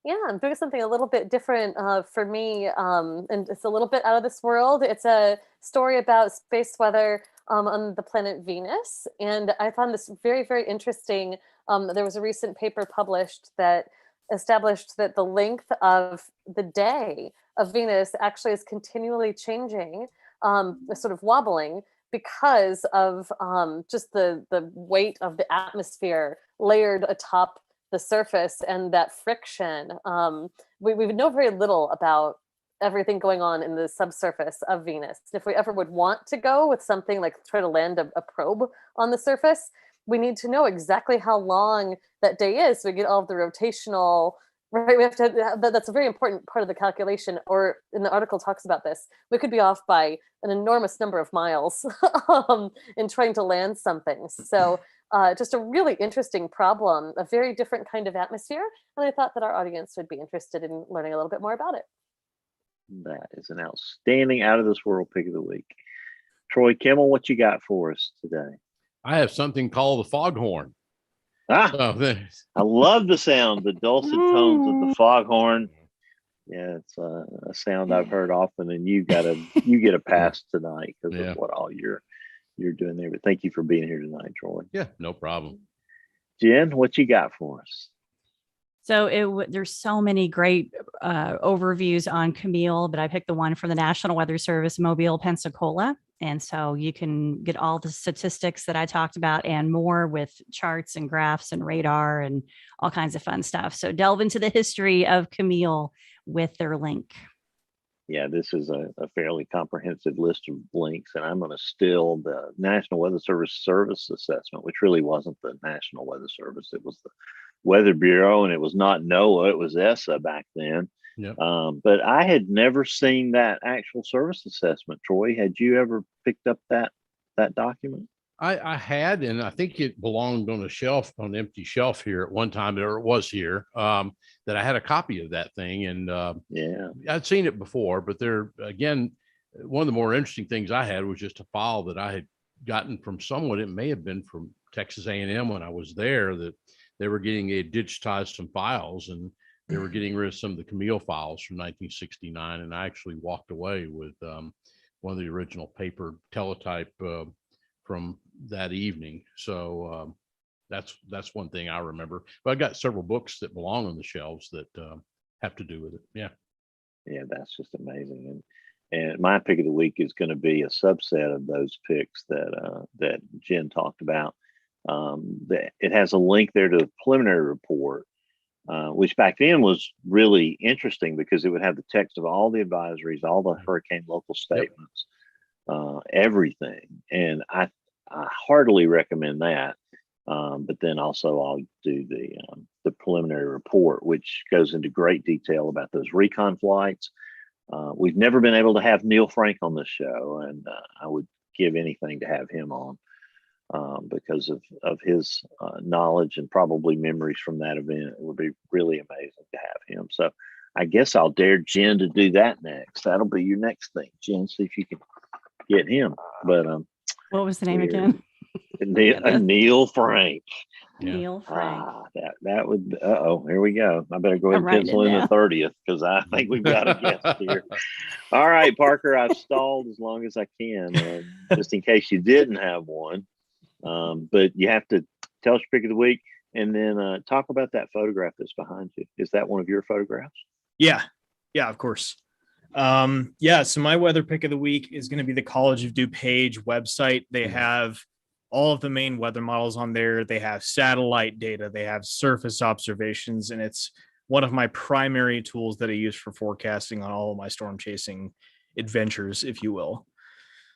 Yeah, I'm doing something a little bit different for me, and it's a little bit out of this world. It's a story about space weather on the planet Venus, and I found this very, very interesting. There was a recent paper published that established that the length of the day of Venus actually is continually changing, sort of wobbling, because of just the weight of the atmosphere layered atop the surface and that friction. We know very little about everything going on in the subsurface of Venus. If we ever would want to go with something like try to land a probe on the surface, we need to know exactly how long that day is. So we get all of the rotational, right? We have to, that's a very important part of the calculation, or in the article talks about this. We could be off by an enormous number of miles in trying to land something. So just a really interesting problem, a very different kind of atmosphere. And I thought that our audience would be interested in learning a little bit more about it. That is an outstanding out of this world pick of the week. Troy Kimmel, what you got for us today? I have something called the foghorn. I love the sound, the dulcet tones of the foghorn. Yeah, it's a sound I've heard often, and you get a pass tonight because of what all you're doing there. But thank you for being here tonight, Troy. Yeah, no problem. Jen, what you got for us? So there's so many great overviews on Camille, but I picked the one from the National Weather Service, Mobile, Pensacola. And so you can get all the statistics that I talked about and more with charts and graphs and radar and all kinds of fun stuff. So delve into the history of Camille with their link. Yeah, this is a fairly comprehensive list of links, and I'm going to steal the National Weather Service assessment, which really wasn't the National Weather Service. It was the Weather Bureau, and it was not NOAA, it was ESA back then. Yep. But I had never seen that actual service assessment. Troy, had you ever picked up that document? I had, and I think it belonged on a shelf, on an empty shelf here at one time, or it was here, that I had a copy of that thing. And I'd seen it before, but there, again, one of the more interesting things I had was just a file that I had gotten from someone. It may have been from Texas A&M when I was there, that they were getting digitized some files, and they were getting rid of some of the Camille files from 1969. And I actually walked away with one of the original paper teletype from that evening. So that's one thing I remember. But I got several books that belong on the shelves that have to do with it. Yeah. Yeah, that's just amazing. And my pick of the week is going to be a subset of those picks that Jen talked about. It has a link there to the preliminary report, which back then was really interesting because it would have the text of all the advisories, all the hurricane local statements, everything. And I heartily recommend that. But then also I'll do the preliminary report, which goes into great detail about those recon flights. We've never been able to have Neil Frank on this show, and I would give anything to have him on because of his knowledge and probably memories from that event. It would be really amazing to have him. So I guess I'll dare Jen to do that next. That'll be your next thing, Jen. See if you can get him. But what was the name again? Neil Frank. Yeah. Neil Frank. That would. Here we go. I better go ahead and pencil in the 30th because I think we've got a guest here. All right, Parker. I've stalled as long as I can, just in case you didn't have one. But you have to tell us your pick of the week, and then talk about that photograph that's behind you. Is that one of your photographs? Yeah, of course. So my weather pick of the week is going to be the College of DuPage website. They have all of the main weather models on there. They have satellite data, they have surface observations, and it's one of my primary tools that I use for forecasting on all of my storm chasing adventures, if you will.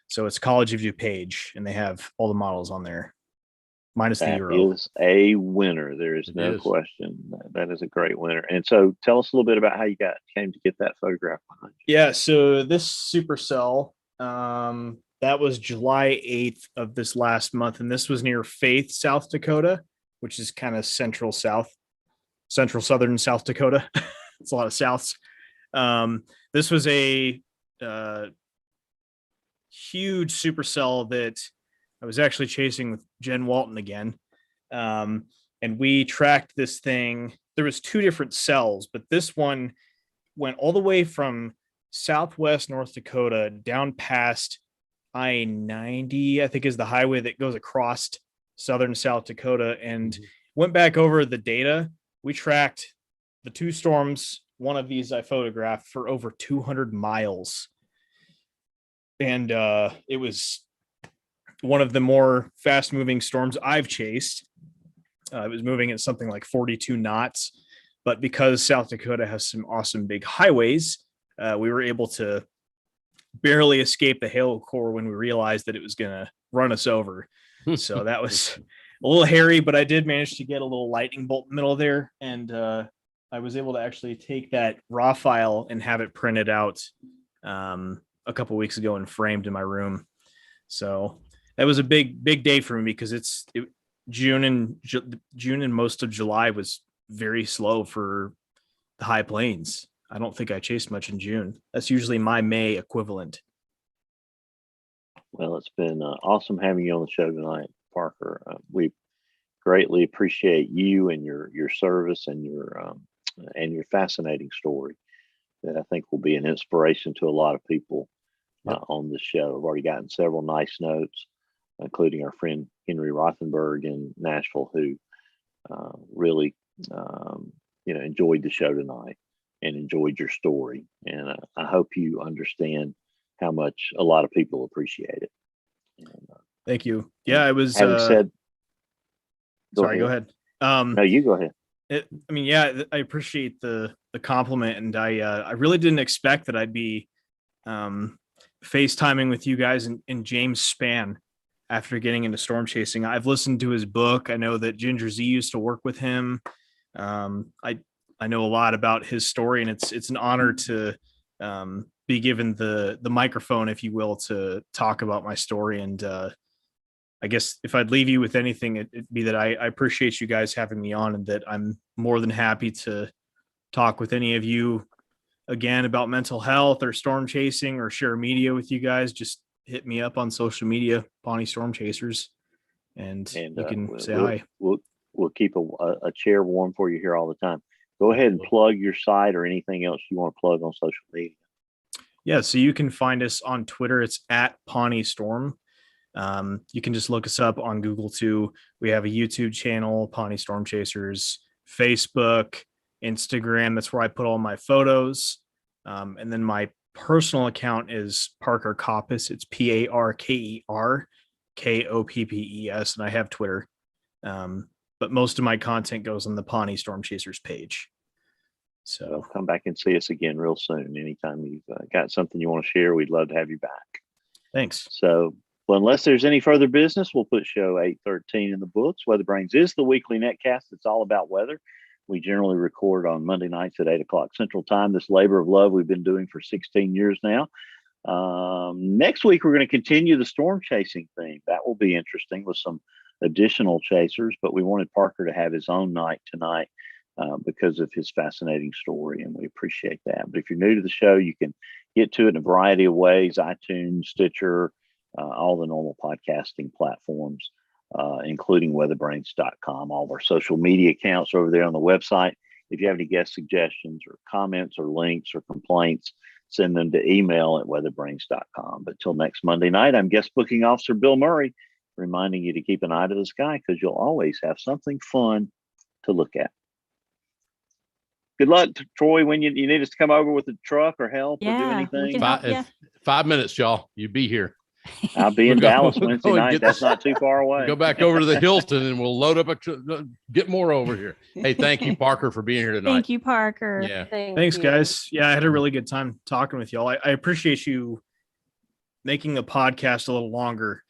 So it's College of DuPage, and they have all the models on there, minus the Euro. That is a winner. There is no question. That is a great winner. And so tell us a little bit about how you came to get that photograph behind you. Yeah, so this supercell, that was July 8th of this last month, and this was near Faith, South Dakota, which is kind of central southern South Dakota. It's a lot of Souths. This was a huge supercell that I was actually chasing with Jen Walton again. And we tracked this thing. There was two different cells, but this one went all the way from southwest North Dakota down past I-90, I think is the highway that goes across southern South Dakota, and went back over the data. We tracked the two storms. One of these I photographed for over 200 miles. And it was one of the more fast moving storms I've chased. It was moving at something like 42 knots, but because South Dakota has some awesome big highways, we were able to barely escape the hail core when we realized that it was going to run us over. So that was a little hairy, but I did manage to get a little lightning bolt in the middle there. And I was able to actually take that raw file and have it printed out a couple weeks ago and framed in my room. So that was a big day for me because June and most of July was very slow for the high plains. I don't think I chased much in June. That's usually my May equivalent. Well, it's been awesome having you on the show tonight, Parker. We greatly appreciate you and your service and your fascinating story that I think will be an inspiration to a lot of people on the show. I've already gotten several nice notes, including our friend Henry Rothenberg in Nashville, who really enjoyed the show tonight and enjoyed your story. And I hope you understand how much a lot of people appreciate it. And, thank you. Yeah, I was. Having said, go ahead. No, you go ahead. I appreciate the compliment, and I really didn't expect that I'd be FaceTiming with you guys in James Spann after getting into storm chasing. I've listened to his book. I know that Ginger Z used to work with him. I know a lot about his story, and it's an honor to be given the microphone, if you will, to talk about my story. And I guess if I'd leave you with anything, it'd be that I appreciate you guys having me on, and that I'm more than happy to talk with any of you again about mental health or storm chasing or share media with you guys. Just hit me up on social media, Pawnee Storm Chasers, and you can say hi. We'll keep a chair warm for you here all the time. Go ahead and plug your site or anything else you want to plug on social media. Yeah, so you can find us on Twitter. It's at Pawnee Storm. You can just look us up on Google too. We have a YouTube channel, Pawnee Storm Chasers, Facebook, Instagram. That's where I put all my photos. And then my personal account is Parker Koppes. It's ParkerKoppes, and I have Twitter. But most of my content goes on the Pawnee Storm Chasers page. So come back and see us again real soon. Anytime you've got something you want to share, we'd love to have you back. Thanks. So, well, unless there's any further business, we'll put show 813 in the books. WeatherBrains is the weekly netcast. It's all about weather. We generally record on Monday nights at 8 o'clock Central Time. This labor of love we've been doing for 16 years now. Next week, we're going to continue the storm chasing theme. That will be interesting with some additional chasers, but we wanted Parker to have his own night tonight because of his fascinating story, and we appreciate that. But if you're new to the show, you can get to it in a variety of ways: iTunes, Stitcher, all the normal podcasting platforms, including weatherbrains.com. All of our social media accounts are over there on the website. If you have any guest suggestions or comments or links or complaints, send them to email at weatherbrains.com. But till next Monday night, I'm guest booking officer Bill Murray, reminding you to keep an eye to the sky because you'll always have something fun to look at. Good luck, Troy, when you need us to come over with a truck or help or do anything. 5 minutes, y'all. You be here. I'll be in Dallas Wednesday night. That's not too far away. Go back over to the Hilton and we'll load up get more over here. Hey, thank you, Parker, for being here tonight. Thank you, Parker. Yeah. Thanks, guys. Yeah, I had a really good time talking with y'all. I appreciate you making the podcast a little longer.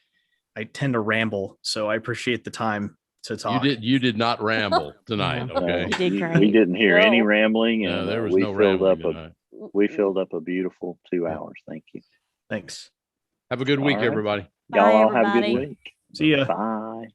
I tend to ramble, so I appreciate the time to talk. You did not ramble tonight. Okay. You did great. We didn't hear any rambling, and there was we no filled rambling up tonight. we filled up a beautiful 2 hours. Thank you. Thanks. Have a good week, right. everybody. Y'all Bye, all have a good everybody. week. See ya. Bye.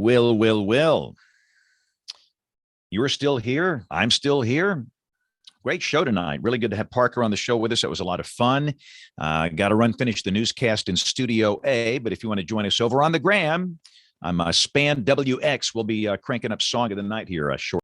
Will. You're still here. I'm still here. Great show tonight. Really good to have Parker on the show with us. It was a lot of fun. Got to finish the newscast in Studio A. But if you want to join us over on the gram, I'm Span WX. We'll be cranking up Song of the Night here shortly.